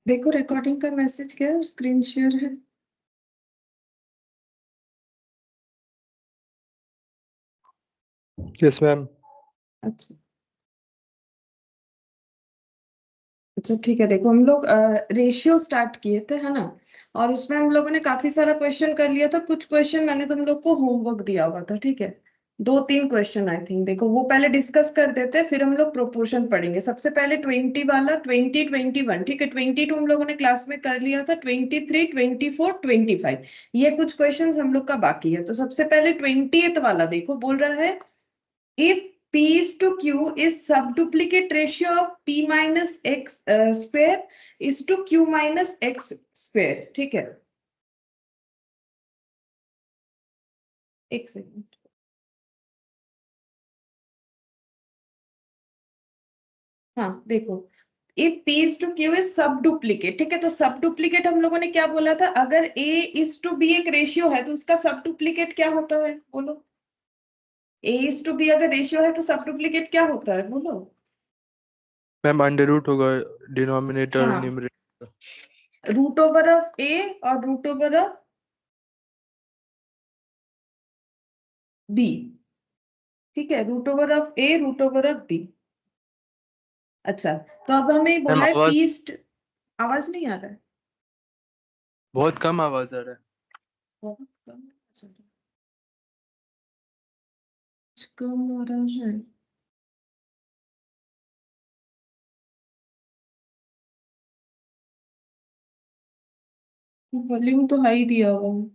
देखो रिकॉर्डिंग का मैसेज क्या है, स्क्रीन शेयर है। Yes ma'am. अच्छा अच्छा ठीक है। देखो हम लोग रेशियो स्टार्ट किए थे, है ना। और उसमें हम लोगों ने काफी सारा क्वेश्चन कर लिया था। कुछ क्वेश्चन मैंने तुम लोग को होमवर्क दिया हुआ था, ठीक है। 2-3 क्वेश्चन आई थिंक। देखो वो पहले डिस्कस कर देते हैं, फिर हम लोग प्रोपोर्शन पढ़ेंगे। सबसे पहले 20 वाला, 20, 21, ठीक है। 22 हम लोगों ने क्लास में कर लिया था। 23, 24, 25 ये कुछ क्वेश्चन हम लोग का बाकी है। तो सबसे पहले 20th वाला देखो, बोल रहा है if p is to q is subduplicate ratio of p minus x square is to q minus x square, ठीक है। एक सेकंड। हाँ देखो, if p is to q is subduplicate, ठीक है। तो सबडुप्लीकेट हम लोगों ने क्या बोला था, अगर a is to b एक रेशियो है तो उसका सबडुप्लीकेट क्या होता है, बोलो। a is to b अगर रेशियो है तो सबडुप्लीकेट क्या होता है, बोलो। मैम अंडर रूट होगा डिनोमिनेटर हाँ, numerator. Root over of a और रूट ओवर ऑफ b, ठीक है। Root over of a root over of b। अच्छा, तो अब हमें मैम बोला है आवाज पीस्ट। आवाज नहीं आ रहा है? बहुत कम आवाज आ रहा है। बहुत कम। अच्छा, कुछ कम आ रहा है। वॉल्यूम तो हाई दिया हुआ है।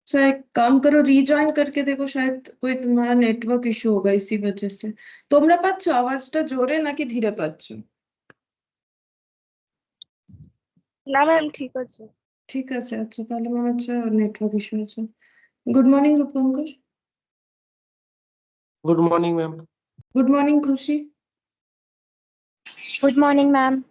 अच्छा एक काम करो, रीजॉइन करके देखो, शायद कोई तुम्हारा नेटवर्क इशू होगा इसी वजह से। তোমরা পাচ্ছ আওয়াজটা জোরে নাকি ধীরে পাচ্ছ? না ম্যাম ঠিক আছে। ঠিক আছে, আচ্ছা তাহলে মনে হচ্ছে নেটওয়ার্ক ইস্যু আছে। Good morning Rupankar. Good morning ma'am. Good morning Khushi. Good morning ma'am.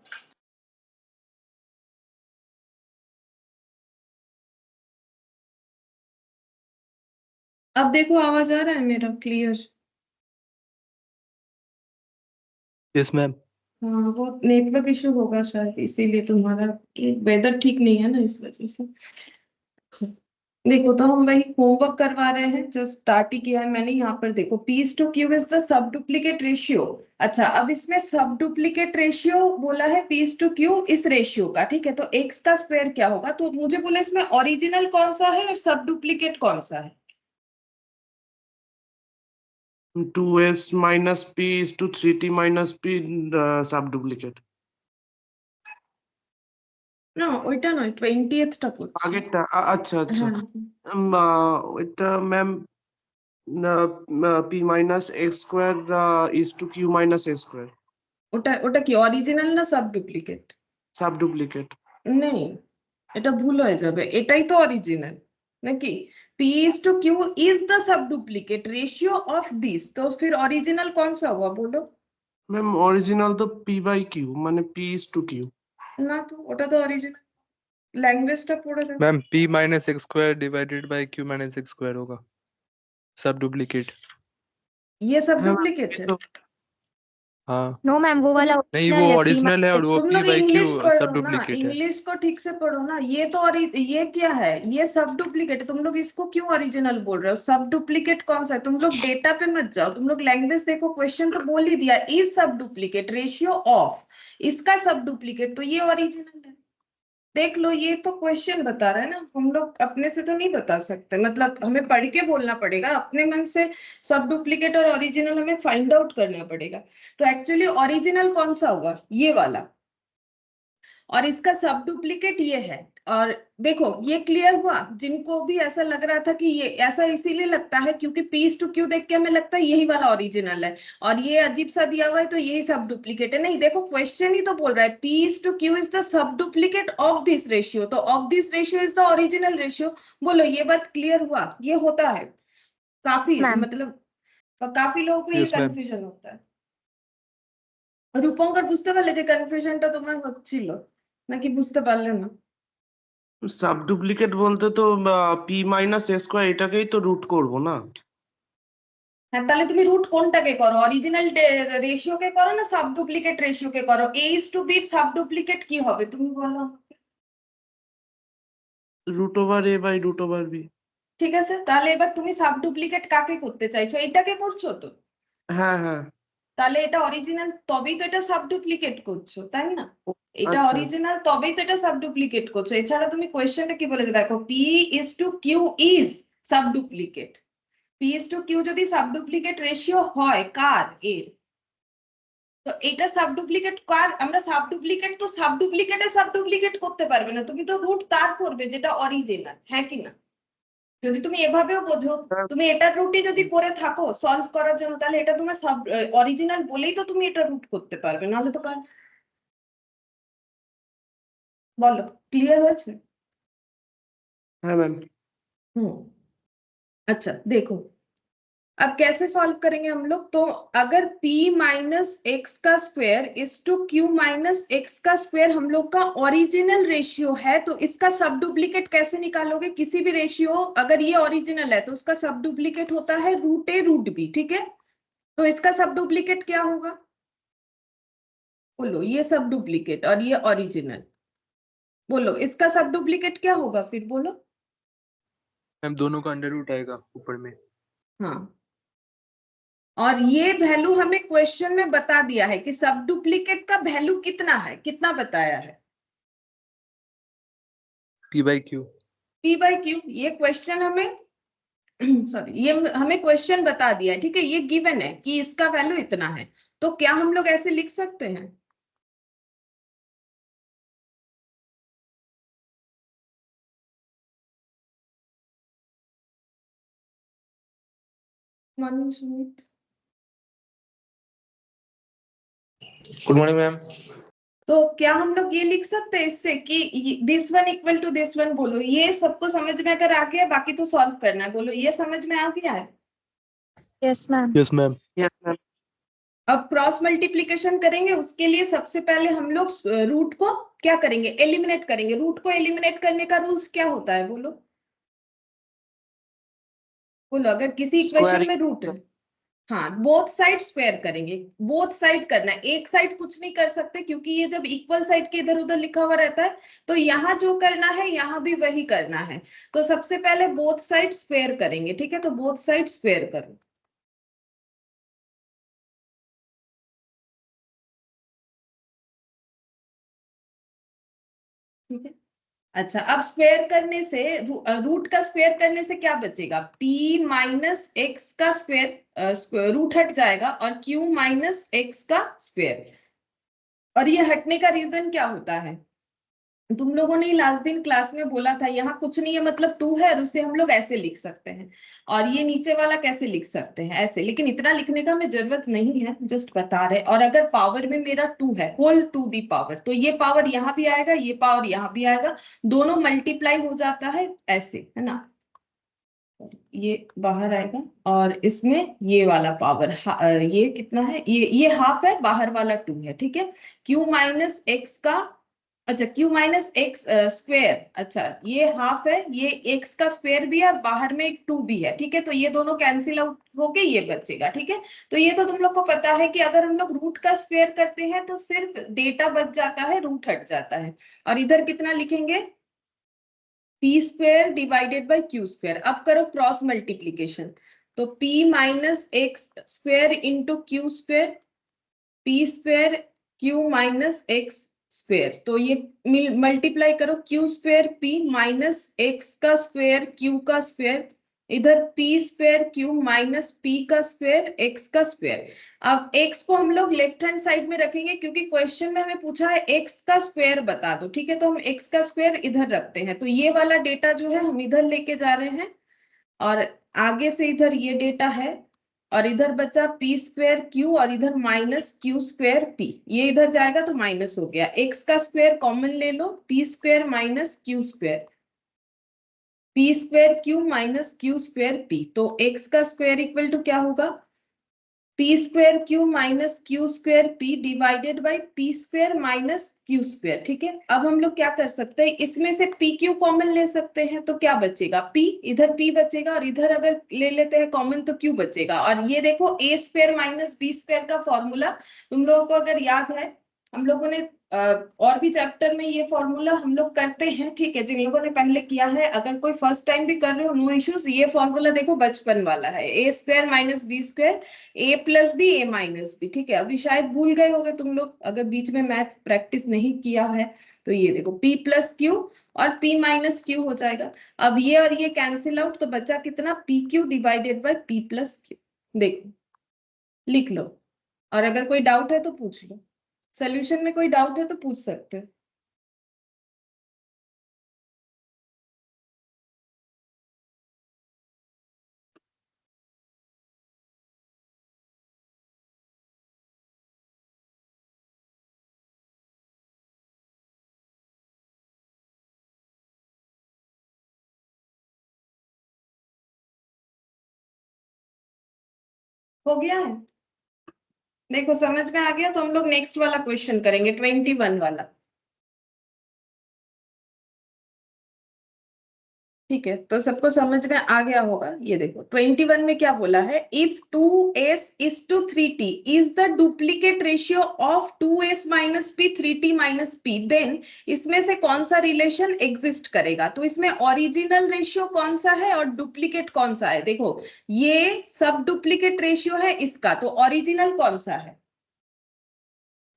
अब देखो आवाज आ रहा है मेरा क्लियर? Yes ma'am. हाँ वो नेटवर्क इशू होगा शायद, इसीलिए तुम्हारा वेदर ठीक नहीं है ना, इस वजह से। अच्छा देखो, तो हम वही होमवर्क करवा रहे हैं, जस्ट स्टार्ट ही किया है मैंने। यहाँ पर देखो p is to q is the sub duplicate ratio. अच्छा अब इसमें सब डुप्लीकेट रेशियो बोला है p is to q इस रेशियो का, ठीक है। तो x का स्क्वायर क्या होगा, तो मुझे बोला इसमें ओरिजिनल कौन सा है और सब डुप्लीकेट कौन सा है। 2s minus p is to 3t minus p sub duplicate। না ওইটা নয়, 20th টা করছি। আগেরটা আচ্ছা আচ্ছা। হ্যাঁ ওইটা ma'am p minus x square is to q minus x square ওটা ওটা কি অরিজিনাল না সাব ডুপ্লিকেট? sub duplicate। নেই, এটা ভুল হয়ে যাবে, এটাই তো অরিজিনাল নাকি। p is to q is the subduplicate ratio of this, तो फिर ओरिजिनल कौन सा हुआ बोलो। मैम ओरिजिनल तो p by q মানে p is to q। না তো ওটা তো অরিজিনাল, ল্যাঙ্গুয়েজটা পড়ে দেখো। Ma'am p minus x square divided by q minus x square होगा सब डुप्लीकेट। ये सब हाँ मैम डुप्लीकेट ये है। तो हाँ नो मैम वो वाला नहीं, वो ओरिजिनल है ओरिजिनल है और वो तुम p लोग बाई q इंग्लिश सब पढ़ो ना, डुप्लीकेट है। इंग्लिश को ठीक से पढ़ो ना। ये तो ये क्या है, ये सब डुप्लीकेट है। तुम लोग इसको क्यों ओरिजिनल बोल रहे हो? सब डुप्लीकेट कौन सा है? तुम लोग डेटा पे मत जाओ, तुम लोग लैंग्वेज देखो। क्वेश्चन तो बोल ही दिया, इज सब डुप्लीकेट रेशियो ऑफ, इसका सब डुप्लीकेट, तो ये ओरिजिनल है। देख लो, ये तो क्वेश्चन बता रहा है ना, हम लोग अपने से तो नहीं बता सकते। मतलब हमें पढ़ के बोलना पड़ेगा अपने मन से। सब डुप्लीकेट और ओरिजिनल हमें फाइंड आउट करना पड़ेगा। तो एक्चुअली ओरिजिनल कौन सा हुआ, ये वाला, और इसका सब डुप्लीकेट ये है। और देखो ये क्लियर हुआ, जिनको भी ऐसा लग रहा था कि ये ऐसा इसीलिए लगता है क्योंकि पीस टू क्यू देख के हमें लगता है यही वाला ओरिजिनल है और ये अजीब सा दिया हुआ है तो यही सब डुप्लीकेट है। नहीं देखो, क्वेश्चन ही तो बोल रहा है p s to q is the sub duplicate of this ratio, तो of this ratio is the original ratio. बोलो ये बात क्लियर हुआ? ये होता है काफी, मैम। मतलब काफी लोगों को ये यस मैम। কনফিউশন होता है। রূপঙ্কর বুঝতে পারলে যে কনফিউশনটা তোমার হচ্ছিল নাকি বুঝতে পারলে না? সাব ডুপ্লিকেট বলতে তো p minus a square এটাকেই তো রুট করব না। হ্যাঁ তাহলে তুমি রুট কোনটাকে করো, অরিজিনাল রেশিও কে করো না সাব ডুপ্লিকেট রেশিও কে করো? a is to b এর সাব ডুপ্লিকেট কি হবে তুমি বলো আমাকে। √a/√b। ঠিক আছে, তাহলে এবার তুমি সাব ডুপ্লিকেট কাকে করতে চাইছো? এটাকে করছো তো? হ্যাঁ হ্যাঁ। তাহলে এটা অরিজিনাল, তবেই তো এটা সাব ডুপ্লিকেট করছো, তাই না? এটা আচ্ছা। অরিজিনাল, তবেই তো এটা সাব ডুপ্লিকেট করছো। এছাড়া তুমি কোয়েশ্চেনটা কি বলেছে দেখো, P/Q is sub duplicate. P/Q যদি সাব ডুপ্লিকেট রেশিও হয় কার? এর। তো এটা সাব ডুপ্লিকেট কার? আমরা সাব ডুপ্লিকেট তো সাব ডুপ্লিকেট করতে পারবে না, তুমি তো রুট তার করবে যেটা অরিজিনাল, হ্যাঁ কি না? যদি তুমি এভাবেও বোঝো, তুমি এটার রুটই যদি করে থাকো সলভ করার জন্য, তাহলে এটা তোমার সাব অরিজিনাল বলেই তো তুমি এটা রুট করতে পারবে, নাহলে তো পারবে। বলো, ক্লিয়ার হয়েছে? হ্যাঁ ম্যাম। अच्छा देखो, अब कैसे सॉल्व करेंगे हम लोग? तो अगर p माइनस एक्स का square is to q minus x का स्क्वायर हम लोग का ओरिजिनल रेशियो है, तो इसका सब डुप्लीकेट कैसे निकालोगे? किसी भी रेशियो अगर ये ओरिजिनल है तो उसका सब डुप्लीकेट होता है √a/√b, ठीक है? तो इसका सब डुप्लीकेट क्या होगा? बोलो, ये सब डुप्लीकेट और ये ओरिजिनल, बोलो इसका सब डुप्लीकेट क्या होगा फिर? बोलो। मैम दोनों का अंडर रूट आएगा ऊपर में। हाँ, और ये वैल्यू हमें क्वेश्चन में बता दिया है कि सब डुप्लीकेट का वैल्यू कितना है, कितना बताया है? P/Q। P/Q, ये क्वेश्चन हमें सॉरी, ये हमें क्वेश्चन बता दिया है, ठीक है? ये गिवन है कि इसका वैल्यू इतना है, तो क्या हम लोग ऐसे लिख सकते हैं? Morning Sumit. Good morning ma'am. तो क्या हम लोग ये लिख सकते हैं इससे कि this one equal to this one? बोलो, ये सबको समझ में अगर आ गया, बाकी तो सॉल्व करना है। बोलो, ये समझ में आ गया है? Yes ma'am. Yes ma'am. Yes ma'am. अब क्रॉस मल्टीप्लिकेशन करेंगे, उसके लिए सबसे पहले हम लोग रूट को क्या करेंगे? एलिमिनेट करेंगे। रूट को एलिमिनेट करने का रूल्स क्या होता है? बोलो बोलो, अगर किसी इक्वेशन में रूट है, हाँ, बोथ साइड स्क्वायर करेंगे। बोथ साइड करना है, एक साइड कुछ नहीं कर सकते, क्योंकि ये जब इक्वल साइड के इधर उधर लिखा हुआ रहता है, तो यहाँ जो करना है यहाँ भी वही करना है। तो सबसे पहले बोथ साइड स्क्वायर करेंगे, ठीक है? तो बोथ साइड स्क्वायर करो, ठीक है? अच्छा, अब स्क्वायर करने से रूट का स्क्वायर करने से क्या बचेगा? p माइनस एक्स का स्क्वायर, रूट हट जाएगा, और q माइनस एक्स का स्क्वायर। और ये हटने का रीजन क्या होता है? तुम लोगों ने लास्ट दिन क्लास में बोला था, यहाँ कुछ नहीं है मतलब 2 है, और उसे हम लोग ऐसे लिख सकते हैं। और ये नीचे वाला कैसे लिख सकते हैं? ऐसे। लेकिन इतना लिखने का हमें जरूरत नहीं है, जस्ट बता रहे। और अगर पावर में मेरा 2 है, होल टू दी पावर, तो ये पावर यहाँ भी आएगा, ये पावर यहाँ भी आएगा, दोनों मल्टीप्लाई हो जाता है ऐसे, है ना? ये बाहर आएगा, और इसमें ये वाला पावर ये कितना है? ये हाफ है, बाहर वाला 2 है, ठीक है? q माइनस एक्स का, अच्छा q माइनस एक्स स्क्वायर, अच्छा ये हाफ है, ये x का स्क्वायर भी है, और बाहर में एक 2 भी है, ठीक है? तो ये दोनों कैंसिल आउट होके ये बचेगा, ठीक है? तो ये तो तुम लोग को पता है कि अगर हम लोग रूट का स्क्वायर करते हैं तो सिर्फ डेटा बच जाता है, रूट हट जाता है। और इधर कितना लिखेंगे? p square divided by q square. अब करो क्रॉस मल्टीप्लीकेशन, तो p minus x square into Q square, p square q minus x square. तो ये मल्टीप्लाई करो, q square p minus x का स्क्वायर q का स्क्वायर, इधर p square q minus p का स्क्वायर x का square. अब x को हम लोग लेफ्ट हैंड साइड में रखेंगे, क्योंकि क्वेश्चन में हमें पूछा है x का स्क्वायर बता दो, ठीक है? तो हम x का स्क्वायर इधर रखते हैं, तो ये वाला डेटा जो है हम इधर लेके जा रहे हैं, और आगे से इधर ये डेटा है, और इधर बचा p स्क्वायर q, और इधर माइनस q स्क्वायर p, ये इधर जाएगा तो माइनस हो गया। x का स्क्वायर कॉमन ले लो, p square minus q square, p square q minus q square p। तो x का स्क्वायर इक्वल टू क्या होगा? p square q minus q square p divided by p square minus q square, ठीक है? अब हम लोग क्या कर सकते हैं, इसमें से p q कॉमन ले सकते हैं, तो क्या बचेगा? p, इधर p बचेगा, और इधर अगर ले लेते हैं कॉमन तो q बचेगा। और ये देखो a square minus b square का फॉर्मूला तुम लोगों को अगर याद है हम लोगों ने और भी चैप्टर में ये फॉर्मूला हम लोग करते हैं, ठीक है। जिन लोगों ने पहले किया है, अगर कोई फर्स्ट टाइम भी कर रहे हो, नो इश्यूज। ये फॉर्मूला देखो बचपन वाला है, ए स्क्वायर माइनस बी स्क्वायर ए प्लस बी ए माइनस बी, ठीक है। अभी शायद भूल गए होगे तुम लोग, अगर बीच में मैथ प्रैक्टिस नहीं किया है तो। ये देखो पी प्लस क्यू और पी माइनस क्यू हो जाएगा। अब ये और ये कैंसिल आउट, तो बचा कितना, P Q divided by P plus Q. देखो लिख लो, और अगर कोई डाउट है तो पूछ लो। सोल्यूशन में कोई डाउट है तो पूछ सकते हो। हो गया है? देखो समझ में आ गया तो हम लोग नेक्स्ट वाला क्वेश्चन करेंगे, 21 वाला, ठीक है। तो सबको समझ में आ गया होगा। ये देखो 21 में क्या बोला है, if 2s is to 3t is the duplicate ratio of 2s minus p 3t minus p, then इसमें से कौन सा रिलेशन एग्जिस्ट करेगा। तो इसमें ओरिजिनल रेशियो कौन सा है और डुप्लीकेट कौन सा है। देखो ये सब डुप्लीकेट रेशियो है इसका, तो ओरिजिनल कौन सा है।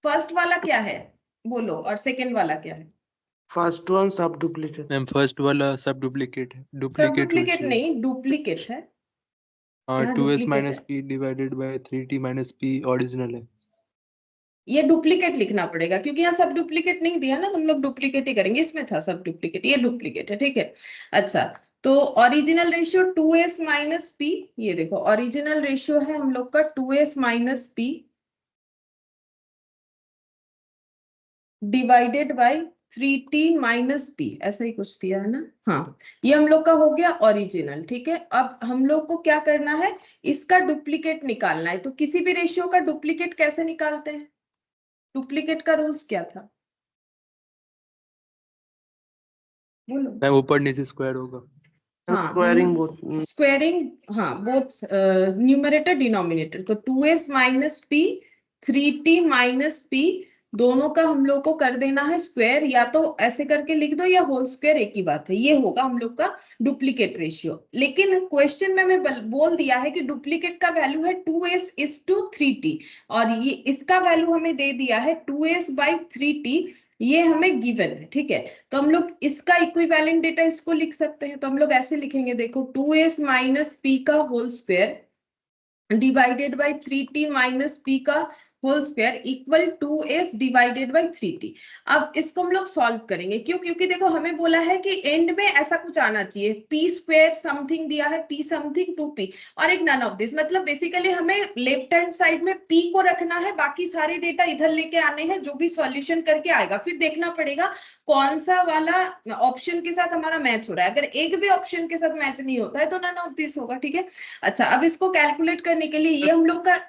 फर्स्ट वाला क्या है बोलो, और सेकंड वाला क्या है। फर्स्ट वन सब डुप्लीकेट। मैम फर्स्ट वाला सब डुप्लीकेट है, सब डुप्लीकेट डुप्लीकेट रेशियो। नहीं, डुप्लीकेट है। हाँ, यहाँ 2s डुप्लीकेट माइनस है, P divided by 3t minus P original है। ये डुप्लीकेट लिखना पड़ेगा क्योंकि यहाँ सब डुप्लीकेट नहीं दिया ना, तुम लोग डुप्लीकेट ही करेंगे। इसमें था सब डुप्लीकेट, ये डुप्लीकेट है, ठीक है। अच्छा, तो original ratio 2s minus P, ये देखो ओरिजिनल रेशियो है हम लोग का 2s minus P divided by 3t minus P, ऐसा ही कुछ दिया है ना। हाँ, ये हम लोग का हो गया ओरिजिनल, ठीक है। अब हम लोग को क्या करना है, इसका डुप्लीकेट निकालना है। तो किसी भी रेशियो का डुप्लीकेट कैसे निकालते हैं, डुप्लीकेट का रूल्स क्या था बोलो। मैम ऊपर नीचे स्क्वायर होगा। हाँ, स्क्वायरिंग बोथ। स्क्वेयरिंग, हाँ बोथ न्यूमरेटर डिनोमिनेटर। तो 2s minus P 3t minus P, दोनों का हम लोग को कर देना है स्क्वायर, या तो ऐसे करके लिख दो या होल स्क्वायर, एक ही बात है। ये होगा हम लोग का डुप्लीकेट रेशियो। लेकिन क्वेश्चन में मैं बोल दिया है कि डुप्लीकेट का वैल्यू है 2s is to 3t, और ये इसका वैल्यू हमें दे दिया है 2s by 3t, ये हमें गिवन है, ठीक है। तो हम लोग इसका इक्विवेलेंट डेटा इसको लिख सकते हैं। तो हम लोग ऐसे लिखेंगे, देखो 2s माइनस पी का whole square divided by 3t minus p का whole square equal 2s divided by 3t। अब इसको हम लोग सॉल्व करेंगे, क्यों, क्योंकि देखो हमें बोला है कि एंड में ऐसा कुछ आना चाहिए, p स्क्वायर समथिंग दिया है, p समथिंग 2p और एक नन ऑफ दिस। मतलब बेसिकली हमें लेफ्ट हैंड साइड में p को रखना है, बाकी सारे डेटा इधर लेके आने हैं, जो भी सॉल्यूशन करके आएगा फिर देखना पड़ेगा कौन सा वाला ऑप्शन के साथ हमारा मैच हो रहा है। अगर एक भी ऑप्शन के साथ मैच नहीं होता है तो नन ऑफ दिस होगा, ठीक है। अच्छा, अब इसको कैलकुलेट करने के लिए ये हम लोग का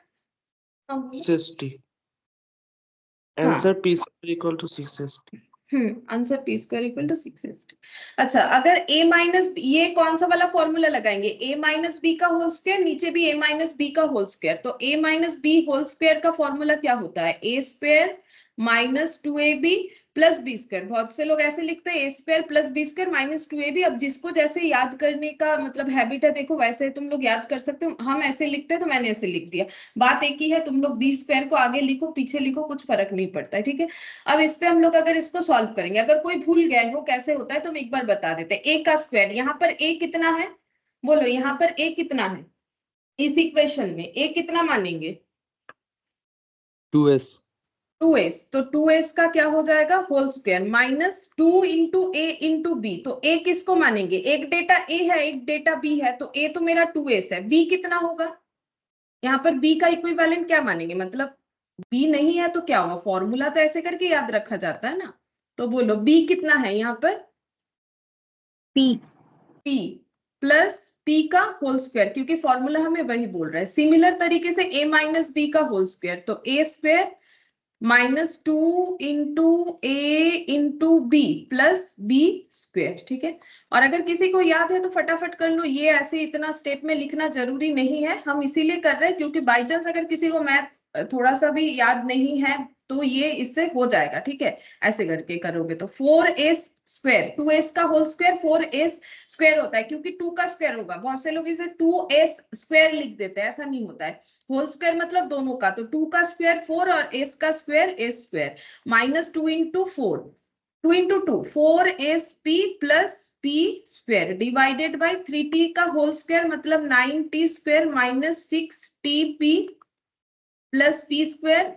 6st answer p square equal to 6st। Answer p square equal to 6st। अच्छा, अगर a माइनस, ये कौन सा वाला फॉर्मूला लगाएंगे, a माइनस बी का होल स्क्वायर, नीचे भी a माइनस बी का होल स्क्वायर। तो a minus b whole square का फॉर्मूला क्या होता है, a square minus 2ab plus b square. बहुत से लोग ऐसे लिखते हैं a स्क्वायर plus b square minus 2ab। अब जिसको जैसे याद करने का मतलब हैबिट है, देखो वैसे तुम लोग याद कर सकते हो। हम ऐसे लिखते हैं तो मैंने ऐसे लिख दिया, बात एक ही है। तुम लोग बी स्क्वायर को आगे लिखो पीछे लिखो, कुछ फर्क नहीं पड़ता है, ठीक है। अब इस पे हम लोग अगर इसको सॉल्व करेंगे, अगर कोई भूल गए हो कैसे होता है तो हम एक बार बता देते हैं। a का स्क्वायर, यहाँ पर a कितना है बोलो, यहाँ पर a कितना है इस इक्वेशन में, a कितना मानेंगे 2s 2s। तो 2s का क्या हो जाएगा whole square minus 2 into a into B. तो a किसको मानेंगे, एक डेटा a है एक डेटा b है, तो a तो मेरा 2s है, b कितना होगा, यहाँ पर b का इक्विवेलेंट क्या मानेंगे, मतलब b नहीं है तो क्या होगा, फॉर्मूला तो ऐसे करके याद रखा जाता है ना। तो बोलो b कितना है यहाँ पर, p प्लस p का होल स्क्वायर, क्योंकि फॉर्मूला हमें वही बोल रहा है। सिमिलर तरीके से a माइनस b का होल स्क्वायर, तो a square minus 2 into a into b plus b square, ठीक है। और अगर किसी को याद है तो फटाफट कर लो, ये ऐसे इतना स्टेप में लिखना जरूरी नहीं है, हम इसीलिए कर रहे हैं क्योंकि बाई चांस अगर किसी को मैथ थोड़ा सा भी याद नहीं है तो ये इससे हो जाएगा, ठीक है। ऐसे करके करोगे तो 4s स्क्वायर, 2s का होल स्क्वायर 4s स्क्वायर होता है, क्योंकि 2 का स्क्वायर होगा। बहुत से लोग इसे 2s स्क्वायर लिख देते हैं, ऐसा नहीं होता है। होल स्क्वायर मतलब दोनों का, तो 2 का स्क्वायर 4 और s का square s square, minus 2 into 4, 2 into 2 4sp plus p square divided by 3t का होल स्क्वायर मतलब 9t square minus 6tp plus p square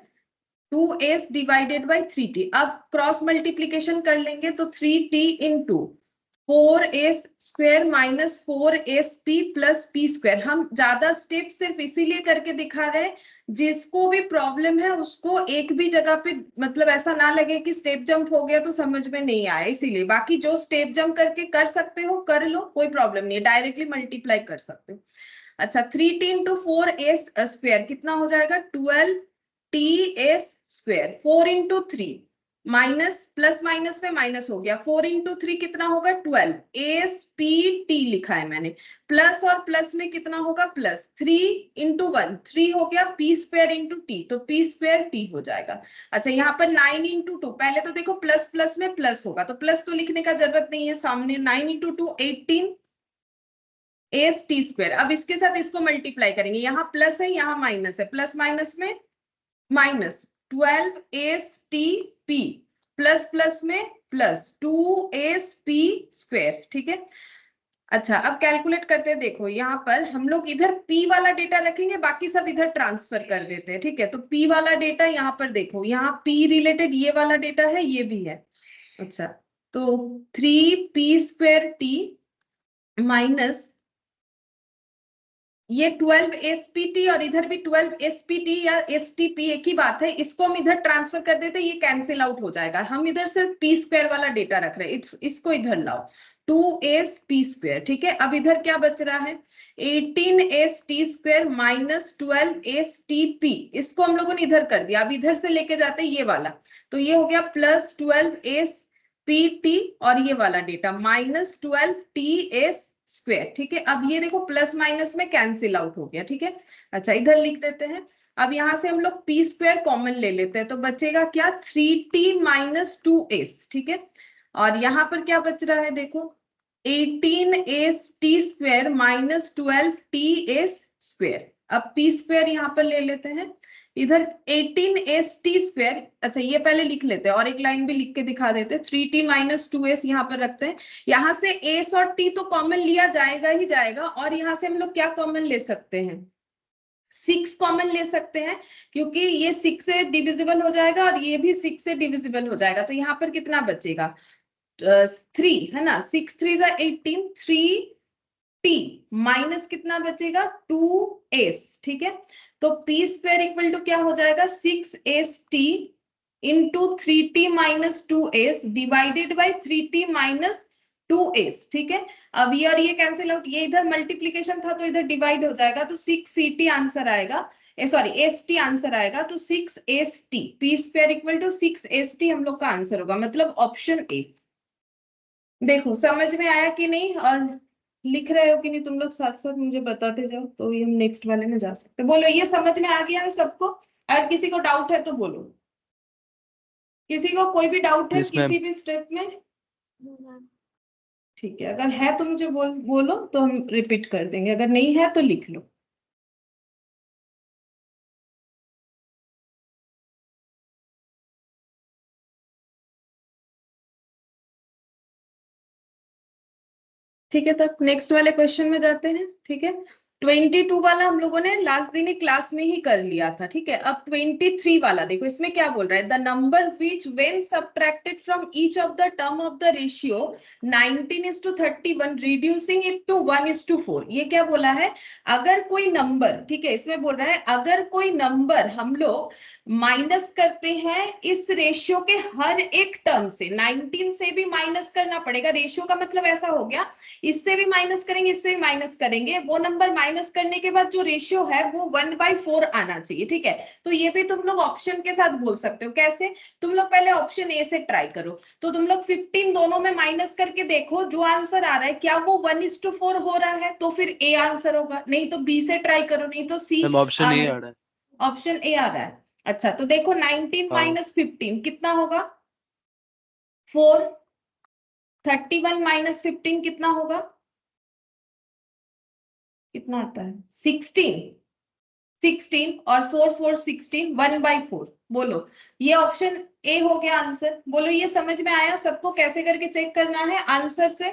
2s divided by 3t। अब क्रॉस मल्टीप्लीकेशन कर लेंगे तो 3t into 4s square minus 4sp plus p square. हम ज्यादा step सिर्फ इसीलिए करके दिखा रहे हैं, जिसको भी प्रॉब्लम है उसको एक भी जगह पे मतलब ऐसा ना लगे कि स्टेप जंप हो गया तो समझ में नहीं आया, इसीलिए। बाकी जो स्टेप जंप करके कर सकते हो कर लो, कोई प्रॉब्लम नहीं है, डायरेक्टली मल्टीप्लाई कर सकते हो। अच्छा 3t इंटू 4s स्क्वायर कितना हो जाएगा 12ts square, 4 into 3 minus plus minus में माइनस हो गया, 4 इंटू 3 कितना होगा 12, ASPT लिखा है मैंने, प्लस और प्लस में कितना होगा प्लस, 3 इंटू 1 3 हो गया, p स्क्वायर इंटू टी, तो p स्क्वायर टी हो जाएगा। अच्छा यहाँ पर 9 इंटू 2, पहले तो देखो प्लस प्लस में प्लस होगा तो प्लस तो लिखने का जरूरत नहीं है, सामने 9 इंटू 2 18 AST स्क्वायर। अब इसके साथ इसको मल्टीप्लाई करेंगे, यहाँ प्लस है यहाँ माइनस है, प्लस माइनस में माइनस 12ASTP प्लस प्लस में प्लस 2ASP स्क्वायर, ठीक है। अच्छा अब कैलकुलेट करते हैं, देखो यहाँ पर हम लोग इधर p वाला डेटा रखेंगे, बाकी सब इधर ट्रांसफर कर देते हैं, ठीक है। तो p वाला डेटा यहाँ पर देखो, यहाँ p रिलेटेड ये वाला डेटा है, ये भी है। अच्छा तो 3p स्क्वायर t माइनस ये 12SPT और इधर भी 12SPT या STP एक ही बात है, इसको हम इधर ट्रांसफर कर देते हैं, ये कैंसिल आउट हो जाएगा। हम इधर सिर्फ p स्क्वायर वाला डेटा रख रहे हैं, इसको इधर लाओ 2SP स्क्वायर, ठीक है। अब इधर क्या बच रहा है 18ST स्क्वायर माइनस 12STP, इसको हम लोगों ने इधर कर दिया। अब इधर से लेके जाते हैं ये वाला, तो ये हो गया प्लस 12SPT और ये वाला डेटा माइनस 12TS स्क्वायर, ठीक है। अब ये देखो प्लस माइनस में कैंसिल आउट हो गया, ठीक है। अच्छा इधर लिख देते हैं, अब यहां से हम लोग p स्क्वायर कॉमन ले लेते हैं, तो बचेगा क्या 3t माइनस 2s, ठीक है। और यहाँ पर क्या बच रहा है देखो 18st square minus 12ts square. अब p स्क्वायर यहाँ पर ले लेते हैं, इधर 18st स्क्वायर, अच्छा ये पहले लिख लेते हैं और एक लाइन भी लिख के दिखा देते हैं, 3t माइनस 2s यहाँ पर रखते हैं। यहाँ से s और t तो कॉमन लिया जाएगा ही जाएगा, और यहाँ से हम लोग क्या कॉमन ले सकते हैं 6 कॉमन ले सकते हैं, क्योंकि ये 6 से डिविजिबल हो जाएगा और ये भी 6 से डिविजिबल हो जाएगा। तो यहाँ पर कितना बचेगा 3 है ना, 6 3 18, 3t माइनस कितना बचेगा 2s, ठीक है। तो p स्क्वायर इक्वल टू क्या हो जाएगा 6st into 3t minus 2s divided by 3t minus 2s, ठीक है। अब ये और ये कैंसिल आउट, ये इधर मल्टीप्लीकेशन था तो इधर डिवाइड हो जाएगा, तो 6ct आंसर आएगा, सॉरी st आंसर आएगा, तो 6st p square equal to 6st हम लोग का आंसर होगा, मतलब ऑप्शन ए। देखो समझ में आया कि नहीं, और लिख रहे हो कि नहीं तुम लोग, साथ साथ मुझे बताते जाओ, तो ये हम नेक्स्ट वाले में जा सकते। बोलो ये समझ में आ गया है सबको, अगर किसी को डाउट है तो बोलो, किसी को कोई भी डाउट है Yes, ma'am. किसी भी स्टेप में, ठीक है। अगर है तो मुझे बोलो तो हम रिपीट कर देंगे, अगर नहीं है तो लिख लो। ठीक है, तब नेक्स्ट वाले क्वेश्चन में जाते हैं, ठीक है। 22 वाला हम लोगों ने लास्ट दिन ही क्लास में ही कर लिया था, ठीक है। अब 23 वाला देखो, इसमें क्या बोल रहा है, the number which when subtracted from each of the term of the ratio 19:31 reducing it to 1:4। ये क्या बोला है, अगर कोई नंबर, ठीक है, इसमें बोल रहा है अगर कोई नंबर हम लोग माइनस करते हैं इस रेशियो के हर एक टर्म से, 19 से भी माइनस करना पड़ेगा, रेशियो का मतलब ऐसा हो गया इससे भी माइनस करेंगे इससे भी माइनस करेंगे, वो नंबर माइनस करने के बाद जो रेशियो है वो 1/4 आना चाहिए, ठीक है। तो ये भी तुम लोग ऑप्शन के साथ बोल सकते हो, कैसे, तुम लोग पहले ऑप्शन ए से ट्राई करो, तो तुम लोग 15 दोनों में माइनस करके देखो, जो आंसर आ रहा है क्या वो 1:4 हो रहा है, तो फिर ए आंसर होगा, नहीं तो बी से ट्राई करो, नहीं तो सी, मैम ऑप्शन ए आ रहा है। ऑप्शन ए आ रहा है। अच्छा तो देखो 19 हाँ। माइनस 15 कितना होगा 4। 31 माइनस 15 कितना होगा, कितना आता है 16 और 4 4 16 1/4। बोलो ये ऑप्शन ए हो गया आंसर। बोलो ये समझ में आया सबको, कैसे करके चेक करना है आंसर से?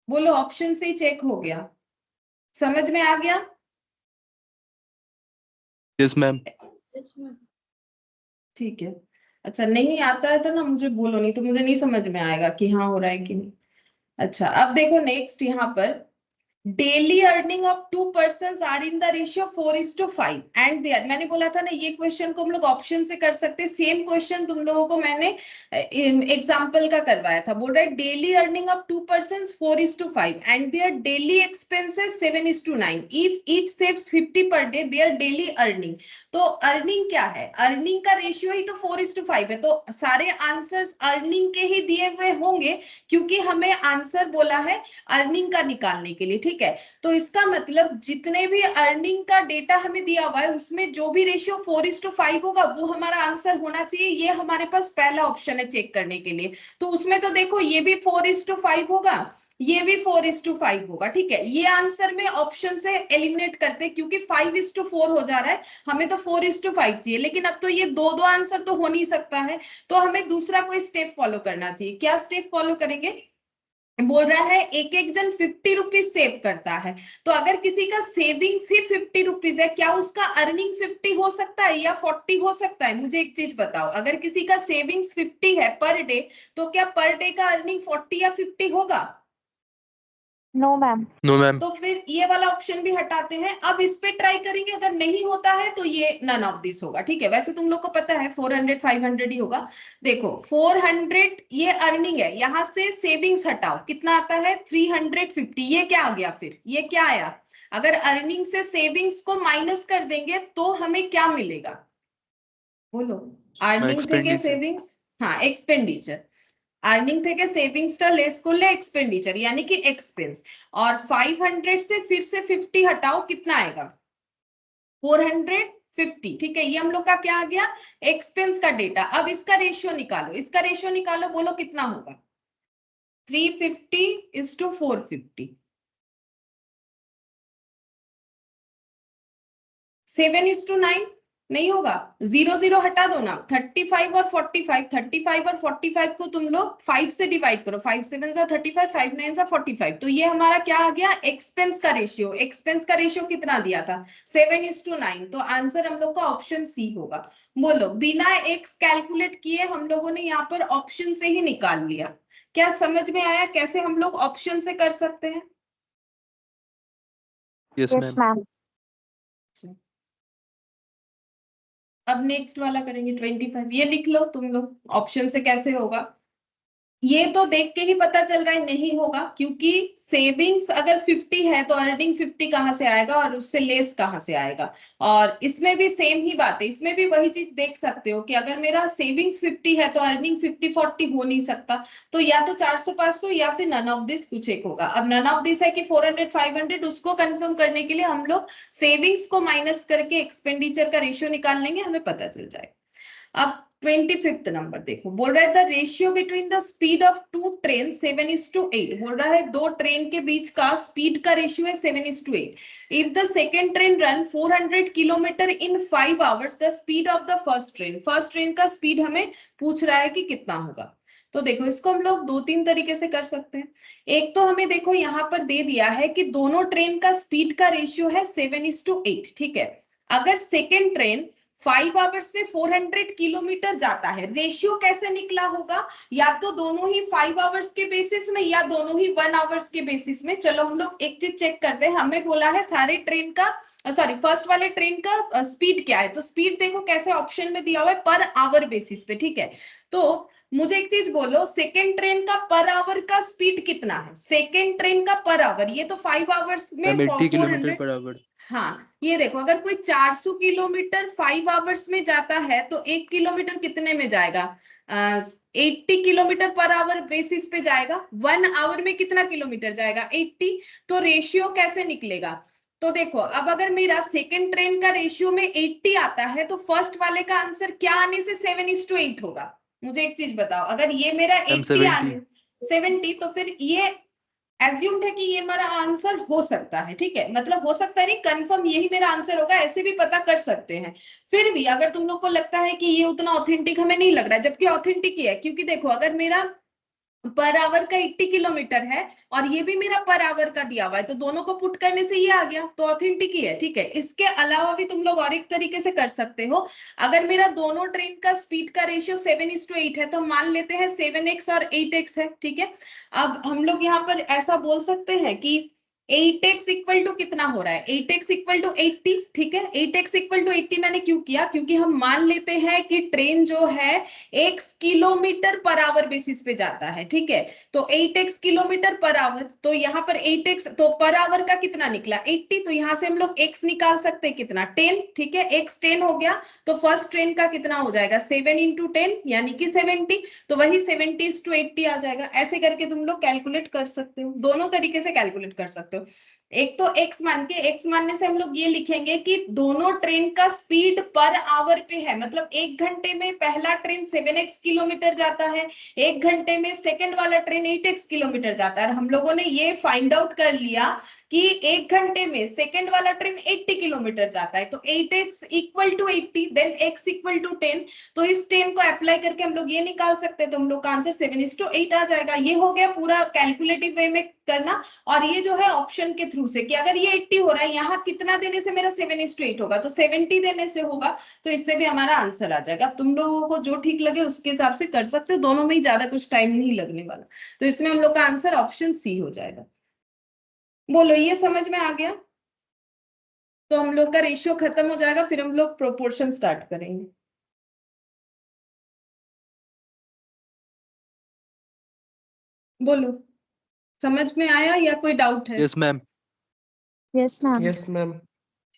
बोलो ऑप्शन से ही चेक हो गया, समझ में आ गया? Yes ma'am. ठीक है। अच्छा नहीं आता है तो ना मुझे बोलो, नहीं तो मुझे नहीं समझ में आएगा कि हाँ हो रहा है कि नहीं। अच्छा अब देखो नेक्स्ट यहाँ पर, daily earning of 2 persons are in the ratio 4:5 and there. मैंने बोला था ना ये क्वेश्चन को हम लोग ऑप्शन से कर सकते हैं। सेम क्वेश्चन तुम लोगों को मैंने एग्जांपल का करवाया था। बोल रहा है daily earning of 2 persons 4:5 and their daily expenses 7:9 if each saves 50 per day their daily earning. तो अर्निंग क्या है, अर्निंग का रेशियो ही तो 4:5 है, तो सारे आंसर्स अर्निंग के ही दिए हुए होंगे क्योंकि हमें आंसर बोला है अर्निंग का निकालने के लिए। ठीक है, तो इसका मतलब जितने भी अर्निंग का डेटा हमें दिया हुआ है उसमें जो भी रेशियो 4:5 होगा वो हमारा आंसर होना चाहिए। ये हमारे पास पहला ऑप्शन है चेक करने के लिए। तो उसमें तो देखो ये भी 4:5 होगा, ये भी 4:5 होगा। ठीक है, ये आंसर में ऑप्शन से एलिमिनेट करते क्योंकि 5:4 हो जा रहा है, हमें तो 4:5 चाहिए। लेकिन अब तो ये दो दो आंसर तो हो नहीं सकता है, तो हमें दूसरा कोई स्टेप फॉलो करना चाहिए। क्या स्टेप फॉलो करेंगे? बोल रहा है एक एक जन 50 रुपीज सेव करता है, तो अगर किसी का सेविंग्स ही 50 रुपीज है, क्या उसका अर्निंग 50 हो सकता है या 40 हो सकता है? मुझे एक चीज बताओ, अगर किसी का सेविंग्स 50 है पर डे, तो क्या पर डे का अर्निंग 40 या 50 होगा? No, ma'am. No ma'am. तो फिर ये वाला ऑप्शन भी हटाते हैं। अब इस पे ट्राई करेंगे, अगर नहीं होता है तो ये नन ऑफ दिस होगा। ठीक है, वैसे तुम लोग को पता है 400 500 ही होगा। देखो 400 ये अर्निंग है, यहां से सेविंग्स हटाओ कितना आता है 350। ये क्या आ गया, फिर ये क्या आया? अगर अर्निंग से सेविंग्स को माइनस कर देंगे तो हमें क्या मिलेगा? बोलो अर्निंग थे Expenditure. सेविंग्स, हाँ एक्सपेंडिचर। अर्निंग থেকে সেভিংসটা লেস করলে एक्सपेंडिचर यानी कि एक्सपेंस। और 500 से फिर से 50 हटाओ कितना आएगा 450। ठीक है, ये हम लोग का क्या आ गया एक्सपेंस का डेटा। अब इसका रेशियो निकालो, इसका रेशियो निकालो, बोलो कितना होगा 350:450। 7:9 नहीं होगा, 0 0 हटा दो ना। 35 और 45, 35 और 45 को तुम लोग 5 से डिवाइड करो, 5 7 जा 35, 5 9 जा 45। तो ये हमारा क्या आ गया एक्सपेंस का रेशियो। एक्सपेंस का रेशियो कितना दिया था 7:9। तो आंसर हम लोग का ऑप्शन सी होगा। बोलो बिना एक्स कैलकुलेट किए हम लोगों ने यहाँ पर ऑप्शन से ही निकाल लिया। क्या समझ में आया कैसे हम लोग ऑप्शन से कर सकते हैं? Yes Yes, ma'am. ma'am. अब नेक्स्ट वाला करेंगे 25। ये लिख लो तुम लोग ऑप्शन से कैसे होगा। ये तो देख के ही पता चल रहा है नहीं होगा, क्योंकि सेविंग्स अगर 50 है तो अर्निंग 50 कहां से आएगा और उससे लेस कहां से आएगा। और इसमें भी सेम ही बात है, इसमें भी वही चीज देख सकते हो कि अगर मेरा सेविंग्स 50 है तो अर्निंग 50 40 हो नहीं सकता। तो या तो 400 500 या फिर नन ऑफ दिस कुछ एक होगा। अब नन ऑफ दिस है कि 400 500, उसको कंफर्म करने के लिए हम लोग सेविंग्स को माइनस करके एक्सपेंडिचर का रेशियो निकाल लेंगे, हमें पता चल जाएगा। अब 25th नंबर देखो, बोल रहा है the ratio between the speed of two train 7:8। बोल रहा है दो ट्रेन के बीच का स्पीड का रेशियो है 7:8। If the second train run 400 kilometre in 5 hours the speed of the first train. First train का स्पीड हमें पूछ रहा है कि कितना होगा। तो देखो इसको हम लोग दो तीन तरीके से कर सकते हैं। एक तो हमें देखो यहाँ पर दे दिया है कि दोनों ट्रेन का स्पीड का रेशियो है 7:8। ठीक है, अगर सेकेंड ट्रेन 5 आवर्स में 400 किलोमीटर जाता है, रेशियो कैसे निकला होगा? या तो दोनों ही 5 आवर्स के बेसिस में या दोनों ही 1 आवर्स के बेसिस में। चलो हम लोग एक चीज चेक करते हैं। हमें बोला है सारे ट्रेन का फर्स्ट वाले ट्रेन का स्पीड क्या है। तो स्पीड देखो कैसे ऑप्शन में दिया हुआ है पर आवर बेसिस पे। ठीक है, तो मुझे एक चीज बोलो, सेकेंड ट्रेन का पर आवर का स्पीड कितना है? सेकेंड ट्रेन का पर आवर, ये तो 5 आवर्स में 80 किलोमीटर 400। Per hour. हाँ ये देखो, अगर कोई 400 किलोमीटर 5 आवर्स में जाता है तो 1 किलोमीटर कितने में जाएगा 80 किलोमीटर पर आवर बेसिस पे जाएगा। 1 आवर में कितना किलोमीटर जाएगा 80। तो रेशियो कैसे निकलेगा तो देखो अब अगर मेरा सेकंड ट्रेन का रेशियो में 80 आता है तो फर्स्ट वाले का आंसर क्या आने से 7:8 होगा? मुझे एक चीज बताओ, अगर ये मेरा 80 आने 70 तो फिर ये एज्यूम्ड है कि ये मेरा आंसर हो सकता है, ठीक है, मतलब हो सकता है नहीं, कंफर्म यही मेरा आंसर होगा, ऐसे भी पता कर सकते हैं। फिर भी अगर तुम लोग को लगता है कि ये उतना ऑथेंटिक हमें नहीं लग रहा है, जबकि ऑथेंटिक ही है, क्योंकि देखो अगर मेरा पर आवर का 80 किलोमीटर है और ये भी मेरा पर आवर का दिया हुआ है, तो दोनों को पुट करने से ये आ गया, तो ऑथेंटिक ही है, ठीक है। इसके अलावा भी तुम लोग और एक तरीके से कर सकते हो, अगर मेरा दोनों ट्रेन का स्पीड का रेशियो 7:8 है तो मान लेते हैं 7x और 8x है, ठीक है। अब हम लोग यहाँ पर ऐसा बोल सकते हैं कि 8x इक्वल टू कितना हो रहा है, 8x इक्वल टू 80, ठीक है। 8x इक्वल टू 80 मैंने क्यों किया, क्योंकि हम मान लेते हैं कि ट्रेन जो है x kilometre per hour basis पे जाता है, ठीक है। तो 8x किलोमीटर पर आवर, तो यहाँ पर 8x तो पर आवर का कितना निकला 80, तो यहाँ से हम लोग x निकाल सकते हैं कितना 10, ठीक है, x 10 हो गया, तो फर्स्ट ट्रेन का कितना हो जाएगा 7 × 10 यानी कि 70, तो वही 70:80 आ जाएगा। ऐसे करके तुम लोग कैलकुलेट कर सकते हो, दोनों तरीके से कैलकुलेट कर सकते हो। एक तो x मान के, x मानने से हम लोग ये लिखेंगे कि दोनों ट्रेन का स्पीड पर आवर पे है, मतलब 1 घंटे में पहला ट्रेन 7x किलोमीटर जाता है, 1 घंटे में सेकंड वाला ट्रेन 8x किलोमीटर जाता है। हम लोगों ने ये फाइंड आउट कर लिया कि 1 घंटे में सेकंड वाला ट्रेन 80 किलोमीटर जाता है, तो 8x equal to 80 then x equal to 10, तो इस 10 को अप्लाई करके हम लोग ये निकाल सकते हैं, तो हम लोग का आंसर 7:8 आ जाएगा। ये हो गया पूरा कैलकुलेटिव वे में करना, और ये जो है ऑप्शन के थ्रू से कि अगर ये 80 हो रहा है, यहाँ कितना देने से मेरा 7:8 होगा, तो 70 देने से होगा, तो इससे भी हमारा आंसर आ जाएगा। तुम लोगों को जो ठीक लगे उसके हिसाब से कर सकते हो, दोनों में ही ज्यादा कुछ टाइम नहीं लगने वाला, तो इसमें हम लोग का आंसर ऑप्शन सी हो जाएगा। बोलो ये समझ में आ गया? तो हम लोग का रेशियो खत्म हो जाएगा, फिर हम लोग प्रोपोर्शन स्टार्ट करेंगे। बोलो समझ में आया या कोई डाउट है? Yes ma'am. Yes, ma'am. Yes ma'am.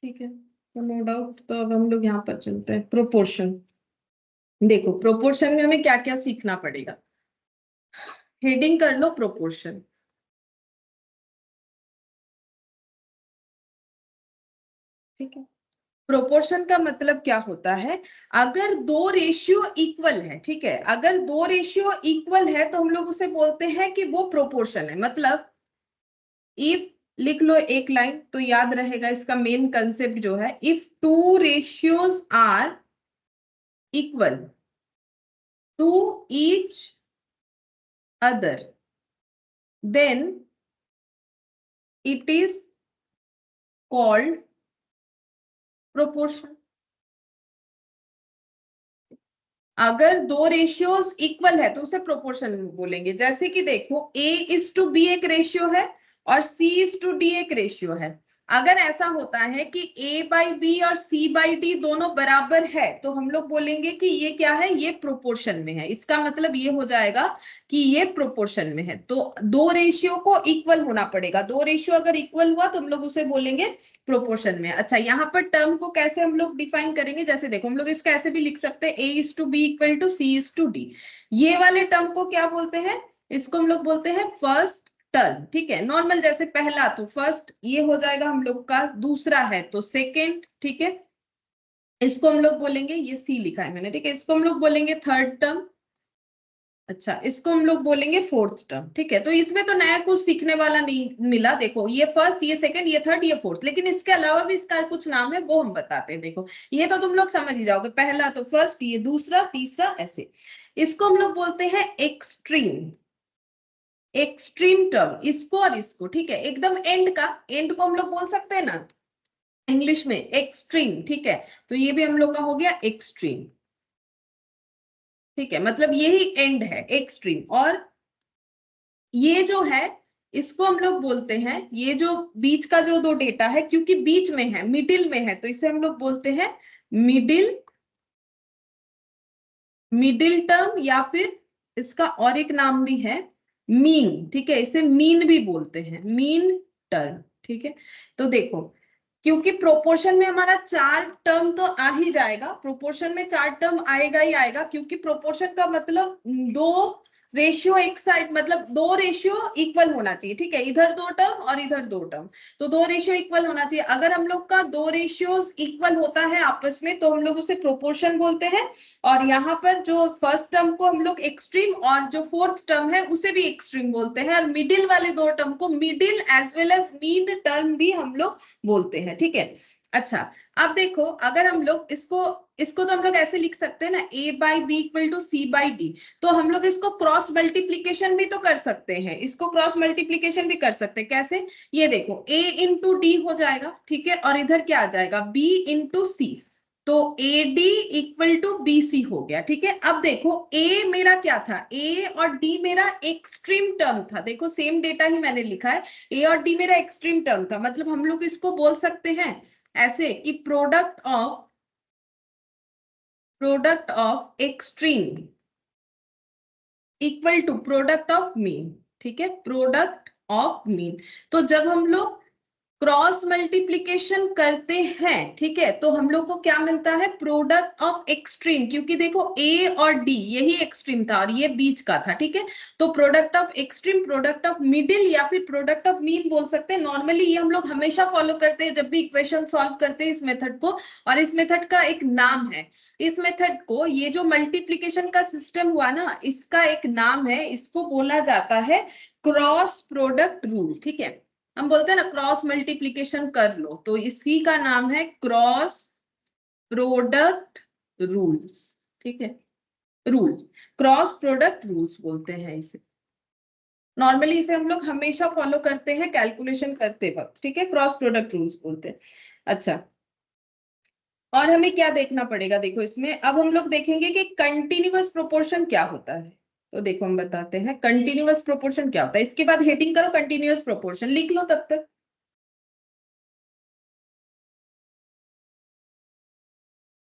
ठीक है, तो नो डाउट, तो अब हम लोग यहाँ पर चलते हैं प्रोपोर्शन। देखो प्रोपोर्शन में हमें क्या क्या सीखना पड़ेगा, हेडिंग कर लो प्रोपोर्शन, ठीक है। प्रोपोर्शन का मतलब क्या होता है, अगर दो रेशियो इक्वल है, ठीक है, अगर दो रेशियो इक्वल है तो हम लोग उसे बोलते हैं कि वो प्रोपोर्शन है। मतलब इफ, लिख लो एक लाइन तो याद रहेगा, इसका मेन कंसेप्ट जो है, if two ratios are equal to each other then it is called proportion. अगर दो रेशियोज इक्वल है तो उसे प्रोपोर्शन बोलेंगे। जैसे कि देखो A:B एक रेशियो है और C:D एक रेशियो है। अगर ऐसा होता है कि A/B और C/D दोनों बराबर है तो हम लोग बोलेंगे कि ये क्या है, ये प्रोपोर्शन में है। इसका मतलब ये हो जाएगा कि ये प्रोपोर्शन में है। तो दो रेशियो को इक्वल होना पड़ेगा, दो रेशियो अगर इक्वल हुआ तो हम लोग उसे बोलेंगे प्रोपोर्शन में। अच्छा यहाँ पर टर्म को कैसे हम लोग डिफाइन करेंगे, जैसे देखो हम लोग इसका ऐसे भी लिख सकते हैं A:B इक्वल टू C:D। ये वाले टर्म को क्या बोलते हैं, इसको हम लोग बोलते हैं फर्स्ट टर्म, ठीक है। नॉर्मल जैसे पहला तो फर्स्ट ये हो जाएगा हम लोग का, दूसरा है तो सेकेंड, ठीक है। इसको हम लोग बोलेंगे, ये सी लिखा है मैंने, ठीक है, इसको हम लोग बोलेंगे थर्ड टर्म। अच्छा इसको हम लोग बोलेंगे फोर्थ टर्म, ठीक है। तो इसमें तो नया कुछ सीखने वाला नहीं मिला, देखो ये फर्स्ट, ये सेकंड, ये थर्ड, ये फोर्थ, लेकिन इसके अलावा भी इसका कुछ नाम है वो हम बताते हैं। देखो ये तो तुम लोग समझ ही जाओगे, पहला तो फर्स्ट, ये दूसरा, तीसरा, ऐसे। इसको हम लोग बोलते हैं एक्सट्रीम, एक्सट्रीम टर्म, इसको और इसको, ठीक है। एकदम एंड का, एंड को हम लोग बोल सकते हैं ना इंग्लिश में एक्सट्रीम, ठीक है। तो ये भी हम लोग का हो गया एक्सट्रीम, ठीक है, मतलब यही एंड है एक्सट्रीम। और ये जो है इसको हम लोग बोलते हैं, ये जो बीच का जो दो डेटा है, क्योंकि बीच में है, मिडिल में है, तो इसे हम लोग बोलते हैं मिडिल, मिडिल टर्म, या फिर इसका और एक नाम भी है मीन, ठीक है, इसे मीन भी बोलते हैं, मीन टर्म, ठीक है। तो देखो क्योंकि प्रोपोर्शन में हमारा 4 टर्म तो आ ही जाएगा, प्रोपोर्शन में 4 टर्म आएगा ही आएगा, क्योंकि प्रोपोर्शन का मतलब दो रेशियो एक साइड मतलब दो रेशियो इक्वल होना चाहिए, ठीक है, इधर 2 टर्म और इधर 2 टर्म, तो 2 रेशियो इक्वल होना चाहिए। अगर हम लोग का 2 रेशियोज इक्वल होता है आपस में तो हम लोग उसे प्रोपोर्शन बोलते हैं, और यहाँ पर जो फर्स्ट टर्म को हम लोग एक्सट्रीम और जो फोर्थ टर्म है उसे भी एक्सट्रीम बोलते हैं, और मिडिल वाले 2 टर्म को middle as well as mean term भी हम लोग बोलते हैं, ठीक है। अच्छा, अब देखो अगर हम लोग इसको तो हम लोग ऐसे लिख सकते हैं ना, a by b equal to c by d, तो हम लोग इसको क्रॉस मल्टीप्लीकेशन भी तो कर सकते हैं, इसको क्रॉस मल्टीप्लीकेशन भी कर सकते हैं। कैसे? ये देखो a इंटू डी हो जाएगा, ठीक है, और इधर क्या आ जाएगा b इंटू सी, तो a d equal to b c हो गया, ठीक है। अब देखो a मेरा क्या था, a और d मेरा एक्सट्रीम टर्म था, देखो सेम डेटा ही मैंने लिखा है, a और d मेरा एक्सट्रीम टर्म था, मतलब हम लोग इसको बोल सकते हैं ऐसे कि product of extreme equal to product of mean, ठीक है, प्रोडक्ट ऑफ मीन। तो जब हम लोग क्रॉस मल्टीप्लीकेशन करते हैं, ठीक है, तो हम लोग को क्या मिलता है, प्रोडक्ट ऑफ एक्सट्रीम, क्योंकि देखो a और d यही एक्सट्रीम था और ये बीच का था, ठीक है, तो product of extreme, product of middle या फिर प्रोडक्ट ऑफ मीन बोल सकते हैं। नॉर्मली ये हम लोग हमेशा फॉलो करते हैं जब भी इक्वेशन सॉल्व करते हैं इस मेथड को, और इस मेथड का एक नाम है, इस मेथड को, ये जो मल्टीप्लीकेशन का सिस्टम हुआ ना, इसका एक नाम है, इसको बोला जाता है क्रॉस प्रोडक्ट रूल, ठीक है। हम बोलते हैं ना क्रॉस मल्टीप्लीकेशन कर लो, तो इसी का नाम है क्रॉस प्रोडक्ट रूल्स, ठीक है, रूल, क्रॉस प्रोडक्ट रूल्स बोलते हैं इसे। नॉर्मली इसे हम लोग हमेशा फॉलो करते हैं कैलकुलेशन करते वक्त, ठीक है, क्रॉस प्रोडक्ट रूल्स बोलते हैं। अच्छा, और हमें क्या देखना पड़ेगा, देखो इसमें अब हम लोग देखेंगे कि कंटिन्यूअस प्रोपोर्शन क्या होता है। तो देखो हम बताते हैं कंटिन्यूअस प्रोपोर्शन क्या होता है, इसके बाद हेडिंग करो कंटिन्यूअस प्रोपोर्शन, लिख लो तब तक।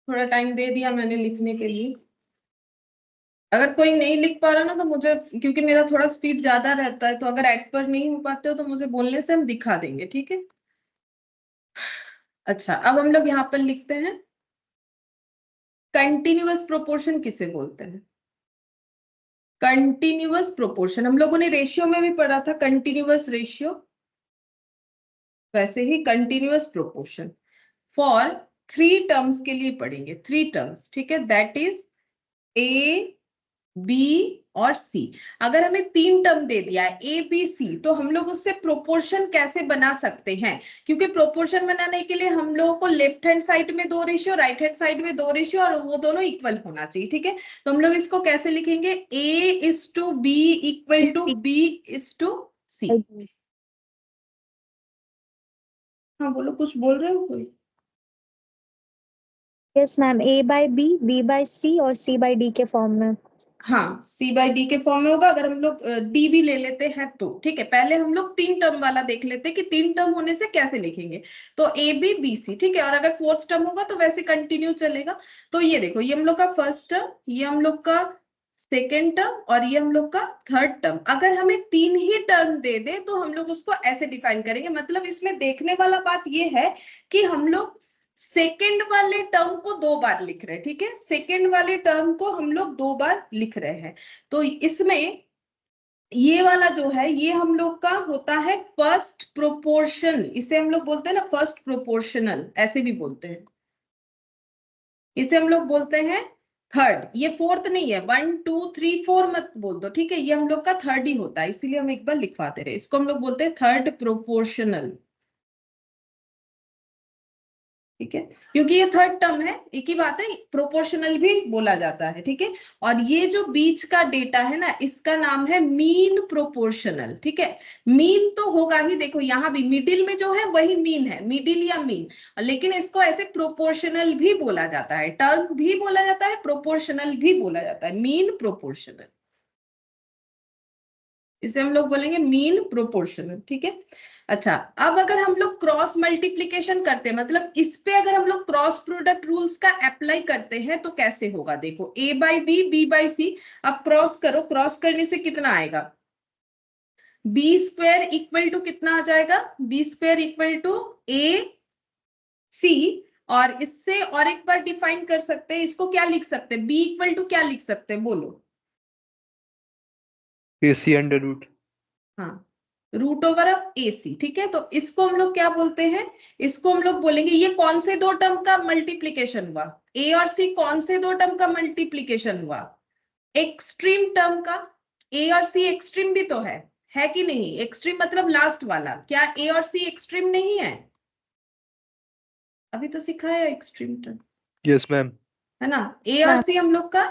थोड़ा टाइम दे दिया मैंने लिखने के लिए, अगर कोई नहीं लिख पा रहा ना तो मुझे, क्योंकि मेरा थोड़ा स्पीड ज्यादा रहता है, तो अगर एट पर नहीं हो पाते हो तो मुझे बोलने से हम दिखा देंगे, ठीक है। अच्छा, अब हम लोग यहाँ पर लिखते हैं कंटिन्यूअस प्रोपोर्शन किसे बोलते हैं। कंटिन्यूअस प्रोपोर्शन हम लोगों ने रेशियो में भी पढ़ा था, कंटिन्यूअस रेशियो, वैसे ही कंटिन्यूअस प्रोपोर्शन फॉर 3 टर्म्स के लिए पढ़ेंगे, 3 टर्म्स, ठीक है, दैट इज ए बी और सी। अगर हमें 3 टर्म दे दिया है ए बी सी, तो हम लोग उससे प्रोपोर्शन कैसे बना सकते हैं, क्योंकि प्रोपोर्शन बनाने के लिए हम लोगों को लेफ्ट हैंड साइड में 2 रेशियो, राइट हैंड साइड में 2 रेशियो, और वो दोनों इक्वल होना चाहिए, ठीक है। तो हम लोग इसको कैसे लिखेंगे, a is to b equal to b is to c. हाँ बोलो, कुछ बोल रहे हो कोई? Yes ma'am, A by b, B by c और C बाई डी के फॉर्म में। हाँ, सी बाई डी के फॉर्म में होगा, अगर हम लोग डी भी ले लेते हैं तो, ठीक है। पहले हम लोग 3 टर्म वाला देख लेते हैं कि 3 टर्म होने से कैसे लिखेंगे, तो ए बी बी सी, ठीक है, और अगर 4th टर्म होगा तो वैसे कंटिन्यू चलेगा। तो ये देखो, ये हम लोग का फर्स्ट टर्म, ये हम लोग का सेकेंड टर्म, और ये हम लोग का थर्ड टर्म। अगर हमें 3 ही टर्म दे दे तो हम लोग उसको ऐसे डिफाइन करेंगे, मतलब इसमें देखने वाला बात ये है कि हम लोग सेकेंड वाले टर्म को 2 बार लिख रहे हैं, ठीक है, सेकेंड वाले टर्म को हम लोग 2 बार लिख रहे हैं। तो इसमें ये वाला जो है ये हम लोग का होता है फर्स्ट प्रोपोर्शन, इसे हम लोग बोलते हैं ना फर्स्ट प्रोपोर्शनल, ऐसे भी बोलते हैं, इसे हम लोग बोलते हैं थर्ड। ये 4th नहीं है, 1 2 3 4 मत बोल दो, ठीक है, ये हम लोग का थर्ड ही होता है, इसीलिए हम एक बार लिखवाते रहे, इसको हम लोग बोलते हैं थर्ड प्रोपोर्शनल, ठीक है, क्योंकि ये थर्ड टर्म है, एक ही बात है, प्रोपोर्शनल भी बोला जाता है, ठीक है। और ये जो बीच का डेटा है ना, इसका नाम है मीन प्रोपोर्शनल, ठीक है। मीन तो होगा ही, देखो यहाँ भी मिडिल में जो है वही मीन है, मिडिल या मीन, लेकिन इसको ऐसे प्रोपोर्शनल भी बोला जाता है, टर्म भी बोला जाता है, प्रोपोर्शनल भी बोला जाता है, मीन प्रोपोर्शनल, इसे हम लोग बोलेंगे मीन प्रोपोर्शनल, ठीक है। अच्छा, अब अगर हम लोग क्रॉस मल्टीप्लीकेशन करते हैं, मतलब इस पे अगर हम लोग क्रॉस प्रोडक्ट रूल्स का अप्लाई करते हैं तो कैसे होगा, देखो ए बाई बी, बी बाई सी, अब क्रॉस करो, क्रॉस करने से कितना आएगा, बी स्क्वायर इक्वल टू कितना आ जाएगा, बी स्क्वायर इक्वल टू ए सी, और इससे और एक बार डिफाइन कर सकते हैं, इसको क्या लिख सकते हैं, बी इक्वल टू क्या लिख सकते हैं, बोलो, AC अंडर रूट। हाँ, रूट ओवर ऑफ AC, ठीक है। तो इसको हम लोग क्या बोलते हैं, इसको हम लोग बोलेंगे ये कौन से दो टर्म का मल्टीप्लीकेशन हुआ, A और C कौन से दो टर्म का मल्टीप्लीकेशन हुआ, एक्सट्रीम टर्म का। A और C एक्सट्रीम भी तो है कि नहीं, एक्सट्रीम मतलब लास्ट वाला, क्या A और C एक्सट्रीम नहीं है, अभी तो सिखाया एक्सट्रीम टर्म, यस मैम। है ना। A और C हम लोग का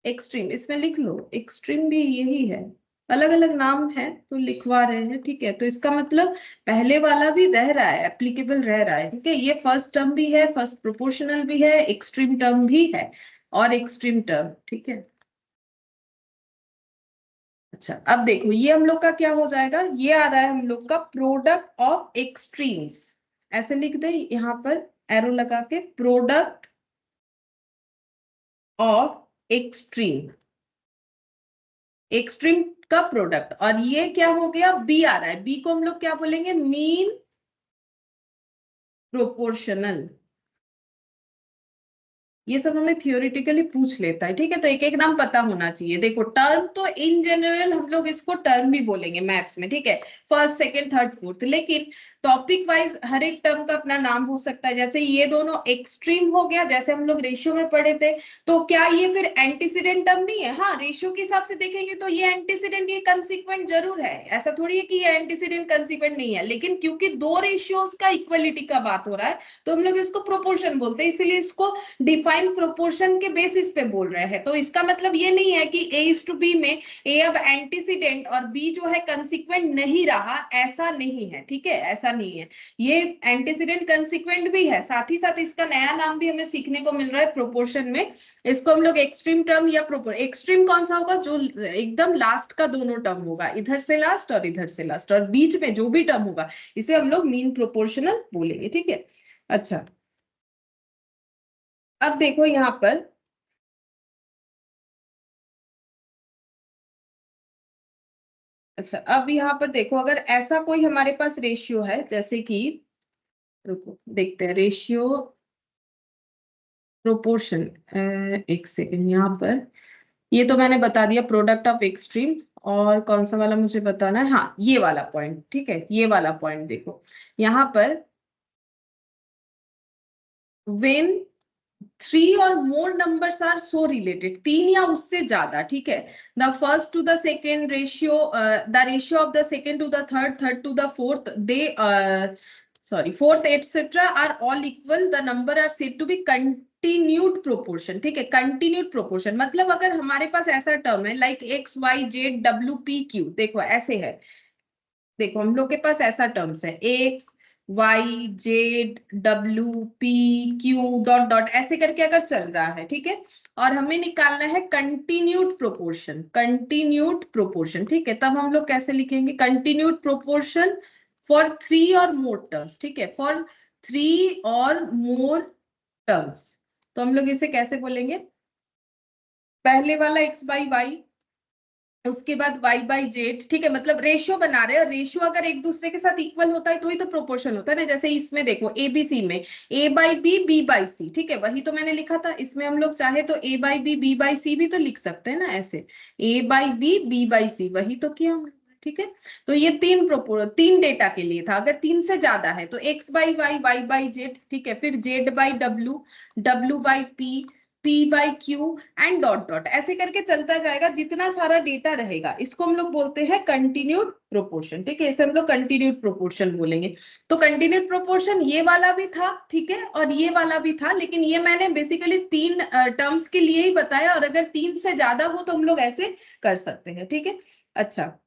एक्सट्रीम, इसमें लिख लो एक्सट्रीम भी यही है, अलग अलग नाम है तो लिखवा रहे हैं, ठीक है। तो इसका मतलब पहले वाला भी रह रहा है, एप्लीकेबल रह रहा है, ठीक है। ये फर्स्ट टर्म भी है, फर्स्ट प्रोपोर्शनल भी है, एक्सट्रीम टर्म भी है और एक्सट्रीम टर्म, ठीक है। अच्छा, अब देखो ये हम लोग का क्या हो जाएगा, ये आ रहा है हम लोग का प्रोडक्ट ऑफ एक्सट्रीम्स, ऐसे लिख दे यहाँ पर एरो लगा के, प्रोडक्ट ऑफ एक्सट्रीम, एक्सट्रीम का प्रोडक्ट। और ये क्या हो गया, बी आ रहा है, बी को हम लोग क्या बोलेंगे, मीन प्रोपोर्शनल। ये सब हमें थियोरिटिकली पूछ लेता है, ठीक है। तो एक एक नाम पता होना चाहिए। देखो टर्म तो इन जनरल हम लोग इसको टर्म भी बोलेंगे मैथ्स में, ठीक है, फर्स्ट सेकंड थर्ड फोर्थ, लेकिन टॉपिक वाइज हर एक टर्म का अपना नाम हो सकता है। जैसे ये दोनों एक्सट्रीम हो गया, जैसे हम लोग रेशियो में पढ़े थे, तो क्या ये फिर एंटीसीडेंट टर्म नहीं है, हाँ रेशियो के हिसाब से देखेंगे तो ये एंटीसीडेंट, ये कंसीक्वेंट जरूर है, ऐसा थोड़ी है कि ये एंटीसीडेंट कंसीक्वेंट नहीं है, लेकिन क्योंकि दो रेशियोज का इक्वलिटी का बात हो रहा है तो हम लोग इसको प्रोपोर्शन बोलते हैं, इसीलिए इसको डिफाइन प्रोपोर्शन के बेसिस पे बोल रहे हैं। तो इसका मतलब ये नहीं है कि A:B में A अब एंटीसीडेंट और B जो है कंसीक्वेंट नहीं रहा, ऐसा नहीं है, ठीक है, ऐसा नहीं है। ये एंटीसीडेंट कंसीक्वेंट भी है, साथ ही साथ इसका नया नाम भी हमें सीखने को मिल रहा है प्रोपोर्शन में। इसको हम लोग एक्सट्रीम टर्म या एक्सट्रीम कौन सा होगा, जो एकदम लास्ट का दोनों टर्म होगा, इधर से लास्ट और इधर से लास्ट, और बीच में जो भी टर्म होगा इसे हम लोग मीन प्रोपोर्शनल बोलेंगे, ठीक है। अच्छा, अब देखो यहाँ पर अच्छा, अब यहाँ पर देखो, अगर ऐसा कोई हमारे पास रेशियो है, जैसे कि रुको देखते हैं, रेशियो प्रोपोर्शन, एक सेकेंड, यहाँ पर ये तो मैंने बता दिया प्रोडक्ट ऑफ एक्सट्रीम, और कौन सा वाला मुझे बताना है, हाँ ये वाला पॉइंट, ठीक है। ये वाला पॉइंट देखो यहाँ पर, when 3 or more numbers are so related, 3 या उससे ज्यादा, ठीक है, the first to the second ratio, the ratio of the second to the third, third to the fourth, fourth etc are all equal, the number are said to be continued proportion, ठीक है। continued proportion मतलब अगर हमारे पास ऐसा term है like x y z w p q, देखो ऐसे है, देखो हम लोग के पास ऐसा टर्म्स है x y z w p q dot dot ऐसे करके अगर चल रहा है, ठीक है, और हमें निकालना है कंटिन्यूड प्रोपोर्शन, कंटिन्यूड प्रोपोर्शन, ठीक है। तब हम लोग कैसे लिखेंगे, कंटिन्यूड प्रोपोर्शन फॉर 3 और मोर टर्म्स, ठीक है, फॉर 3 और मोर टर्म्स। तो हम लोग इसे कैसे बोलेंगे, पहले वाला x बाई y, उसके बाद y बाई जेड, ठीक है, मतलब रेशियो बना रहे हैं, रेशियो अगर एक दूसरे के साथ इक्वल होता है तो ही तो प्रोपोर्शन होता है ना। जैसे इसमें देखो ABC में A by b B by C, ठीक है, वही तो मैंने लिखा था। इसमें हम लोग चाहे तो A by b B by C भी तो लिख सकते हैं ना, ऐसे A by b B by C, वही तो किया हमने, ठीक है। तो ये तीन डेटा के लिए था, अगर 3 से ज्यादा है तो x by y y by z, ठीक है, फिर z by w w by p by q and dot dot ऐसे करके चलता जाएगा, जितना सारा डेटा रहेगा इसको हम लोग बोलते हैं कंटिन्यूड प्रोपोर्शन, ठीक है, इसे हम लोग कंटिन्यूड प्रोपोर्शन बोलेंगे। तो कंटिन्यूड प्रोपोर्शन ये वाला भी था, ठीक है, और ये वाला भी था, लेकिन ये मैंने बेसिकली 3 टर्म्स के लिए ही बताया, और अगर 3 से ज्यादा हो तो हम लोग ऐसे कर सकते हैं, ठीक है। अच्छा,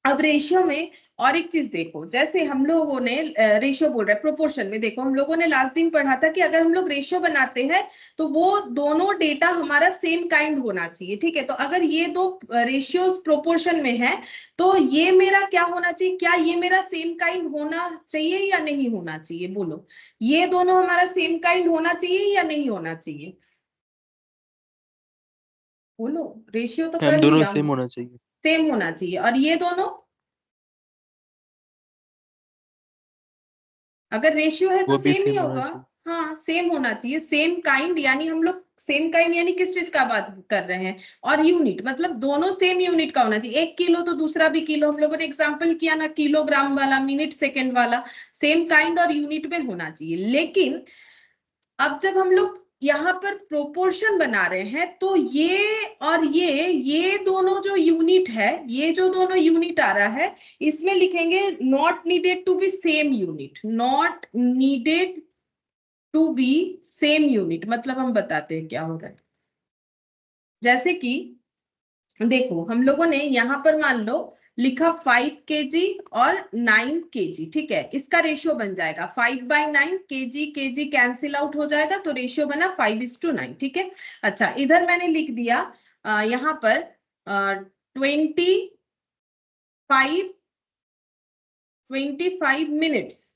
अब रेशियो में और एक चीज देखो, जैसे हम लोगों ने रेशियो बोल रहे हैं प्रोपोर्शन में, देखो हम लोगों ने लास्ट दिन पढ़ा था कि अगर हम लोग रेशियो बनाते हैं तो वो दोनों डेटा हमारा सेम काइंड होना चाहिए, ठीक है। तो अगर ये दो रेशियोज प्रोपोर्शन में है तो ये मेरा क्या होना चाहिए, क्या ये मेरा सेम काइंड होना चाहिए या नहीं होना चाहिए, बोलो, ये दोनों हमारा सेम काइंड होना चाहिए या नहीं होना चाहिए, बोलो, रेशियो तो मैम कर दोनों लिया, सेम होना चाहिए। सेम होना चाहिए, और ये दोनों अगर रेशियो है तो वो भी सेम ही सेम होना होगा, चाहिए। हाँ सेम होना चाहिए, सेम काइंड, यानी हम लोग सेम काइंड यानी किस चीज का बात कर रहे हैं, और यूनिट मतलब दोनों सेम यूनिट का होना चाहिए, 1 किलो तो दूसरा भी किलो, हम लोगों ने एग्जांपल किया ना किलोग्राम वाला, मिनट सेकंड वाला, सेम काइंड और यूनिट में होना चाहिए। लेकिन अब जब हम लोग यहाँ पर प्रोपोर्शन बना रहे हैं तो ये और ये दोनों जो यूनिट है, ये जो दोनों यूनिट आ रहा है, इसमें लिखेंगे not needed to be same unit, not needed to be same unit. मतलब हम बताते हैं क्या हो रहा है। जैसे कि देखो हम लोगों ने यहाँ पर मान लो लिखा 5 kg और 9 kg, ठीक है, इसका रेशियो बन जाएगा 5/9 kg कैंसिल आउट हो जाएगा, तो रेशियो बना 5:9, ठीक है। अच्छा इधर मैंने लिख दिया यहाँ पर 25 मिनट्स,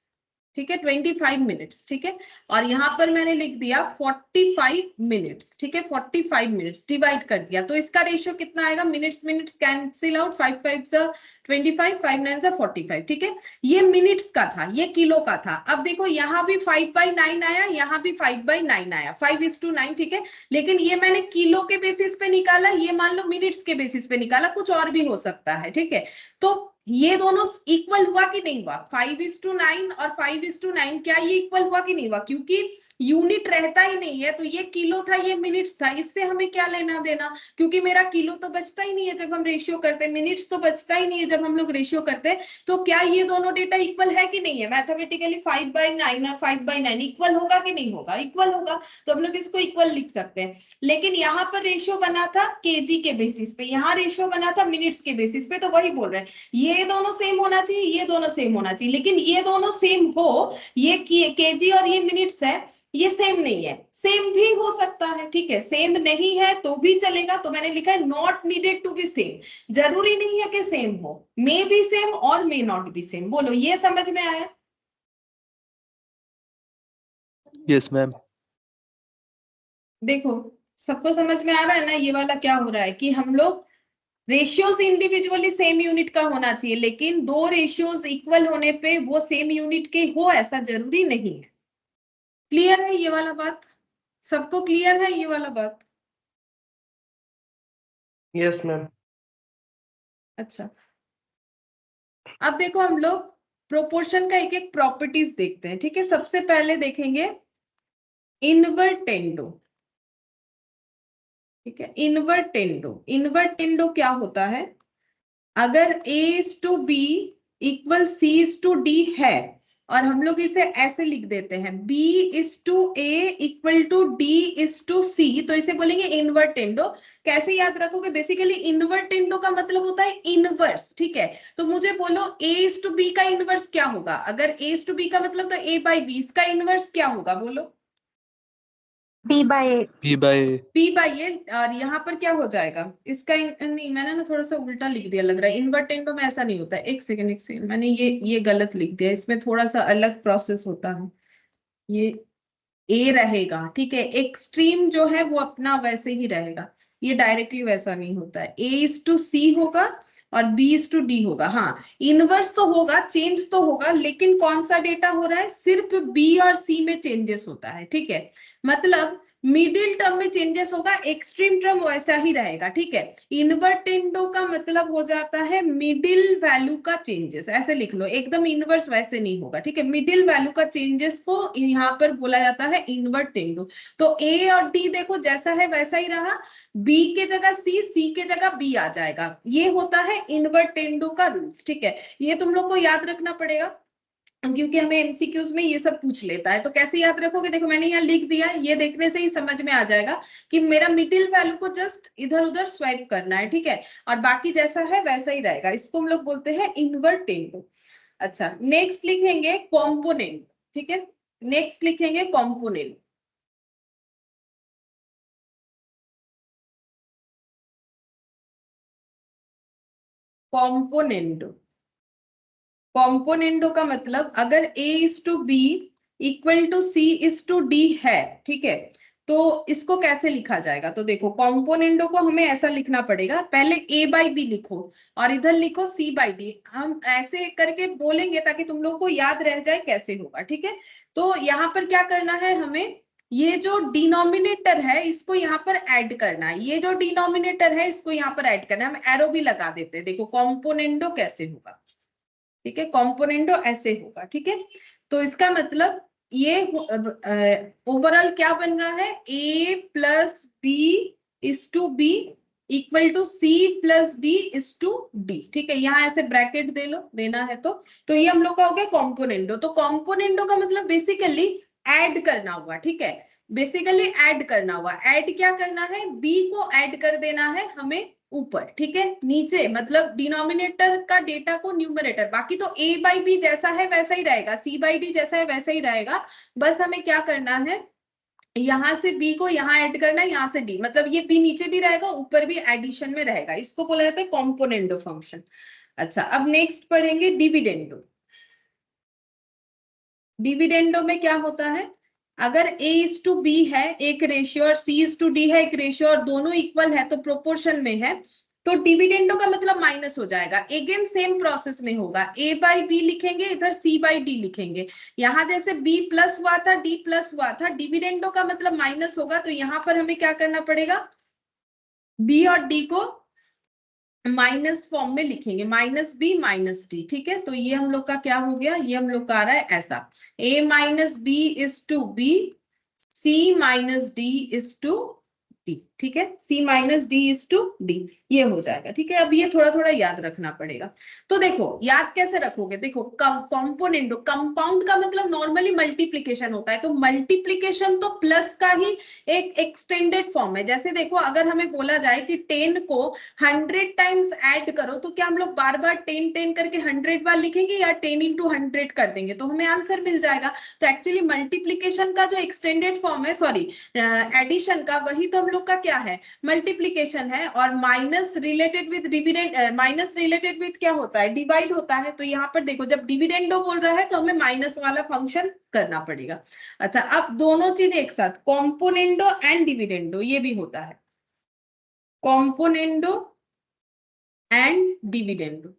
ठीक है, 25 मिनट्स, ठीक है, और यहाँ पर मैंने लिख दिया 45 मिनट्स, ठीक है, 45 मिनट्स डिवाइड कर दिया, तो इसका रेशियो कितना आएगा, मिनट्स मिनट्स कैंसिल आउट, 5 5 जा 25, 5 9 जा 45, ठीक है। ये मिनट्स का था, ये किलो का था। अब देखो यहाँ भी 5/9 आया, यहाँ भी 5/9 आया, 5:9, ठीक है, लेकिन ये मैंने किलो के बेसिस पे निकाला, ये मान लो मिनट्स के बेसिस पे निकाला, कुछ और भी हो सकता है, ठीक है। तो ये दोनों इक्वल हुआ कि नहीं हुआ, 5:9 और 5:9, क्या ये इक्वल हुआ कि नहीं हुआ, क्योंकि यूनिट रहता ही नहीं है, तो ये किलो था ये मिनट्स था, इससे हमें क्या लेना देना, क्योंकि मेरा किलो तो बचता ही नहीं है जब हम रेशियो करते हैं, मिनट्स तो बचता ही नहीं है जब हम लोग रेशियो करते हैं, तो क्या ये दोनों डेटा इक्वल है कि नहीं है, मैथमेटिकली 5/9 और 5/9 इक्वल होगा कि नहीं होगा, इक्वल होगा, तो हम लोग इसको इक्वल लिख सकते हैं। लेकिन यहाँ पर रेशियो बना था केजी के बेसिस पे, यहाँ रेशियो बना था मिनट्स के बेसिस पे, तो वही बोल रहे हैं ये दोनों सेम होना चाहिए, ये दोनों सेम होना चाहिए, लेकिन ये दोनों सेम हो, ये केजी और ये मिनट्स है, ये सेम नहीं है, सेम भी हो सकता है, ठीक है, सेम नहीं है तो भी चलेगा, तो मैंने लिखा है not needed to be same, जरूरी नहीं है कि सेम हो, मे बी सेम और मे नॉट बी सेम। बोलो ये समझ में आया? Yes ma'am. देखो सबको समझ में आ रहा है ना, ये वाला क्या हो रहा है कि हम लोग रेशियोज इंडिविजुअली सेम यूनिट का होना चाहिए, लेकिन दो रेशियोज इक्वल होने पे वो सेम यूनिट के हो ऐसा जरूरी नहीं है। क्लियर है ये वाला बात? सबको क्लियर है ये वाला बात? Yes ma'am. अच्छा अब देखो हम लोग प्रोपोर्शन का एक एक प्रॉपर्टीज देखते हैं, ठीक है। सबसे पहले देखेंगे इनवर्टेंडो, ठीक है, इनवर्टेंडो। इनवर्टेंडो क्या होता है, अगर A:B इक्वल C:D है, और हम लोग इसे ऐसे लिख देते हैं B:A इक्वल टू D:C, तो इसे बोलेंगे इनवर्टेंडो। कैसे याद रखोगे, बेसिकली इनवर्टेंडो का मतलब होता है इनवर्स, ठीक है। तो मुझे बोलो A:B का इनवर्स क्या होगा, अगर A:B का मतलब तो A/B, इसका इनवर्स क्या होगा बोलो? B/A। P/A, और यहाँ पर क्या हो जाएगा इसका नहीं, मैंने ना थोड़ा सा उल्टा लिख दिया लग रहा है, इनवर्टेंडो में ऐसा नहीं होता है, एक सेकंड मैंने ये गलत लिख दिया, इसमें थोड़ा सा अलग प्रोसेस होता है, ये A रहेगा, ठीक है, एक्सट्रीम जो है वो अपना वैसे ही रहेगा, ये डायरेक्टली वैसा नहीं होता है, A:C होगा और B:D होगा। हाँ इनवर्स तो होगा, चेंज तो होगा, लेकिन कौन सा डेटा हो रहा है, सिर्फ B और C में चेंजेस होता है, ठीक है, मतलब मिडिल टर्म में चेंजेस होगा, एक्सट्रीम टर्म वैसा ही रहेगा, ठीक है। इनवर्टेंडो का मतलब हो जाता है मिडिल वैल्यू का चेंजेस, ऐसे लिख लो, एकदम इनवर्स वैसे नहीं होगा, ठीक है, मिडिल वैल्यू का चेंजेस को यहाँ पर बोला जाता है इनवर्टेंडो। तो A और D देखो जैसा है वैसा ही रहा, B के जगह C के जगह B आ जाएगा, ये होता है इनवर्टेंडो का रूल्स, ठीक है। ये तुम लोग को याद रखना पड़ेगा क्योंकि हमें एमसीक्यूज में ये सब पूछ लेता है। तो कैसे याद रखोगे, देखो मैंने यहाँ लिख दिया, ये देखने से ही समझ में आ जाएगा कि मेरा मिडिल वैल्यू को जस्ट इधर उधर स्वाइप करना है, ठीक है, और बाकी जैसा है वैसा ही रहेगा, इसको हम लोग बोलते हैं इनवर्टेंडो। अच्छा नेक्स्ट लिखेंगे कॉम्पोनेंट, ठीक है, नेक्स्ट लिखेंगे कॉम्पोनेंट। कॉम्पोनेंटो, कॉम्पोनेंटो का मतलब अगर A:B इक्वल टू C:D है, ठीक है, तो इसको कैसे लिखा जाएगा? तो देखो कॉम्पोनेंडो को हमें ऐसा लिखना पड़ेगा, पहले a बाई बी लिखो और इधर लिखो c बाई डी। हम ऐसे करके बोलेंगे ताकि तुम लोग को याद रह जाए कैसे होगा, ठीक है। तो यहाँ पर क्या करना है हमें, ये जो डिनोमिनेटर है इसको यहाँ पर ऐड करना है, ये जो डिनोमिनेटर है इसको यहाँ पर ऐड करना है। हम एरो भी लगा देते हैं, देखो कॉम्पोनेंडो कैसे होगा, ठीक है। कॉम्पोनेंडो ऐसे होगा, ठीक है। तो इसका मतलब ये ओवरऑल क्या बन रहा है, a plus b is to b equal to c plus d is to d, ठीक है। यहाँ ऐसे ब्रैकेट दे लो, देना है तो ये हम लोग का हो गया कॉम्पोनेंडो। तो कॉम्पोनेंडो का मतलब बेसिकली ऐड करना हुआ, ठीक है। बेसिकली ऐड करना हुआ, ऐड क्या करना है, b को ऐड कर देना है हमें ऊपर, ठीक है। नीचे मतलब डिनोमिनेटर का डेटा को न्यूमरेटर, बाकी तो a बाई बी जैसा है वैसा ही रहेगा, c बाई डी जैसा है वैसा ही रहेगा। बस हमें क्या करना है, यहाँ से b को यहाँ ऐड करना है, यहाँ से d, मतलब ये b नीचे भी रहेगा ऊपर भी एडिशन में रहेगा, इसको बोला जाता है कॉम्पोनेंडो फंक्शन। अच्छा, अब नेक्स्ट पढ़ेंगे डिविडेंडो। डिविडेंडो में क्या होता है, अगर a इज टू बी है एक रेशियो और c इज टू डी है एक रेशियो और दोनों इक्वल है तो प्रोपोर्शन में है, तो डिविडेंडो का मतलब माइनस हो जाएगा। अगेन सेम प्रोसेस में होगा, a बाई बी लिखेंगे, इधर c बाई डी लिखेंगे। यहाँ जैसे b प्लस हुआ था d प्लस हुआ था, डिविडेंडो का मतलब माइनस होगा, तो यहाँ पर हमें क्या करना पड़ेगा, b और d को माइनस फॉर्म में लिखेंगे, माइनस बी माइनस डी, ठीक है। तो ये हम लोग का क्या हो गया, ये हम लोग का आ रहा है ऐसा, a minus b is to b, c minus d is to d, ठीक है। c minus d is to d, ये हो जाएगा, ठीक है। अब ये थोड़ा थोड़ा याद रखना पड़ेगा। तो देखो याद कैसे रखोगे, देखो कॉम्पोनेंडो, कंपाउंड का मतलब नॉर्मली मल्टीप्लीकेशन होता है, तो मल्टीप्लीकेशन तो प्लस का ही एक एक्सटेंडेड फॉर्म है। जैसे देखो अगर हमें बोला जाए कि 10 को 100 टाइम्स ऐड करो, तो क्या हम लोग बार बार 10 10 करके 100 बार लिखेंगे या 10 इंटू 100 कर देंगे तो हमें आंसर मिल जाएगा। तो एक्चुअली मल्टीप्लीकेशन का जो एक्सटेंडेड फॉर्म है, सॉरी एडिशन का, वही तो हम लोग का क्या है, मल्टीप्लीकेशन है। और minus related with dividend, minus related with क्या होता है, डिवाइड होता है। तो यहाँ पर देखो जब डिविडेंडो बोल रहा है तो हमें माइनस वाला फंक्शन करना पड़ेगा। अच्छा, अब दोनों चीज एक साथ, कॉम्पोनेंडो एंड डिविडेंडो, ये भी होता है, कॉम्पोनेंडो एंड डिविडेंडो।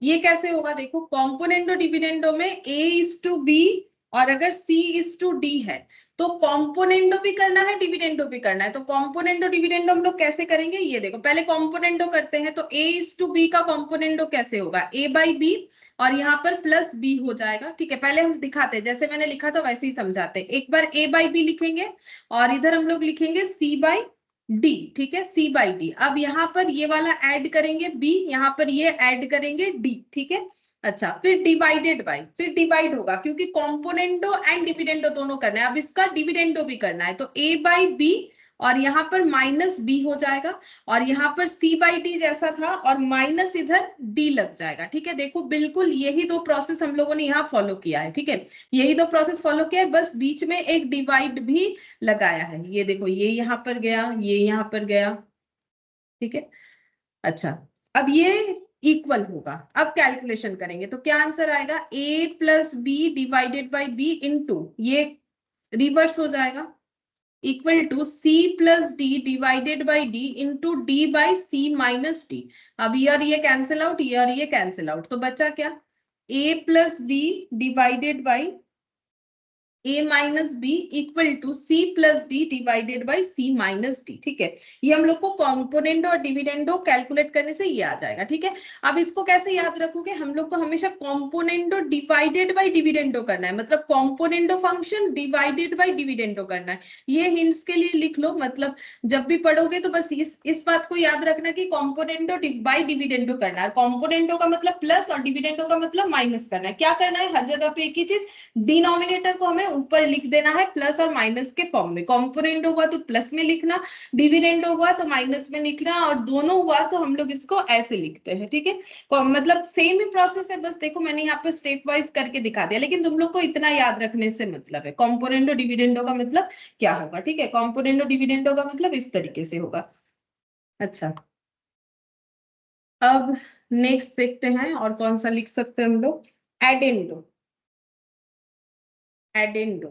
ये कैसे होगा, देखो कॉम्पोनेंडो डिविडेंडो में a इज टू बी और अगर c इज टू डी है तो कॉम्पोनेंडो भी करना है डिविडेंडो भी करना है। तो कॉम्पोनेंडो डिविडेंडो हम लोग कैसे करेंगे, ये देखो पहले कॉम्पोनेंडो करते हैं। तो a इज टू बी का कॉम्पोनेंडो कैसे होगा, a बाई बी और यहाँ पर प्लस b हो जाएगा, ठीक है। पहले हम दिखाते हैं, जैसे मैंने लिखा था वैसे ही समझाते हैं। एक बार a बाई बी लिखेंगे और इधर हम लोग लिखेंगे c बाई डी, ठीक है, c बाई डी। अब यहाँ पर ये वाला ऐड करेंगे b, यहाँ पर ये ऐड करेंगे d, ठीक है। अच्छा, फिर डिवाइडेड बाई, फिर डिवाइड होगा क्योंकि कॉम्पोनेंडो एंड डिविडेंडो दोनों करना है। अब इसका डिविडेंडो भी करना है, तो a बाई बी और यहाँ पर माइनस बी हो जाएगा और यहाँ पर c बाई डी जैसा था और माइनस इधर d लग जाएगा, ठीक है। देखो बिल्कुल यही दो प्रोसेस हम लोगों ने यहाँ फॉलो किया है, ठीक है। यही दो प्रोसेस फॉलो किया है, बस बीच में एक डिवाइड भी लगाया है। ये देखो ये यहाँ पर गया, ये यहाँ पर गया, ठीक है। अच्छा, अब ये इक्वल होगा, अब कैलकुलेशन करेंगे तो क्या आंसर आएगा, a plus b divided by b into, ये रिवर्स हो जाएगा, equal to c plus d divided by d into d by c minus d. अब ये और ये कैंसिल आउट, ये और ये कैंसिल आउट, तो बचा क्या, a plus b divided by a minus b equal to c plus d divided by c minus d, ठीक है। ये हम लोग को कॉम्पोनेंडो और डिविडेंडो कैलकुलेट करने से ये आ जाएगा, ठीक है। अब इसको कैसे याद रखोगे, हम लोग को हमेशा कॉम्पोनेंडो डिवाइडेड बाई डिविडेंडो करना है, मतलब componendo function divided by dividendo करना है। ये हिंट्स के लिए लिख लो, मतलब जब भी पढ़ोगे तो बस इस बात को याद रखना कि कॉम्पोनेंडो बाई डिविडेंडो करना है। कॉम्पोनेंडो का मतलब प्लस और डिविडेंडो का मतलब माइनस करना है। क्या करना है, हर जगह पे एक ही चीज, डिनोमिनेटर को हमें ऊपर लिख देना है प्लस और माइनस के फॉर्म में। कॉम्पोनेंडो हुआ तो प्लस में लिखना, डिविडेंडो हुआ तो माइनस में लिखना, और दोनों हुआ तो हम लोग इसको ऐसे लिखते हैं, ठीक है। मतलब सेम ही प्रोसेस है, बस देखो मैंने यहाँ पे स्टेप वाइज करके दिखा दिया, लेकिन तुम लोग को इतना याद रखने से मतलब है, कॉम्पोनेंडो डिविडेंडो का मतलब क्या होगा, ठीक है। कॉम्पोनेंडो डिविडेंडो का मतलब इस तरीके से होगा। अच्छा, अब नेक्स्ट देखते हैं और कौन सा लिख सकते हैं हम लोग, एडेंडो। एडेंडो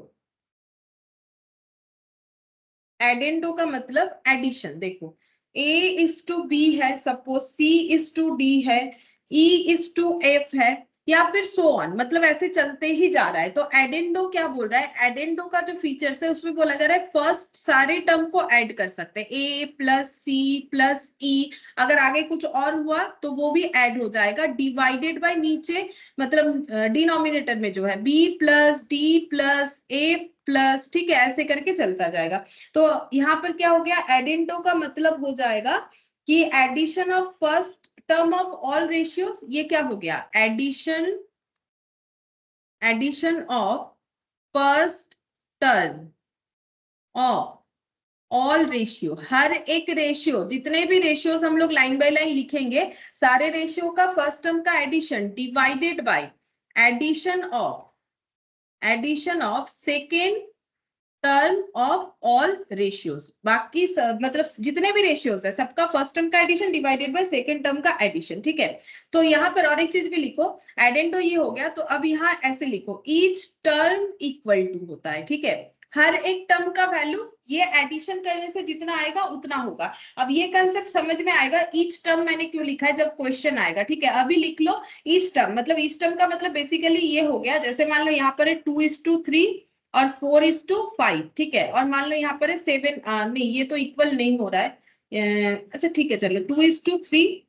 एडेंडो का मतलब एडिशन। देखो A:B है, सपोज C:D है, E:F है, या फिर सो ऑन, मतलब ऐसे चलते ही जा रहा है। तो एडेंडो क्या बोल रहा है, एडेंडो का जो फीचर्स है उसमें बोला जा रहा है फर्स्ट सारे टर्म को ऐड कर सकते हैं, A+C+E, अगर आगे कुछ और हुआ तो वो भी ऐड हो जाएगा, डिवाइडेड बाय नीचे मतलब डिनोमिनेटर में जो है B+D+A+, ठीक है, ऐसे करके चलता जाएगा। तो यहाँ पर क्या हो गया, एडेंडो का मतलब हो जाएगा कि addition of first term of all ratios, ये क्या हो गया, addition of first term of all ratio, हर एक रेशियो, जितने भी रेशियोज हम लोग लाइन बाय लाइन लिखेंगे, सारे रेशियो का फर्स्ट टर्म का addition divided by addition of second term of all ratios. बाकी मतलब जितने भी रेशियोज है सबका फर्स्ट टर्म का addition divided by second term का एडिशन, ठीक है। तो यहाँ पर और एक चीज भी लिखो, एडेंडो ये हो गया, तो अब यहाँ ऐसे लिखो, ईच टर्म इक्वल टू होता है, ठीक है, हर एक टर्म का वैल्यू ये एडिशन करने से जितना आएगा उतना होगा। अब ये कंसेप्ट समझ में आएगा, ईच टर्म मैंने क्यों लिखा है जब क्वेश्चन आएगा, ठीक है। अभी लिख लो ईच टर्म, मतलब ईच टर्म का मतलब बेसिकली ये हो गया, जैसे मान लो यहाँ पर है 2:3 और 4:5, ठीक है, और मान लो यहाँ पर है 7, नहीं ये तो इक्वल नहीं हो रहा है, अच्छा ठीक है चलो 2:3,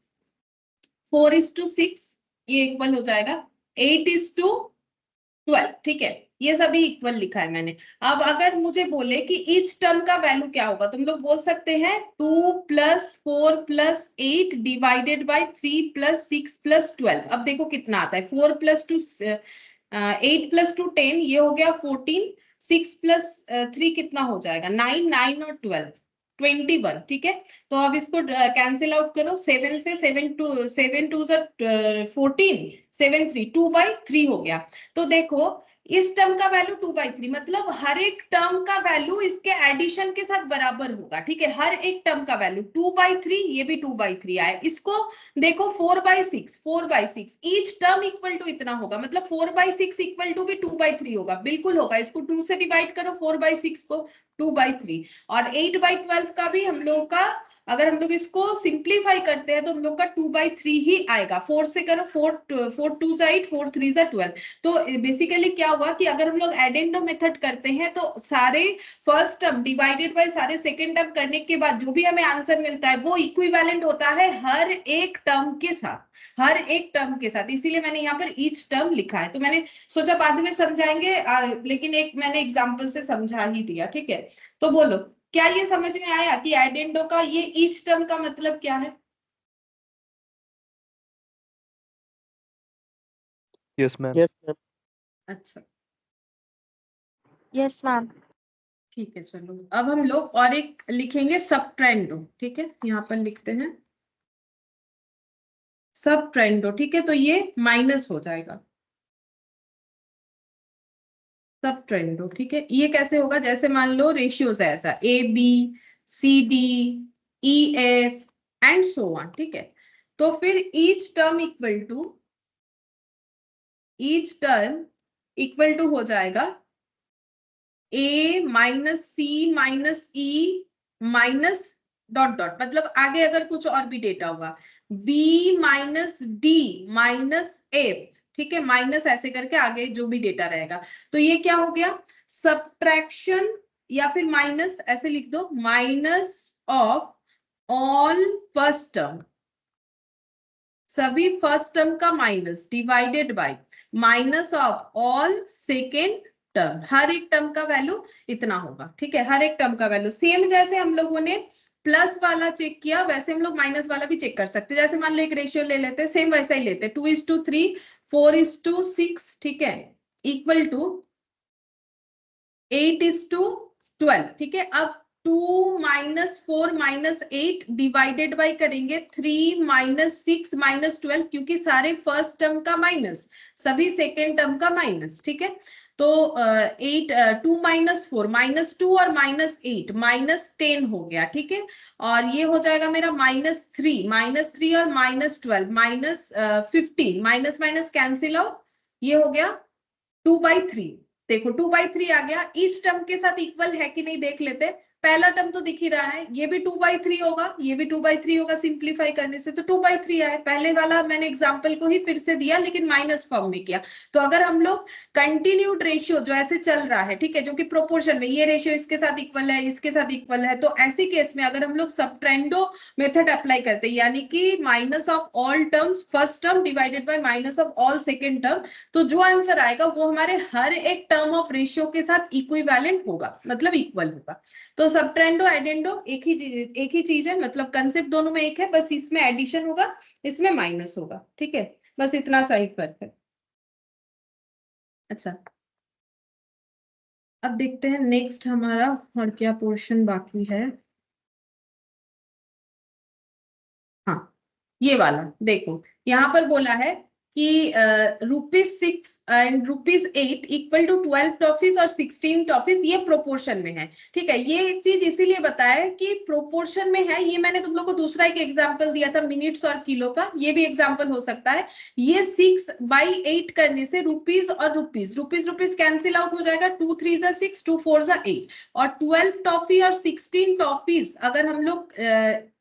4:6 ये इक्वल हो जाएगा, 8:12, ठीक है, ये सभी इक्वल लिखा है मैंने। अब अगर मुझे बोले कि ईच टर्म का वैल्यू क्या होगा, तुम लोग बोल सकते हैं 2+4+8 डिवाइडेड बाय 3+6+12। अब देखो कितना आता है, 4+2 8+2 10, ये हो गया 14, 6+3 कितना हो जाएगा 9, 9 और 12 21, ठीक है। तो अब इसको कैंसिल आउट करो, 7 से 7 2 14, 7 3 2/3 हो गया। तो देखो इस टर्म का वैल्यू 2/3, मतलब हर एक टर्म का वैल्यू इसके एडिशन के साथ बराबर होगा, ठीक है, हर एक टर्म का वैल्यू 2/3, ये भी 2/3 आया। इसको देखो 4/6 ईच टर्म इक्वल टू इतना होगा, मतलब 4/6 इक्वल टू भी 2/3 होगा, बिल्कुल होगा। इसको 2 से डिवाइड करो 4/6 को, 2/3, और 8/12 का भी हम लोग का, अगर हम लोग इसको सिंप्लीफाई करते हैं तो हम लोग का 2/3 ही आएगा। 4 से करो, 4 2 8, 4 3 12। तो बेसिकली क्या हुआ कि अगर हम लोग एडेंडो मेथड करते हैं तो सारे फर्स्ट टर्म डिवाइडेड बाय सारे सेकेंड टर्म करने के बाद जो भी हमें आंसर मिलता है वो इक्विवेलेंट होता है हर एक टर्म के साथ, हर एक टर्म के साथ, इसीलिए मैंने यहाँ पर ईच टर्म लिखा है। तो मैंने सोचा बाद में समझाएंगे, लेकिन एक मैंने एग्जाम्पल से समझा ही दिया, ठीक है। तो बोलो क्या ये समझ में आया कि एडेंडो का ये ईच टर्म का मतलब क्या है? Yes ma'am. Yes ma'am. अच्छा यस मैम। ठीक है, चलो अब हम लोग और एक लिखेंगे सबट्रेंडो, ठीक है, यहाँ पर लिखते हैं सबट्रेंडो, ठीक है। तो ये माइनस हो जाएगा सबट्रेंडो, ठीक है। ये कैसे होगा, जैसे मान लो रेशियोज है ऐसा ABCDEF एंड सो ऑन, ठीक है। तो फिर ईच टर्म इक्वल टू हो जाएगा A-C-E माइनस डॉट डॉट, मतलब आगे अगर कुछ और भी डेटा होगा B-D-F, ठीक है, माइनस ऐसे करके आगे जो भी डेटा रहेगा। तो ये क्या हो गया, सबट्रैक्शन या फिर माइनस, ऐसे लिख दो, minus of all first term, सभी फर्स्ट टर्म का minus, divided by minus of all second term, हर एक टर्म का वैल्यू इतना होगा, ठीक है, हर एक टर्म का वैल्यू। सेम जैसे हम लोगों ने प्लस वाला चेक किया वैसे हम लोग माइनस वाला भी चेक कर सकते हैं। जैसे मान लो एक रेशियो ले लेते हैं, सेम वैसा ही लेते हैं, 2:3 4:6, ठीक है, इक्वल टू 8:12, ठीक है। अब 2 - 4 - 8 डिवाइडेड बाई करेंगे 3 - 6 - 12, क्योंकि सारे फर्स्ट टर्म का माइनस, सभी सेकेंड टर्म का माइनस, ठीक है। तो 2 - 4 -2 और -8 -10 हो गया, ठीक है। और ये हो जाएगा मेरा -3 और -12 -15, माइनस माइनस कैंसिल आउट, ये हो गया 2/3। देखो 2/3 आ गया, इस टर्म के साथ इक्वल है कि नहीं देख लेते, पहला टर्म तो दिख ही रहा है, ये भी 2/3 होगा, ये भी 2/3 होगा, सिंप्लीफाई करने से तो 2/3 आए। पहले वाला मैंने एग्जांपल को ही फिर से दिया लेकिन माइनस फॉर्म में किया। तो अगर हम लोग कंटिन्यूड रेशियो जो ऐसे चल रहा है, ठीक है, जो कि प्रोपोर्शन में, ये रेशियो इसके साथ इक्वल है, इसके साथ इक्वल है, तो ऐसी केस में अगर हम लोग सबट्रेंडो मेथड अप्लाई करते हैं, यानी कि minus of all terms first term divided by minus of all second term, तो जो आंसर आएगा वो हमारे हर एक टर्म ऑफ रेशियो के साथ इक्विवेलेंट होगा, मतलब इक्वल होगा। तो सबट्रेंडो एडेंडो एक ही चीज है, मतलब कंसेप्ट दोनों में एक है, बस इसमें एडिशन होगा, इसमें माइनस होगा, ठीक है, बस इतना सा ही फर्क है। अच्छा, अब देखते हैं नेक्स्ट हमारा और क्या पोर्शन बाकी है। हाँ, ये वाला देखो, यहाँ पर बोला है कि ₹6 एंड ₹8 इक्वल टू 12 टॉफीज और 16 टॉफीज, ये प्रोपोर्शन में है, ठीक है। ये चीज इसीलिए बताया है कि प्रोपोर्शन में है। ये मैंने तुम लोग को दूसरा एक एग्जांपल दिया था मिनट्स और किलो का, ये भी एग्जांपल हो सकता है। ये 6/8 करने से रुपीज और रुपीज कैंसिल आउट हो जाएगा, 2 3 जा 6, 2 4 जा 8, और 12 टॉफी और 16 टॉफीज अगर हम लोग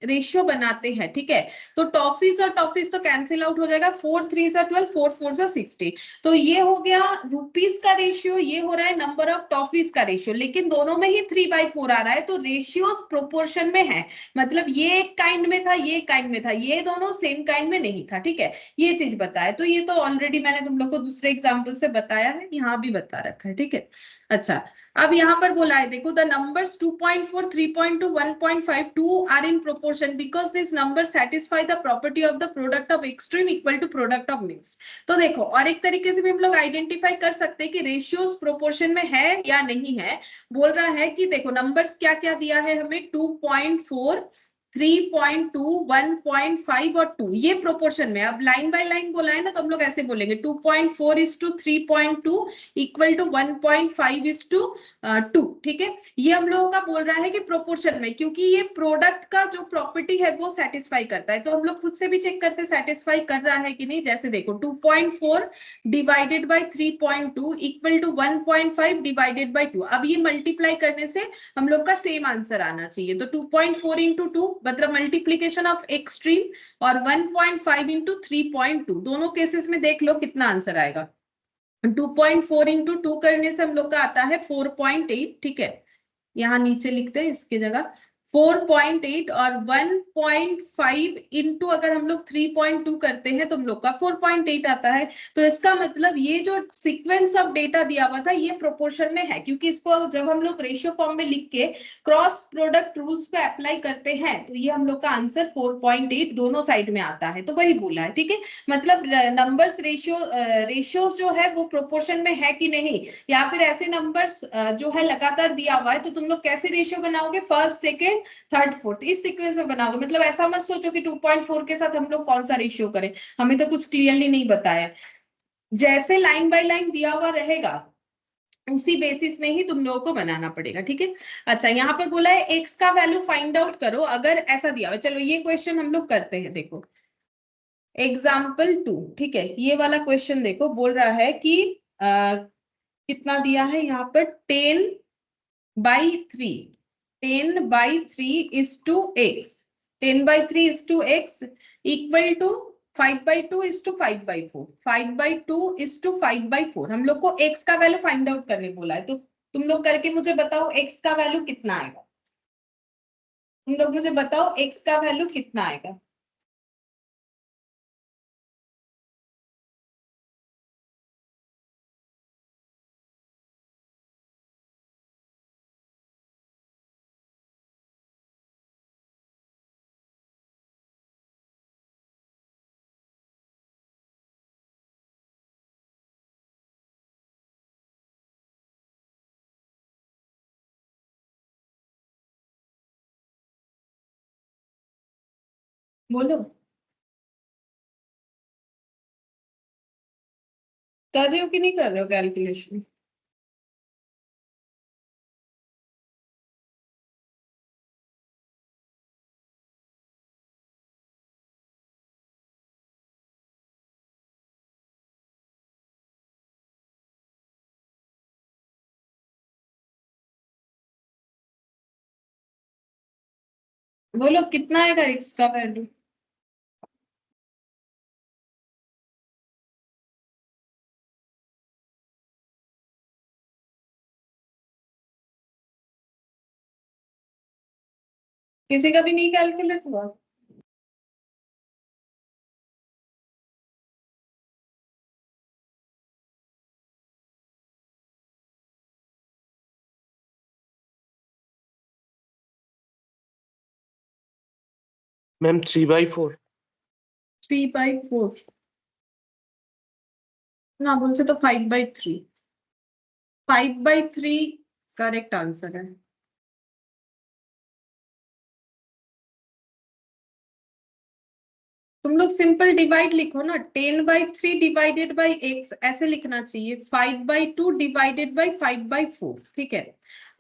रेशियो बनाते हैं, ठीक है, तो टॉफीज और टॉफीज तो कैंसिल आउट हो जाएगा, 4 3 जा 12, 4 4 जा 16। तो ये हो गया रुपीज का रेशियो, ये हो रहा है नंबर ऑफ टॉफीज का रेशियो, लेकिन दोनों में ही 3/4 आ रहा है, तो रेशियो प्रोपोर्शन में है। मतलब ये एक काइंड में था, ये काइंड में था, ये दोनों सेम काइंड में नहीं था, ठीक है, ये चीज बताया। तो ये तो ऑलरेडी मैंने तुम लोग को दूसरे एग्जाम्पल से बताया है, यहाँ भी बता रखा है, ठीक है। अच्छा, अब यहाँ पर बोला है, देखो, the numbers 2.4, 3.2, 1.52 are in proportion because this number satisfy the property of the product of extreme equal to product of mix. तो देखो, और एक तरीके से भी हम लोग आइडेंटिफाई कर सकते हैं कि रेशियोज प्रोपोर्शन में है या नहीं है। बोल रहा है कि देखो नंबर्स क्या क्या दिया है हमें, 2.4, 3.2, 1.5 और 2, ये प्रोपोर्शन में। अब लाइन बाय लाइन बोला है ना, तो हम लोग ऐसे बोलेंगे 2.4:3.2 इक्वल टू 1.5:2, ठीक है। ये हम लोगों का बोल रहा है कि प्रोपोर्शन में, क्योंकि ये प्रोडक्ट का जो प्रॉपर्टी है वो सेटिस्फाई करता है, तो हम लोग खुद से भी चेक करते सेटिस्फाई कर रहा है कि नहीं। जैसे देखो 2.4 divided by 3.2 equal to 1.5 divided by 2, अब ये मल्टीप्लाई करने से हम लोग का सेम आंसर आना चाहिए। तो 2.4 इंटू 2 मतलब मल्टीप्लीकेशन ऑफ एक्सट्रीम, और 1.5 इंटू 3.2, दोनों केसेस में देख लो कितना आंसर आएगा। 2.4 इंटू 2 करने से हम लोग का आता है 4.8, ठीक है, यहाँ नीचे लिखते हैं इसकी जगह 4.8, और 1.5 इंटू अगर हम लोग 3.2 करते हैं तो हम लोग का 4.8 आता है। तो इसका मतलब ये जो सीक्वेंस ऑफ डेटा दिया हुआ था ये प्रोपोर्शन में है, क्योंकि इसको जब हम लोग रेशियो फॉर्म में लिख के क्रॉस प्रोडक्ट रूल्स को अप्लाई करते हैं तो ये हम लोग का आंसर 4.8 दोनों साइड में आता है। तो वही बोला है, ठीक है, मतलब नंबर्स रेशियो जो है वो प्रोपोर्शन में है कि नहीं, या फिर ऐसे नंबर्स जो है लगातार दिया हुआ है तो तुम लोग कैसे रेशियो बनाओगे, फर्स्ट सेकेंड थर्ड फोर्थ, इस सीक्वेंस में बनाओगे। मतलब ऐसा मत सोचो कि 2.4 के साथ हम लोग कौन सा रेशियो करें, हमें तो कुछ क्लियरली नहीं बताया। जैसे लाइन बाय लाइन दिया हुआ रहेगा उसी बेसिस में ही तुम लोगों को बनाना पड़ेगा, ठीक है। अच्छा, यहाँ पर बोला है एक्स का वैल्यू फाइंड आउट करो अगर ऐसा दिया हुआ। चलो ये क्वेश्चन हम लोग करते हैं, देखो एग्जाम्पल 2, ठीक है, ये वाला क्वेश्चन देखो, बोल रहा है कि कितना दिया है यहाँ पर, 10/3, 10/3 is to x, 10/3 is to x equal to 5/2 is to 5/4, 5/2 is to 5/4। हम लोग को x का वैल्यू फाइंड आउट करने बोला है, तो तुम लोग करके मुझे बताओ x का वैल्यू कितना आएगा। तुम लोग मुझे बताओ x का वैल्यू कितना आएगा। बोलो, कर रहे हो कि नहीं कर रहे हो कैलकुलेशन। बोलो कितना आएगा x का वैल्यू? किसी का भी नहीं कैलकुलेट हुआ? मैम 3/4। 3/4 ना, बोलছে तो 5/3। 5/3 करेक्ट आंसर है। तुम लोग सिंपल डिवाइड लिखो ना, 10/3 डिवाइडेड बाई x ऐसे लिखना चाहिए, 5/2 डिवाइडेड बाई 5/4। ठीक है।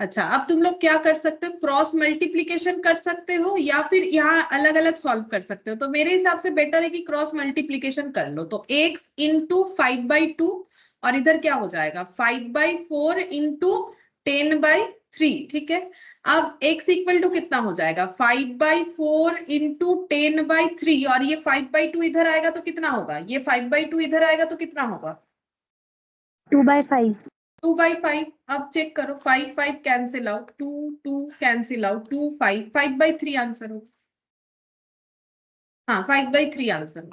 अच्छा, अब तुम लोग क्या कर सकते हो, क्रॉस मल्टीप्लीकेशन कर सकते हो या फिर यहाँ अलग अलग सॉल्व कर सकते हो। तो मेरे हिसाब से बेटर है कि क्रॉस मल्टीप्लीकेशन कर लो। तो x इंटू 5/2 और इधर क्या हो जाएगा 5/4 इंटू 10/3। ठीक है। अब x इक्वल टू कितना हो जाएगा 5/4 इंटू 10/3 और ये 5/2 इधर आएगा तो कितना होगा, ये 5/2 इधर आएगा तो कितना होगा 2/5। 2/5। अब चेक करो, 5 cancel out, 2 2 cancel out, 2 5 5/3 answer हो। हाँ 5/3 आंसर हो।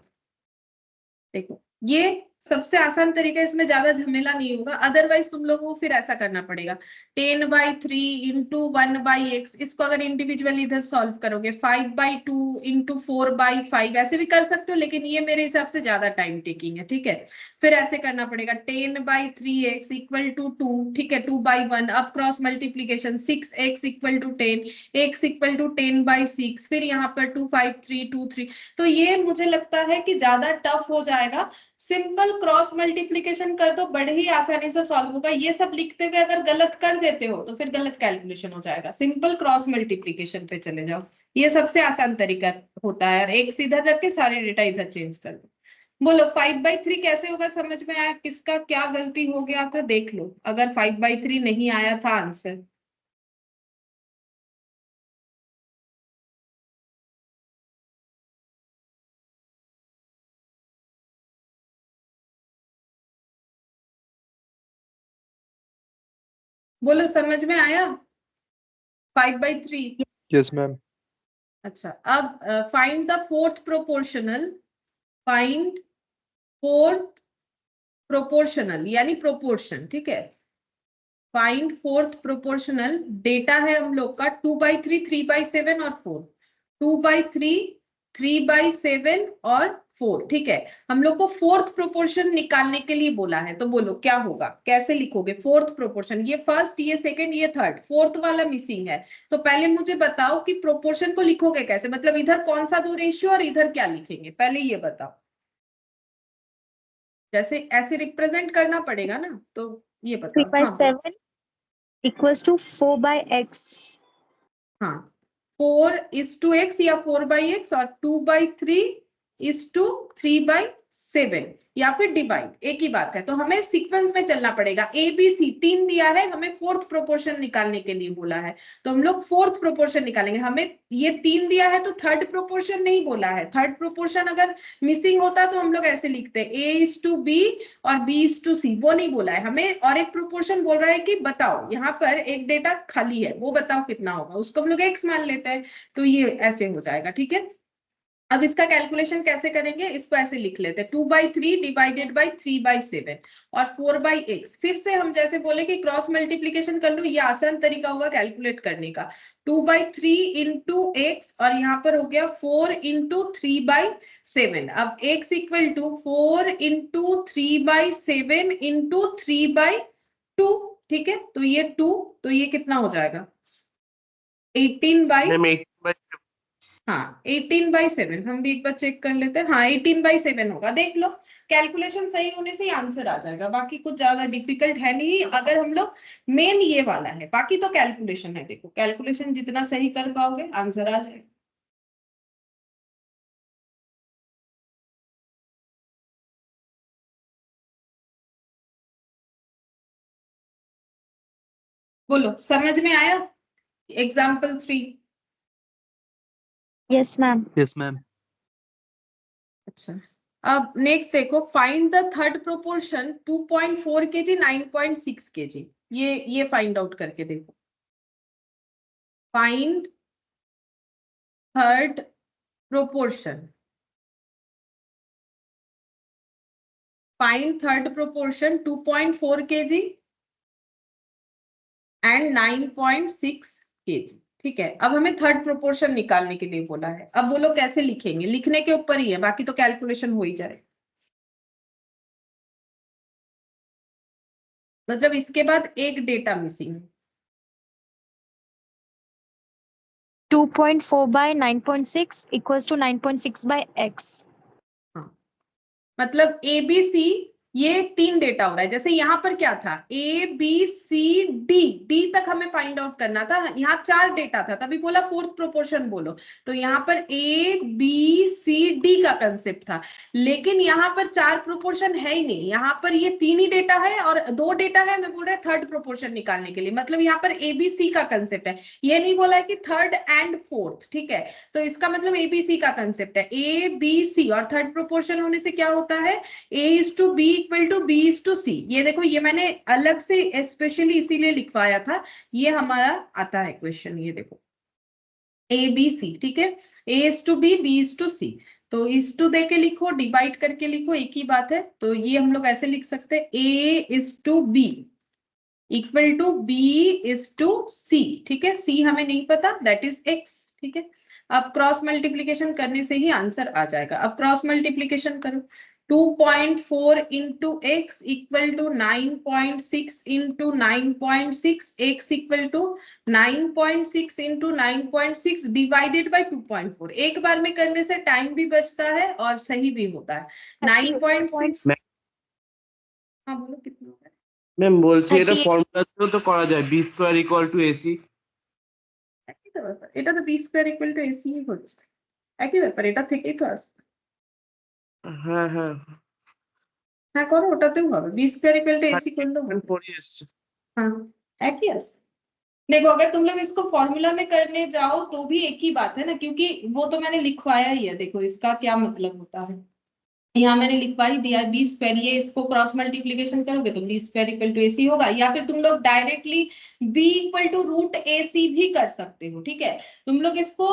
देखो ये सबसे आसान तरीका, इसमें ज्यादा झमेला नहीं होगा। अदरवाइज तुम लोगों को फिर ऐसा करना पड़ेगा 10/3 इंटू 1/x, इसको अगर इंडिविजुअली इधर सॉल्व करोगे 5/2 इंटू 4/5 ऐसे भी कर सकते हो, लेकिन ये मेरे हिसाब से ज्यादा टाइम टेकिंग है। ठीक है। फिर ऐसे करना पड़ेगा 10/3x इक्वल टू 2। ठीक है, 2/1। अब cross multiplication 6x equal to 10, x equal to 10/6, फिर यहाँ पर 2 5 3 2 3। तो ये मुझे लगता है कि ज्यादा टफ हो जाएगा। सिंपल क्रॉस मल्टीप्लीकेशन कर दो, बड़े ही आसानी से सॉल्व होगा। ये सब लिखते हुए अगर गलत कर देते हो तो फिर गलत कैलकुलेशन हो जाएगा। सिंपल क्रॉस मल्टीप्लीकेशन पे चले जाओ, ये सबसे आसान तरीका होता है। और एक इधर रख के सारे डेटा इधर चेंज कर दो। बोलो 5/3 कैसे होगा, समझ में आया? किसका क्या गलती हो गया था देख लो, अगर 5/3 नहीं आया था आंसर। बोलो समझ में आया 5/3? Yes, ma'am. अच्छा, अब find the fourth proportional. Find fourth proportional यानी प्रोपोर्शन। ठीक है। Find fourth proportional. डेटा है हम लोग का 2/3 3/7 और 4। 2/3 3/7 और 4। ठीक है। हम लोग को फोर्थ प्रोपोर्शन निकालने के लिए बोला है, तो बोलो क्या होगा, कैसे लिखोगे फोर्थ प्रोपोर्शन? ये फर्स्ट, ये सेकंड, ये थर्ड, फोर्थ वाला मिसिंग है। तो पहले मुझे बताओ कि प्रोपोर्शन को लिखोगे कैसे, मतलब इधर कौन सा दो रेशियो और इधर क्या लिखेंगे, पहले ये बताओ। जैसे ऐसे रिप्रेजेंट करना पड़ेगा ना, तो ये बताओ। हाँ बोलो। 3/7 equals to 4/x। हाँ 4:x या 4/x और 2/3:3/7 या फिर डिवाइड, एक ही बात है। तो हमें सीक्वेंस में चलना पड़ेगा। ABC 3 दिया है, हमें फोर्थ प्रोपोर्शन निकालने के लिए बोला है, तो हम लोग फोर्थ प्रोपोर्शन निकालेंगे। हमें ये 3 दिया है तो थर्ड प्रोपोर्शन नहीं बोला है। थर्ड प्रोपोर्शन अगर मिसिंग होता तो हम लोग ऐसे लिखते A:B और B:C, वो नहीं बोला है हमें। और एक प्रोपोर्शन बोल रहा है कि बताओ, यहाँ पर एक डेटा खाली है, वो बताओ कितना होगा, उसको हम लोग x मान लेते हैं। तो ये ऐसे हो जाएगा। ठीक है। अब इसका कैलकुलेशन कैसे करेंगे, इसको ऐसे लिख लेते हैं 2/3 डिवाइडेड बाई 3/7 और 4/x। फिर से हम जैसे बोले कि क्रॉस मल्टीप्लीकेशन कर लो, ये आसान तरीका होगा कैलकुलेट करने का। 2/3 इंटू एक्स और यहाँ पर हो गया 4 इंटू 3/7। अब x equal to 4 into 3/7 into 3/2। ठीक है, तो ये 2, तो ये कितना हो जाएगा 18/, मैम 18/7। हाँ 18/7। हम भी एक बार चेक कर लेते हैं। हाँ 18/7 होगा, देख लो। कैलकुलेशन सही होने से ही आंसर आ जाएगा, बाकी कुछ ज्यादा डिफिकल्ट है नहीं। अगर हम लोग मेन ये वाला है, बाकी तो कैलकुलेशन है। देखो कैलकुलेशन जितना सही कर पाओगे आंसर आ जाएगा। बोलो समझ में आया example 3? Yes, ma'am. Yes, ma'am. अच्छा, अब नेक्स्ट देखो, find the third proportion 2.4 kg 9.6 kg। ये फाइंड आउट करके देखो। Find third proportion, find third proportion 2.4 kg and 9.6 kg। ठीक है, अब हमें थर्ड प्रोपोर्शन निकालने के लिए बोला है। अब बोलो कैसे लिखेंगे, लिखने के ऊपर ही है, बाकी तो कैलकुलेशन हो ही जाए। मतलब इसके बाद एक डेटा मिसिंग है। 2.4 by 9.6 equals to 9.6 by x. मतलब ए बी सी, ये 3 डेटा हो रहा है। जैसे यहाँ पर क्या था, a b c d, d तक हमें फाइंड आउट करना था। यहाँ 4 डेटा था, तभी बोला फोर्थ प्रोपोर्शन बोलो। तो यहाँ पर ए बी सी डी का कंसेप्ट था, लेकिन यहाँ पर 4 प्रोपोर्शन है ही नहीं। यहाँ पर ये 3 ही डेटा है और 2 डेटा है। मैं बोल रहा है थर्ड प्रोपोर्शन निकालने के लिए, मतलब यहाँ पर ए बी सी का कंसेप्ट है। ये नहीं बोला है कि थर्ड एंड फोर्थ, ठीक है। तो इसका मतलब ए बी सी का कंसेप्ट है, ए बी सी, और थर्ड प्रोपोर्शन होने से क्या होता है, a is to b equal to b is to c। ये देखो, ये मैंने अलग से स्पेशली इसीलिए लिखवाया था, ये हमारा आता है क्वेश्चन। ये देखो a b c, ठीक है, a is to b, b is to c। तो इस टू दे के लिखो, डिवाइड करके लिखो, एक ही बात है। तो ये हम लोग ऐसे लिख सकते हैं, a is to b equal to b is to c। ठीक है, c हमें नहीं पता, दैट इज x। ठीक है, अब क्रॉस मल्टीप्लीकेशन करने से ही आंसर आ जाएगा। अब क्रॉस मल्टीप्लीकेशन करो, 2.4 into x equal to 9.6 into 9.6, x equal to 9.6 into 9.6 divided by 2.4। एक बार में करने से टाइम भी बचता है और सही भी होता है। 9.6, हाँ बोलो कितना होगा। ম্যাম বলছি এটা 38 ফর্মুলা দিয়েও তো করা যায়, b square equal to ac. একই তো ব্যাপার, এটা তো b square equal to ac হচ্ছে, একই ব্যাপার, এটা থেকেই তো আসবে। হ্যাঁ হ্যাঁ হ্যাঁ করো, ওটাতেও হবে, b square equal to ac করলেও হবে। পরে এসছে। हाँ एक ही आंसर। देखो, अगर तुम लोग इसको फॉर्मूला में करने जाओ तो भी एक ही बात है ना, क्योंकि वो तो मैंने लिखवाया ही है। देखो इसका क्या मतलब होता है, यहाँ मैंने लिखवा ही दिया बी स्क्वायर, ये इसको क्रॉस मल्टीप्लीकेशन करोगे तो b square equal to AC होगा, या फिर तुम लोग directly b equal to root a c भी कर सकते हो। ठीक है, तुम लोग इसको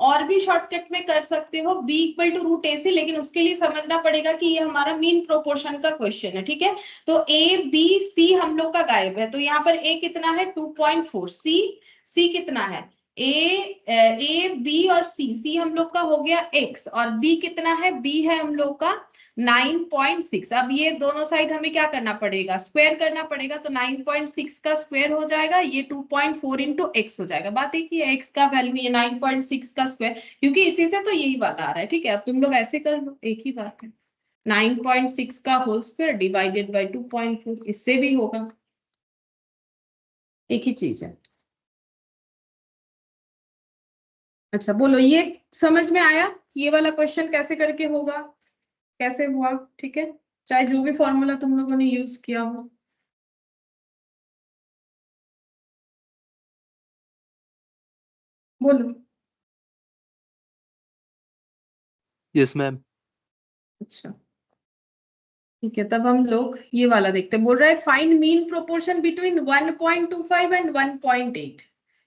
और भी शॉर्टकट में कर सकते हो, B equal to root a सी, लेकिन उसके लिए समझना पड़ेगा कि ये हमारा मीन प्रोपोर्शन का क्वेश्चन है। ठीक है, तो ए बी सी हम लोग का गायब है, तो यहाँ पर ए कितना है 2.4, सी कितना है, ए बी और सी हम लोग का हो गया x, और b कितना है, b है हम लोग का 9.6। अब ये दोनों साइड हमें क्या करना पड़ेगा, स्क्वायर करना पड़ेगा। तो 9.6 का स्क्वायर हो जाएगा, ये 2.4 इंटू एक्स हो जाएगा। बात एक ही है, x का वैल्यू ये 9.6 का स्क्वायर, क्योंकि इसी से तो यही वाला आ रहा है। ठीक है, अब तुम लोग ऐसे कर लो, एक ही बात है, 9.6 का होल स्क्वायर डिवाइडेड बाई 2.4, इससे भी होगा, एक ही चीज है। अच्छा बोलो, ये समझ में आया, ये वाला क्वेश्चन कैसे करके होगा, कैसे हुआ। ठीक है, चाहे जो भी फॉर्मूला तुम लोगों ने यूज किया हो। बोलो। Yes ma'am. अच्छा ठीक है, तब हम लोग ये वाला देखते हैं। बोल रहा है find mean proportion between 1.25 and 1.8।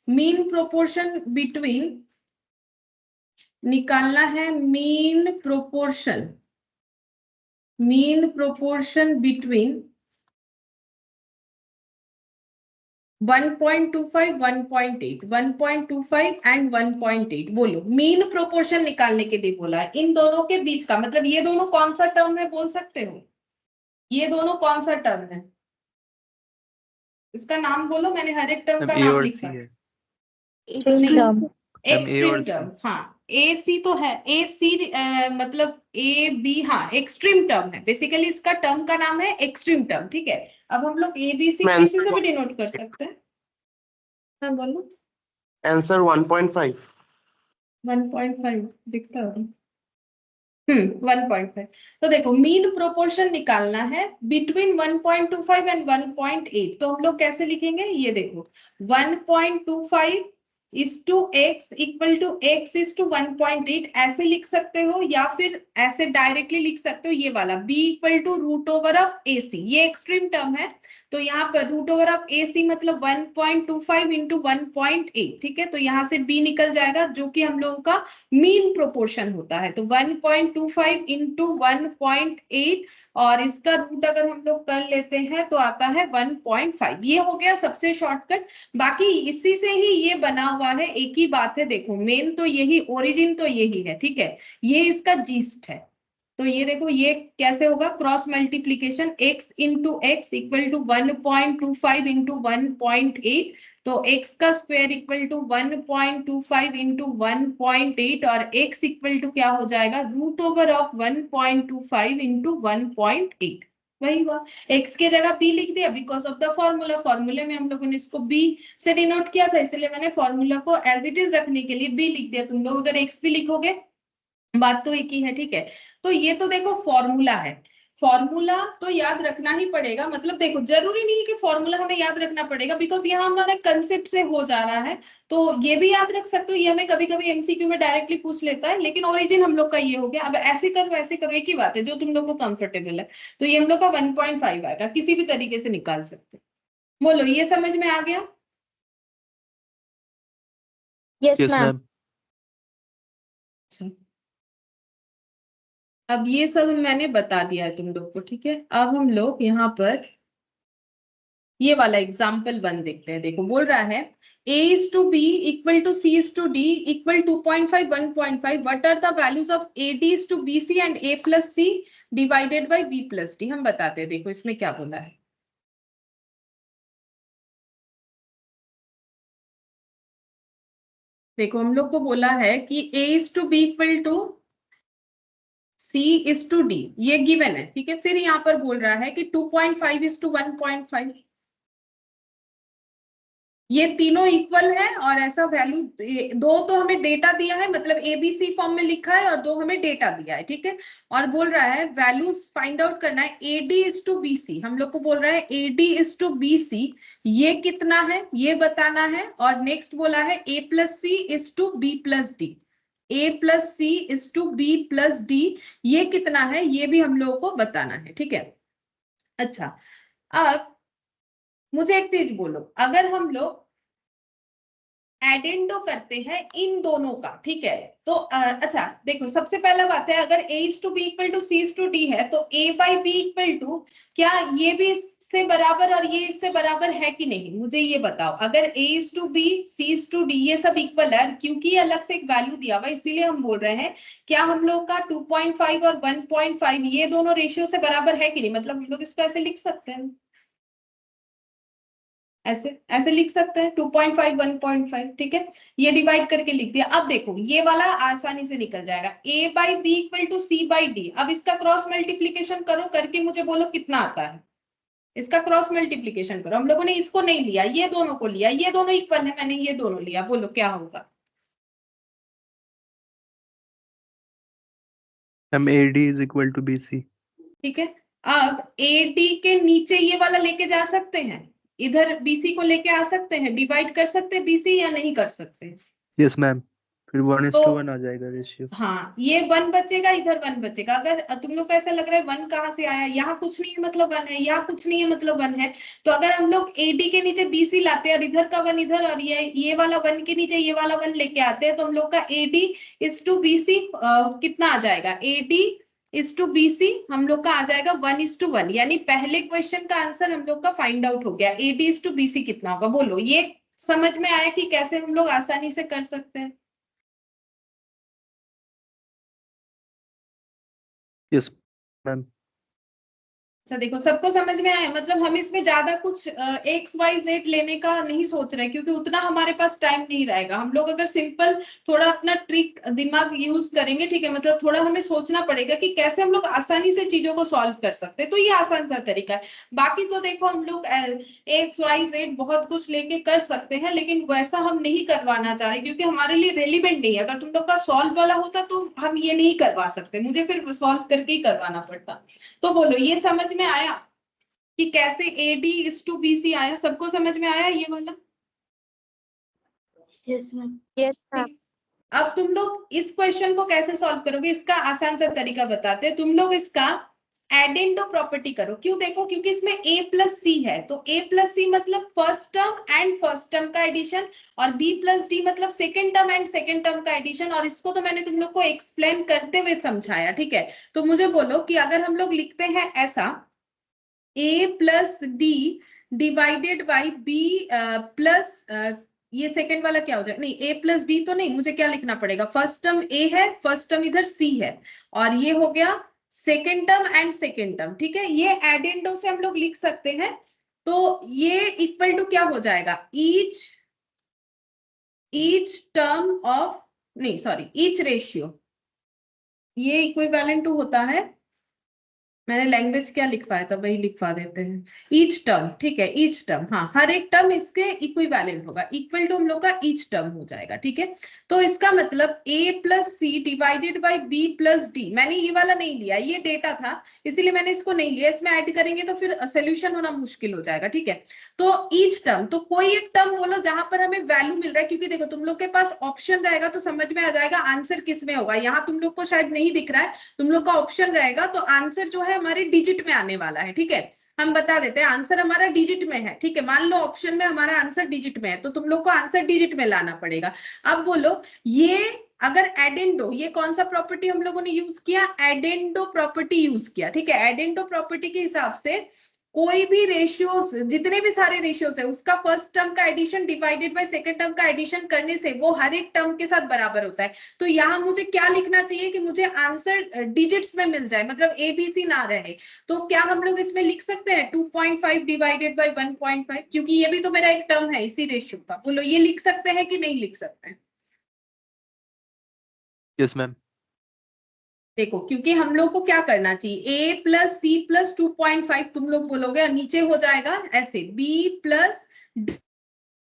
Mean proportion between, निकालना है मीन प्रोपोर्शन बिटवीन 1.25 1.8, 1.25 एंड 1.8। बोलो, मीन प्रोपोर्शन निकालने के लिए बोला है, इन दोनों के बीच का, मतलब ये दोनों कौन सा टर्म है बोल सकते हो, ये दोनों कौन सा टर्म है, इसका नाम बोलो। मैंने हर एक टर्म का मैम ए नाम और लिखा सी है। है। extreme term. मैम ए एक्सट्रीम और सी। टर्म, हाँ ए सी तो है, ए सी मतलब ए बी, हाँ एक्सट्रीम टर्म है, बेसिकली इसका टर्म का नाम है एक्सट्रीम टर्म। ठीक है, अब हम लोग ए बी सी मैं किसी आंसर से भी डिनोट कर सकते हैं। हाँ बोलो। आंसर 1.5। 1.5 दिखता है। 1.5। तो देखो, मीन प्रोपोर्शन निकालना है बिटवीन 1.25 एंड 1.8। तो हम लोग कैसे लिखेंगे, ये देखो 1.25 is to x equal to x is to 1.8 ऐसे लिख सकते हो, या फिर ऐसे डायरेक्टली लिख सकते हो ये वाला b equal to root over of a c, ये एक्सट्रीम टर्म है, तो यहाँ पर root over of a c मतलब 1.25 इंटू 1.8, ठीक है, तो यहाँ से b निकल जाएगा जो कि हम लोगों का मीन प्रोपोर्शन होता है, तो 1.25 इंटू 1.8 और इसका रूट अगर हम लोग कर लेते हैं तो आता है 1.5। ये हो गया सबसे शॉर्टकट। बाकी इसी से ही ये बना हुआ है, एक ही बात है, देखो मेन तो यही, ओरिजिन तो यही है, ठीक है, ये इसका जीस्ट है। तो ये देखो ये कैसे होगा, cross multiplication x into x equal to 1.25 into 1.8, तो x का स्क्वायर इक्वल टू 1.25 इंटू 1.8 और x इक्वल टू क्या हो जाएगा, रूट ओवर ऑफ 1.25 इंटू 1.8। वही हुआ, x के जगह b लिख दिया बिकॉज ऑफ द फॉर्मूला, फॉर्मूले में हम लोगों ने इसको b से डिनोट किया था, इसलिए मैंने फॉर्मूला को एज इट इज रखने के लिए b लिख दिया। तुम लोग अगर x भी लिखोगे बात तो एक ही है, ठीक है। तो ये तो देखो फॉर्मूला है, फॉर्मूला तो याद रखना ही पड़ेगा, मतलब देखो जरूरी नहीं है कि फॉर्मूला हमें याद रखना पड़ेगा बिकॉज यहाँ हमारा कंसेप्ट से हो जा रहा है, तो ये भी याद रख सकते हो, ये हमें कभी कभी एमसीक्यू में डायरेक्टली पूछ लेता है, लेकिन ओरिजिन हम लोग का ये हो गया। अब ऐसे करो एक ही बात है, जो तुम लोग को कंफर्टेबल है, तो ये हम लोग का 1.5 आएगा, किसी भी तरीके से निकाल सकते। बोलो ये समझ में आ गया? Yes yes ma'am. मैम। अब ये सब मैंने बता दिया है तुम लोग को, ठीक है। अब हम लोग यहाँ पर ये वाला एग्जाम्पल 1 देखते हैं। देखो बोल रहा है a is to b equal to c is to d equal 2.5 1.5 what are the values of ad is to bc and a plus c divided by b plus d। हम बताते हैं, देखो इसमें क्या बोला है। देखो हम लोग को बोला है कि a is to b equal to C is to D, ये गिवन है, ठीक है। फिर यहाँ पर बोल रहा है कि 2.5 is to 1.5, ये तीनों इक्वल है और ऐसा वैल्यू, दो तो हमें डेटा दिया है, मतलब एबीसी फॉर्म में लिखा है और दो हमें डेटा दिया है, ठीक है। और बोल रहा है वैल्यूज फाइंड आउट करना है, एडी इज टू बीसी, हम लोग को बोल रहा है एडी इज टू बीसी ये कितना है ये बताना है, और नेक्स्ट बोला है a plus c is to b plus d, a plus c is to b plus d ये कितना है ये भी हम लोगों को बताना है, ठीक है। अच्छा अब मुझे एक चीज बोलो, अगर हम लोग एडेंडो करते हैं इन दोनों का, ठीक है, तो अच्छा देखो सबसे पहला बात है, अगर a is to b equal to c is to d है तो a by b equal to, क्या ये भी इससे बराबर और ये इससे बराबर है कि नहीं, मुझे ये बताओ। अगर a is to b c is to d ये सब इक्वल है, क्योंकि अलग से एक वैल्यू दिया हुआ इसीलिए हम बोल रहे हैं, क्या हम लोग का 2.5 और 1.5 ये दोनों रेशियो से बराबर है कि नहीं, मतलब हम लोग इसको ऐसे लिख सकते हैं, ऐसे ऐसे लिख सकते हैं 2.5 1.5, ठीक है, ये डिवाइड करके लिख दिया। अब देखो ये वाला आसानी से निकल जाएगा, a by b equal to c by d. अब इसका क्रॉस मल्टीप्लीकेशन करो, करके मुझे बोलो कितना आता है, इसका क्रॉस मल्टीप्लीकेशन करो। हम लोगों ने इसको नहीं लिया, ये दोनों को लिया, ये दोनों इक्वल है, मैंने ये दोनों लिया, बोलो क्या होगा। Ma'am ad is equal to bc. ठीक है, अब एडी के नीचे ये वाला लेके जा सकते हैं, इधर बीसी को लेके आ सकते हैं, डिवाइड कर सकते हैं बीसी या नहीं कर सकते। यस मैम, फिर 1:1 तो आ जाएगा रेशियो। हाँ ये 1 बचेगा, इधर 1 बचेगा। अगर तुम लोग को ऐसा लग रहा है 1 कहाँ से आया, यहाँ कुछ नहीं है मतलब 1 है, यहाँ कुछ नहीं है मतलब 1 है, तो अगर हम लोग एडी के नीचे बीसी लाते हैं और इधर का 1 इधर और ये वाला 1 के नीचे ये वाला 1 लेके आते हैं, तो हम लोग का एडी इज टू बीसी कितना आ जाएगा, एडी इज टू बीसी हम लोग का आ जाएगा 1:1, यानी पहले क्वेश्चन का आंसर हम लोग का फाइंड आउट हो गया, एडी इज टू बीसी कितना होगा। बोलो ये समझ में आया कि कैसे हम लोग आसानी से कर सकते हैं। Yes ma'am. अच्छा देखो सबको समझ में आया, मतलब हम इसमें ज्यादा कुछ एक्स वाई जेड लेने का नहीं सोच रहे, क्योंकि उतना हमारे पास टाइम नहीं रहेगा। हम लोग अगर सिंपल थोड़ा अपना ट्रिक दिमाग यूज करेंगे, ठीक है, मतलब थोड़ा हमें सोचना पड़ेगा कि कैसे हम लोग आसानी से चीजों को सॉल्व कर सकते हैं, तो ये आसान सा तरीका है। बाकी तो देखो हम लोग एक्स वाई जेड बहुत कुछ लेके कर सकते हैं, लेकिन वैसा हम नहीं करवाना चाह रहे क्योंकि हमारे लिए रेलिवेंट नहीं है। अगर तुम लोग का सॉल्व वाला होता तो हम ये नहीं करवा सकते, मुझे फिर सॉल्व करके ही करवाना पड़ता। तो बोलो ये समझ में आया कि कैसे AD is to BC आया, सबको समझ में आया ये वाला। Yes, ma'am. अब तुम लोग इस क्वेश्चन को कैसे सॉल्व करोगे, इसका आसान सा तरीका बताते हैं। तुम लोग इसका एडेंडो प्रॉपर्टी करो। क्यों? देखो, क्योंकि इसमें a प्लस सी है, तो a प्लस सी मतलब first term and first term का एडिशन, और b प्लस डी मतलब second term and second term का एडिशन। और इसको तो मैंने तुम लोग को एक्सप्लेन करते हुए समझाया, ठीक है। तो मुझे बोलो कि अगर हम लोग लिखते हैं ऐसा, a plus d divided by b plus ये सेकंड वाला क्या हो जाएगा, नहीं a प्लस डी तो नहीं, मुझे क्या लिखना पड़ेगा, फर्स्ट टर्म a है, फर्स्ट टर्म इधर c है, और ये हो गया second term and second term, ठीक है। ये एडेंडो से हम लोग लिख सकते हैं। तो ये इक्वल टू क्या हो जाएगा, ईच टर्म ऑफ, नहीं सॉरी, ईच रेशियो, ये इक्विवेलेंट टू होता है, मैंने लैंग्वेज क्या लिखवाया था वही लिखवा देते हैं, ईच टर्म, ठीक है, ईच टर्म, हाँ, हर एक टर्म इसके इक्विवेलेंट होगा, इक्वल टू हम लोग का ईच टर्म हो जाएगा, ठीक है। तो इसका मतलब a plus C divided by b plus d, मैंने ये वाला नहीं लिया, ये डेटा था इसीलिए मैंने इसको नहीं लिया, इसमें ऐड करेंगे तो फिर सोल्यूशन होना मुश्किल हो जाएगा, ठीक है। तो ईच टर्म, तो कोई एक टर्म बोलो जहां पर हमें वैल्यू मिल रहा है, क्योंकि देखो तुम लोग के पास ऑप्शन रहेगा तो समझ में आ जाएगा आंसर किस में होगा। यहाँ तुम लोग को शायद नहीं दिख रहा है, तुम लोग का ऑप्शन रहेगा, तो आंसर जो है हमारे डिजिट में आने वाला है, ठीक है। हम बता देते हैं आंसर हमारा डिजिट में है, ठीक है। मान लो ऑप्शन में हमारा आंसर डिजिट में है, तो तुम लोग को आंसर डिजिट में लाना पड़ेगा। अब बोलो, ये अगर एडेंडो, ये कौन सा प्रॉपर्टी हम लोगों ने यूज किया, एडेंडो प्रॉपर्टी यूज किया, ठीक है। एडेंडो प्रॉपर्टी के हिसाब से कोई भी रेशियोज, जितने भी सारे रेशियोज है, उसका फर्स्ट टर्म का addition divided by second term का एडिशन करने से वो हर एक टर्म के साथ बराबर होता है। तो यहाँ मुझे क्या लिखना चाहिए कि मुझे आंसर डिजिट्स में मिल जाए, मतलब एबीसी ना रहे। तो क्या हम लोग इसमें लिख सकते हैं 2.5 डिवाइडेड बाय 1.5, क्योंकि ये भी तो मेरा एक टर्म है इसी रेशियो का। बोलो, ये लिख सकते हैं कि नहीं लिख सकते हैं? Yes ma'am. देखो, क्योंकि हम लोग को क्या करना चाहिए, a प्लस सी प्लस 2.5 तुम लोग बोलोगे, और नीचे हो जाएगा ऐसे b प्लस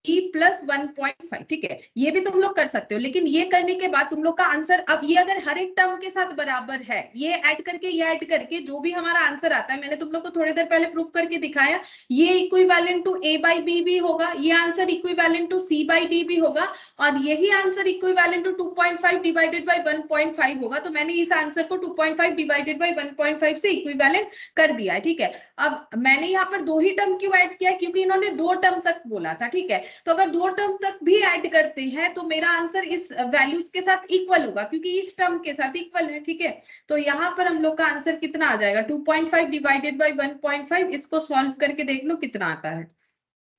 ई प्लस 1.5, ठीक है। ये भी तुम लोग कर सकते हो, लेकिन ये करने के बाद तुम लोग का आंसर, अब ये अगर हर एक टर्म के साथ बराबर है, ये ऐड करके जो भी हमारा आंसर आता है, मैंने तुम लोग को थोड़ी देर पहले प्रूफ करके दिखाया, ये इक्विवेलेंट टू a बाई बी भी होगा, ये answer equivalent to c by d भी होगा, और यही answer equivalent to 2.5 divided by 1.5 होगा। तो मैंने इस आंसर को 2.5 डिवाइडेड बाई 1.5 से इक्विवेलेंट कर दिया है, ठीक है। अब मैंने यहाँ पर दो ही टर्म क्यों ऐड किया, क्योंकि इन्होंने दो टर्म तक बोला था, ठीक है। तो अगर दो टर्म तक भी ऐड करते हैं तो मेरा आंसर इस वैल्यूज के साथ इक्वल होगा, क्योंकि इस टर्म के साथ इक्वल है, ठीक है। तो यहाँ पर हम लोग का आंसर कितना आ जाएगा, 2.5 डिवाइडेड बाई 1.5, इसको सॉल्व करके देख लो कितना आता है।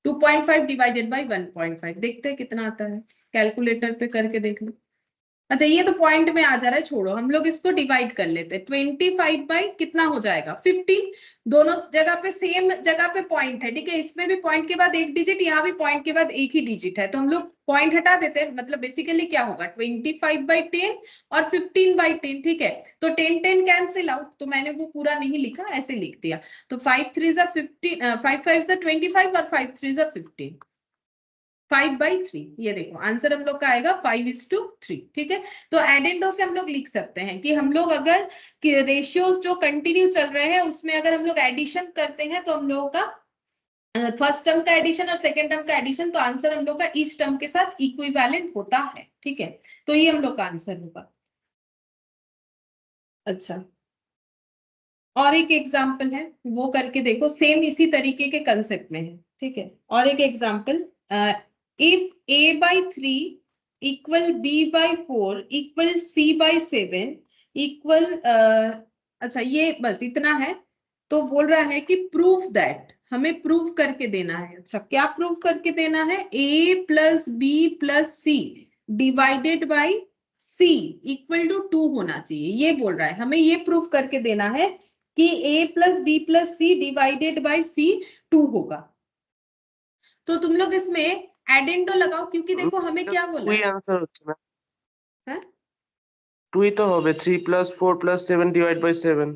2.5 डिवाइडेड बाई 1.5, देखते हैं कितना आता है, कैलकुलेटर पे करके देख लो। अच्छा, ये तो पॉइंट में आ जा रहा है, छोड़ो, हम लोग इसको डिवाइड कर लेते हैं। 25 बाई कितना हो जाएगा, 15, दोनों जगह पे सेम जगह पे पॉइंट है, ठीक है। इसमें भी पॉइंट के बाद एक डिजिट, यहाँ भी पॉइंट के बाद एक ही डिजिट है, तो हम लोग पॉइंट हटा देते हैं। मतलब बेसिकली क्या होगा, 25 बाई 10 और 15 बाई 10, ठीक है। तो 10 10 कैंसिल आउट, तो मैंने वो पूरा नहीं लिखा, ऐसे लिख दिया। तो 5 3 15, 5 5 25 और 5 3 15, 5/3, ये देखो आंसर हम लोग का आएगा 5:3, ठीक है। तो एडेंडो से हम लोग लिख सकते हैं कि हम लोग अगर रेशियोज जो कंटिन्यू चल रहे हैं उसमें अगर हम लोग एडिशन करते हैं तो हम लोगों का फर्स्ट टर्म का एडिशन और सेकेंड टर्म का एडिशन, तो आंसर हम लोग का ईच टर्म के साथ इक्विवेलेंट होता है, ठीक है। तो ये हम लोग का आंसर होगा। अच्छा, और एक एग्जाम्पल है, वो करके देखो, सेम इसी तरीके के कंसेप्ट में है, ठीक है। और एक example, if a by 3 equal b by 4 equal c by 7 equal, अच्छा ये बस इतना है। तो बोल रहा है कि प्रूफ दैट, हमें प्रूफ करके देना है। अच्छा, क्या प्रूफ करके देना है, a plus B plus C divided by c equal to 2 होना चाहिए, ये बोल रहा है। हमें ये प्रूफ करके देना है कि a plus B plus C divided by c 2 होगा। तो तुम लोग इसमें एडेंडो लगाओ, क्योंकि देखो हमें क्या बोला वही है, आंसर হচ্ছে না, हैं? 2 ही तो হবে, 3 + 4 + 7 डिवाइड बाय 7।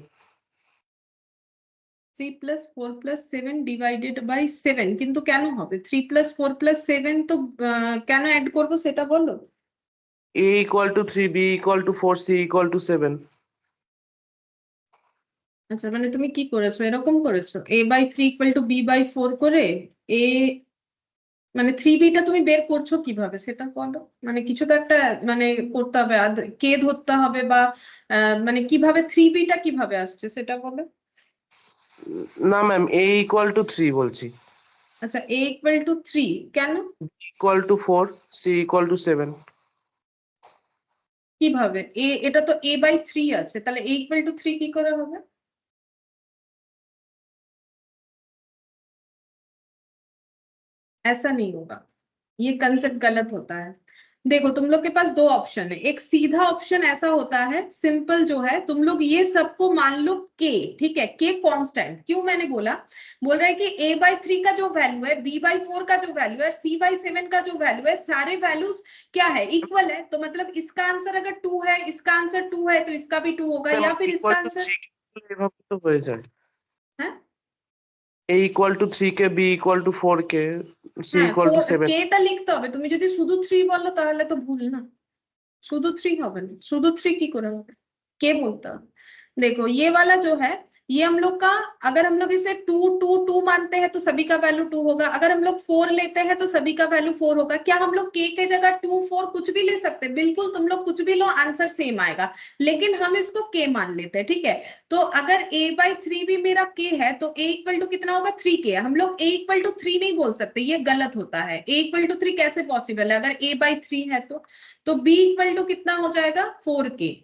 3 + 4 + 7 ডিভাইডেড বাই 7, কিন্তু কেন হবে 3 + 4 + 7, তো কেন অ্যাড করব সেটা বলো। a = 3, b = 4, c = 7। আচ্ছা, মানে তুমি কি করেছো, এরকম করেছো, a/3 = b/4 করে a মানে 3b টা তুমি বের করছো কিভাবে সেটা বলো, মানে কিছু তো একটা মানে করতে হবে, কে ধরতে হবে বা মানে কিভাবে 3b টা কিভাবে আসছে সেটা বলো। না ম্যাম, a ইকুয়াল টু 3 বলছি। আচ্ছা a = 3 কেন? Equal to 4, c equal to 7। কিভাবে এটা তো a/3 আছে, তাহলে a = 3 কি করে হবে? ऐसा नहीं होगा, ये कंसेप्ट गलत होता है। देखो तुम लोग के पास दो ऑप्शन है, एक सीधा ऑप्शन ऐसा होता है सिंपल जो है, तुम लोग ये सबको मान लो के, ठीक है, के कांस्टेंट। क्यों मैंने बोला, बोल रहा है कि a/3 का जो वैल्यू है, b/4 का जो वैल्यू है, c/7 का जो वैल्यू है, सारे वैल्यूज क्या है, इक्वल है। तो मतलब इसका आंसर अगर 2 है, इसका आंसर 2 है, तो इसका भी 2 होगा, या फिर इसका आंसर এভাবে তো হয়ে যায়। है। a equal to 3 K, b equal to 4 K, c হ্যাঁ ইকুয়াল টু 7। কেটা লিখতে হবে, তুমি যদি শুধু 3 বলো তাহলে তো ভুল না, শুধু 3 হবে না, শুধু 3 কি করে হবে, के बोलता है। देखो ये वाला जो है, ये हम लोग का, अगर हम लोग इसे 2 2 2 मानते हैं तो सभी का वैल्यू 2 होगा, अगर हम लोग 4 लेते हैं तो सभी का वैल्यू 4 होगा। क्या हम लोग के जगह 2 4 कुछ भी ले सकते हैं? बिल्कुल, तुम लोग कुछ भी लो, आंसर सेम आएगा, लेकिन हम इसको के मान लेते हैं, ठीक है। तो अगर a/3 भी मेरा के है तो a = कितना होगा, 3k। हम लोग a = 3 नहीं बोल सकते, ये गलत होता है। a = 3 कैसे पॉसिबल है, अगर a/3 है तो b = कितना हो जाएगा, 4k।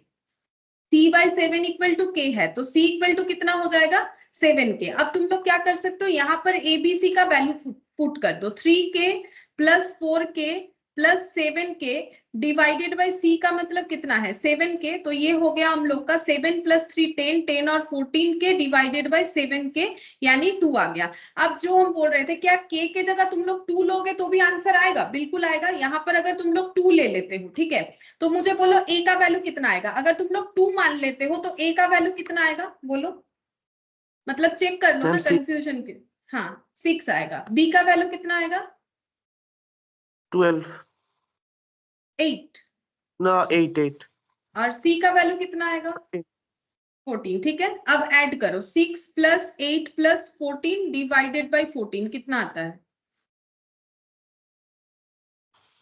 c/7 = k है तो c = कितना हो जाएगा, 7k। अब तुम लोग क्या कर सकते हो, यहाँ पर abc का वैल्यू पुट कर दो, 3k + 4k + 7k divided by c का मतलब कितना है, 7k। तो ये हो गया हम लोग का 7 + 3 10 10 और 14k डिवाइडेड बाय 7k, यानी 2 आ गया। अब जो हम बोल रहे थे, क्या k के जगह तुम लोग 2 लोगे तो भी आंसर आएगा, बिल्कुल आएगा। यहाँ पर अगर तुम लोग 2 ले लेते हो, ठीक है, तो मुझे बोलो a का वैल्यू कितना आएगा। अगर तुम लोग 2 मान लेते हो तो a का वैल्यू कितना आएगा, बोलो, मतलब चेक कर लो ना कंफ्यूजन के। हाँ 6 आएगा। b का वैल्यू कितना आएगा, 12 8। ना 8 और c का वैल्यू कितना आएगा, 14। ठीक है, अब ऐड करो, 6 + 8 + 14 डिवाइडेड बाय 14 कितना आता है,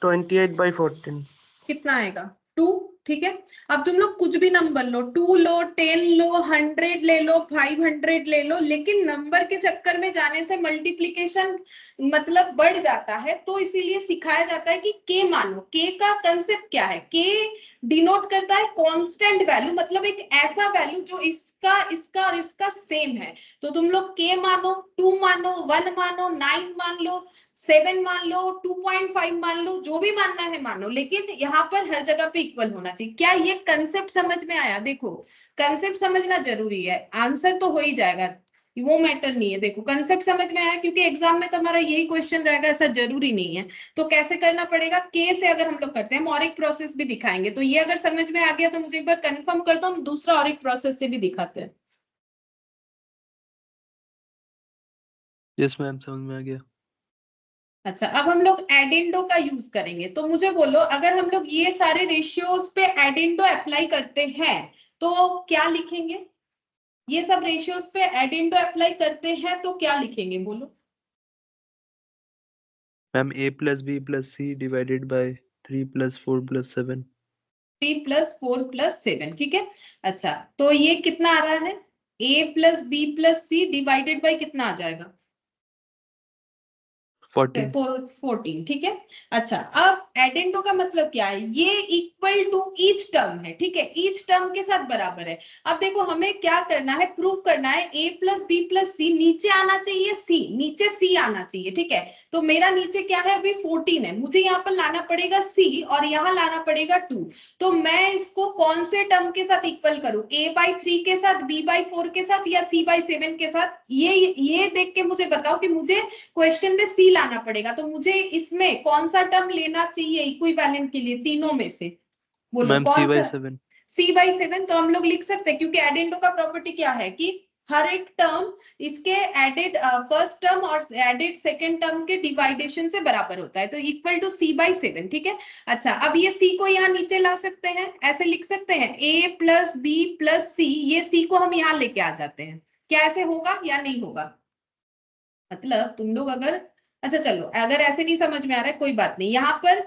28/14। कितना आएगा, 2। ठीक है, अब तुम लोग कुछ भी नंबर लो, 2 लो, 10 लो, 100 ले लो, 500 ले लो, लेकिन नंबर के चक्कर में जाने से मल्टीप्लिकेशन मतलब बढ़ जाता है। तो इसीलिए सिखाया जाता है कि के मानो। के का कंसेप्ट क्या है, के डिनोट करता है कांस्टेंट वैल्यू, मतलब एक ऐसा वैल्यू जो इसका इसका और इसका सेम है। तो तुम लोग के मानो, 2 मानो, 1 मानो, 9 मान लो, 7 मान लो, 2.5 मान लो, जो भी मानना है मानो, लेकिन यहाँ पर हर जगह पे इक्वल होना चाहिए। क्या ये कंसेप्ट समझ में आया? देखो कंसेप्ट समझना जरूरी है, आंसर तो हो ही जाएगा, वो मैटर नहीं है। देखो कंसेप्ट समझ में आया, क्योंकि एग्जाम में तो हमारा यही क्वेश्चन रहेगा, ऐसा जरूरी नहीं है। तो कैसे करना पड़ेगा, के से अगर हम लोग करते हैं, हम और एक प्रोसेस भी दिखाएंगे। तो ये अगर समझ में आ गया तो मुझे एक बार कंफर्म कर दो, हम दूसरा और एक प्रोसेस से भी दिखाते हैं। यस मैम, समझ में आ गया। अच्छा, अब हम लोग एडेंडो का यूज करेंगे। तो मुझे बोलो, अगर हम लोग ये सारे रेशियोज पे एडेंडो अप्लाई करते हैं तो क्या लिखेंगे, ये सब रेशियोज पे एडेंडो अप्लाई करते हैं तो क्या लिखेंगे, बोलो। Ma'am a + b + c divided by 3 + 4 + 7। 3 + 4 + 7, ठीक है। अच्छा, तो ये कितना आ रहा है, a + b + c divided by कितना आ जाएगा, 14। 14, ठीक है। अच्छा, अब एडेंडो का मतलब क्या है, ये इक्वल टू ईच टर्म है, ठीक है, ईच टर्म के साथ बराबर है। अब देखो हमें क्या करना है, प्रूव करना है, a + b + c नीचे आना चाहिए, c नीचे c आना चाहिए, ठीक है। तो मेरा नीचे क्या है, अभी 14 है, मुझे यहाँ पर लाना पड़ेगा c और यहाँ लाना पड़ेगा 2। तो मैं इसको कौन से टर्म के साथ इक्वल करूं, a/3 के साथ, b/4 के साथ, या c/7 के साथ? ये देख के मुझे बताओ कि मुझे क्वेश्चन में सी लाना पड़ेगा, तो मुझे इसमें कौन सा टर्म लेना चाहिए इक्विवेलेंट के लिए, तीनों में से बोलो मैम कौन सा। c/7। c/7 तो हम लोग लिख सकते हैं, क्योंकि एडेंडो का प्रॉपर्टी क्या है कि हर एक टर्म इसके एडेड फर्स्ट टर्म और एडेड सेकंड टर्म के डिवाइडेशन से बराबर होता है, तो इक्वल टू c/7, ठीक है। अच्छा, अब ये c को यहाँ नीचे ला सकते हैं, ऐसे लिख सकते हैं, a + b + c, ये c को हम यहाँ लेके आ जाते हैं। क्या ऐसे होगा या नहीं होगा? मतलब तुम लोग अगर अच्छा चलो, अगर ऐसे नहीं समझ में आ रहा है कोई बात नहीं, यहाँ पर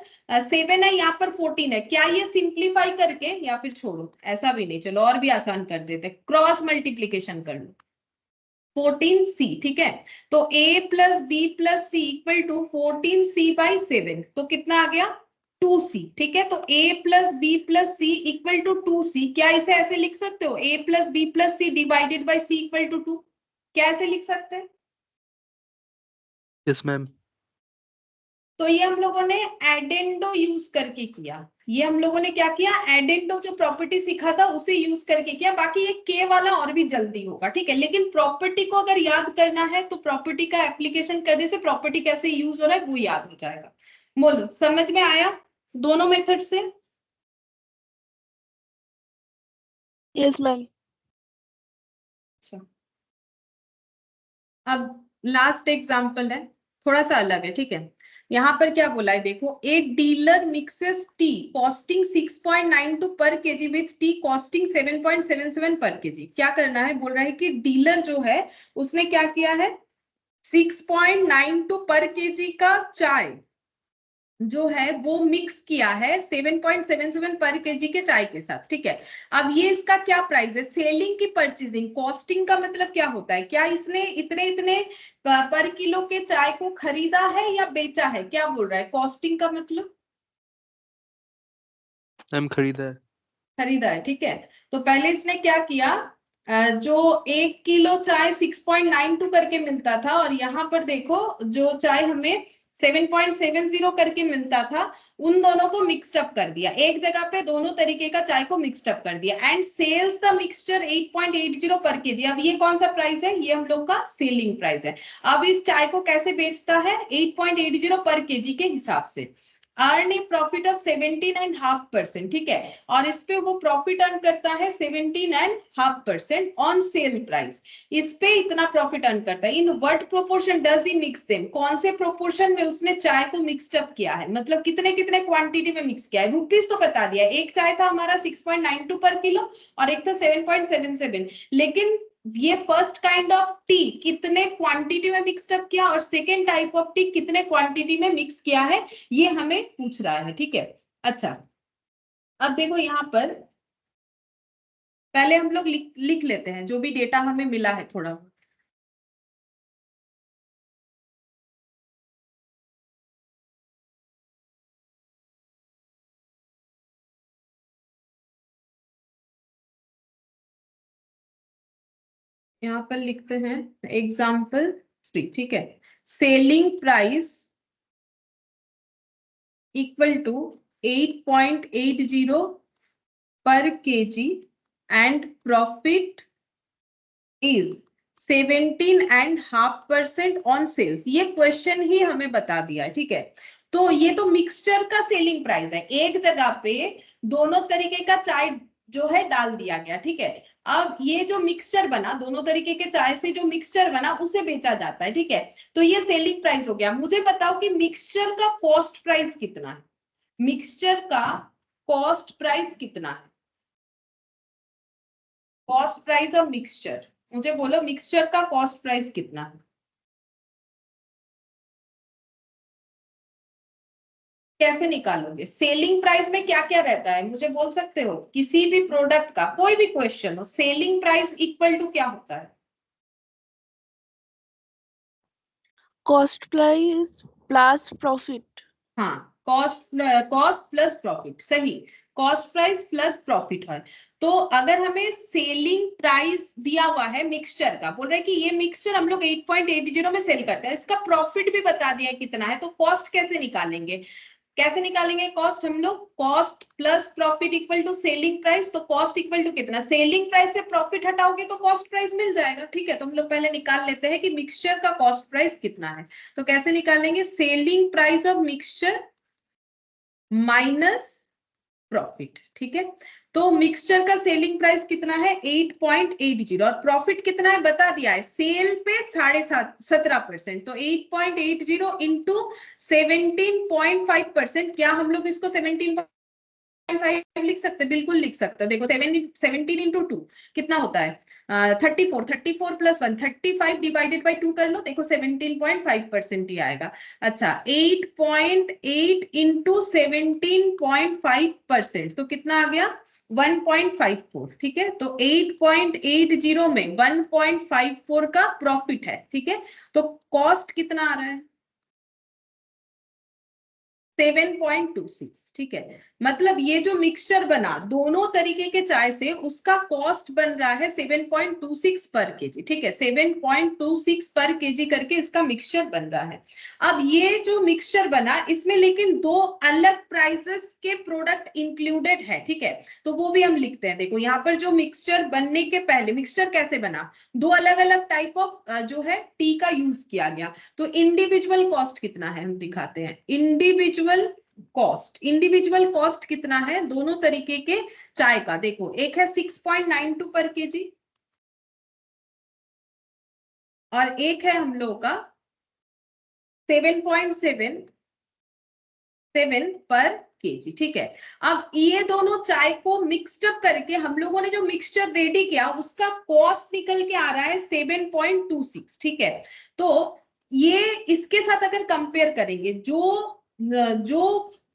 7 है, यहाँ पर 14 है, क्या ये सिंप्लीफाई करके, या फिर छोड़ो ऐसा भी नहीं, चलो और भी आसान कर देते, क्रॉस मल्टीप्लीकेशन कर लो 14c, ठीक है। तो a plus B plus C equal to 14c/7, तो कितना आ गया 2c, ठीक है। तो a plus B plus C equal to 2c, क्या इसे ऐसे लिख सकते हो, a plus B plus C divided by c equal to 2, क्या ऐसे लिख सकते हैं? Yes ma'am. तो ये हम लोगों ने एडेंडो यूज करके किया, ये हम लोगों ने क्या किया, एडेंडो जो प्रॉपर्टी सीखा था उसे यूज करके किया। बाकी ये के वाला और भी जल्दी होगा, ठीक है, लेकिन प्रॉपर्टी को अगर याद करना है तो प्रॉपर्टी का एप्लीकेशन करने से प्रॉपर्टी कैसे यूज हो रहा है वो याद हो जाएगा। बोलो, समझ में आया दोनों मेथड से? Yes ma'am. अच्छा, अब लास्ट एग्जांपल है, थोड़ा सा अलग है, ठीक है। यहाँ पर क्या बोला है देखो, a dealer mixes T costing 6.92 पर केजी विथ टी कॉस्टिंग 7.77 पर केजी। क्या करना है, बोल रहा है कि डीलर जो है उसने क्या किया है, 6.92 पर केजी का चाय जो है वो मिक्स किया है 7.77 पर केजी के चाय के साथ, ठीक है। अब ये इसका क्या प्राइस है, सेलिंग की परचेजिंग, कॉस्टिंग का मतलब क्या होता है, क्या इसने इतने इतने पर किलो के चाय को खरीदा है या बेचा है, क्या बोल रहा है, कॉस्टिंग का मतलब मैम खरीदा है। खरीदा है, ठीक है। तो पहले इसने क्या किया, जो 1 किलो चाय 6.92 करके मिलता था, और यहाँ पर देखो जो चाय हमें 7.70 करके मिलता था, उन दोनों को मिक्सड अप कर दिया, एक जगह पे दोनों तरीके का चाय को मिक्सड अप कर दिया, एंड सेल्स द मिक्सचर 8.80 पर केजी। अब ये कौन सा प्राइस है, ये हम लोग का सेलिंग प्राइस है। अब इस चाय को कैसे बेचता है, 8.80 पर केजी के हिसाब से, अर्न ए प्रॉफिट ऑफ 17.5%, ठीक है। और इस पे वो प्रॉफिट अर्न करता है 17.5% ऑन सेल प्राइस, इस पे इतना प्रॉफिट अर्न करता है। In what proportion does he mix them, कौन से प्रोपोर्शन में उसने चाय को मिक्सड अप किया है, मतलब कितने कितने क्वांटिटी में मिक्स किया है। रुपीस तो बता दिया, एक चाय था हमारा 6.92 पर किलो और एक था 7.77, लेकिन ये फर्स्ट काइंड ऑफ टी कितने क्वांटिटी में मिक्सड अप किया और सेकेंड टाइप ऑफ टी कितने क्वांटिटी में मिक्स किया है, ये हमें पूछ रहा है, ठीक है। अच्छा, अब देखो यहाँ पर पहले हम लोग लिख लेते हैं जो भी डेटा हमें मिला है थोड़ा। यहाँ पर लिखते हैं एग्जाम्पल 3, ठीक है। सेलिंग प्राइस इक्वल टू 8.80 पर kg and profit is 17.5% on sales. ये क्वेश्चन ही हमें बता दिया है, ठीक है। तो ये तो मिक्सचर का सेलिंग प्राइस है, एक जगह पे दोनों तरीके का चाय जो है डाल दिया गया, ठीक है। अब ये जो मिक्सचर बना, दोनों तरीके के चाय से जो मिक्सचर बना उसे बेचा जाता है, ठीक है। तो ये सेलिंग प्राइस हो गया। मुझे बताओ कि मिक्सचर का कॉस्ट प्राइस कितना है, मिक्सचर का कॉस्ट प्राइस कितना है, कॉस्ट प्राइस ऑफ मिक्सचर, मुझे बोलो मिक्सचर का कॉस्ट प्राइस कितना है, कैसे निकालोगे। सेलिंग प्राइस में क्या क्या रहता है मुझे बोल सकते हो, किसी भी प्रोडक्ट का कोई भी क्वेश्चन हो, सेलिंग प्राइस इक्वल टू क्या होता है, कॉस्ट प्राइस प्लस प्रॉफिट। हाँ, कॉस्ट प्लस प्रॉफिट, सही, कॉस्ट प्राइस प्लस प्रॉफिट है। तो अगर हमें सेलिंग प्राइस दिया हुआ है मिक्सचर का, बोल रहे हैं कि ये मिक्सचर हम लोग 8.80 में सेल करते हैं, इसका प्रॉफिट भी बता दिया कितना है, तो कॉस्ट कैसे निकालेंगे, कैसे निकालेंगे कॉस्ट हम लोग, cost plus profit equal to selling price. तो कॉस्ट इक्वल टू कितना, सेलिंग प्राइस से प्रॉफिट हटाओगे तो कॉस्ट प्राइस मिल जाएगा, ठीक है। तो हम लोग पहले निकाल लेते हैं कि मिक्सचर का कॉस्ट प्राइस कितना है। तो कैसे निकालेंगे, selling price of mixture minus profit, ठीक है। तो मिक्सचर का सेलिंग प्राइस कितना है 8.80 और प्रॉफिट कितना है बता दिया है, सेल पे 17.5%, तो 8.80 इंटू 17.5%, क्या हम लोग इसको 17 6.5 लिख सकते, बिल्कुल लिख सकते हो। देखो 17 इंटू 2 कितना होता है 34, 34 प्लस 1 35 डिवाइडेड बाई 2 कर लो, देखो 17.5% ही आएगा। अच्छा 8.8 इंटू 17.5% तो कितना आ गया 1.54, ठीक है। तो 8.80 में 1.54 का प्रॉफिट है, ठीक है। तो कॉस्ट कितना आ रहा है 7.26, ठीक है। मतलब ये जो मिक्सचर बना दोनों तरीके के चाय से, उसका कॉस्ट बन रहा है 7.26 पर केजी, ठीक है। 7.26 पर केजी करके इसका मिक्सचर बन रहा है। अब ये जो मिक्सचर बना इसमें लेकिन दो अलग प्राइसेस के प्रोडक्ट इंक्लूडेड है, ठीक है। तो वो भी हम लिखते हैं। देखो यहाँ पर जो मिक्सचर बनने के पहले मिक्सचर कैसे बना, दो अलग अलग टाइप ऑफ जो है टी का यूज किया गया। तो इंडिविजुअल कॉस्ट कितना है हम दिखाते हैं। इंडिविजुअल कॉस्ट कितना है दोनों तरीके के चाय का, देखो एक है 6.92 पर केजी और एक है हम लोग का 7.77 पर केजी, ठीक है। अब ये दोनों चाय को मिक्सड अप करके हम लोगों ने जो मिक्सचर रेडी किया उसका कॉस्ट निकल के आ रहा है 7.26, ठीक है। तो ये इसके साथ अगर कंपेयर करेंगे, जो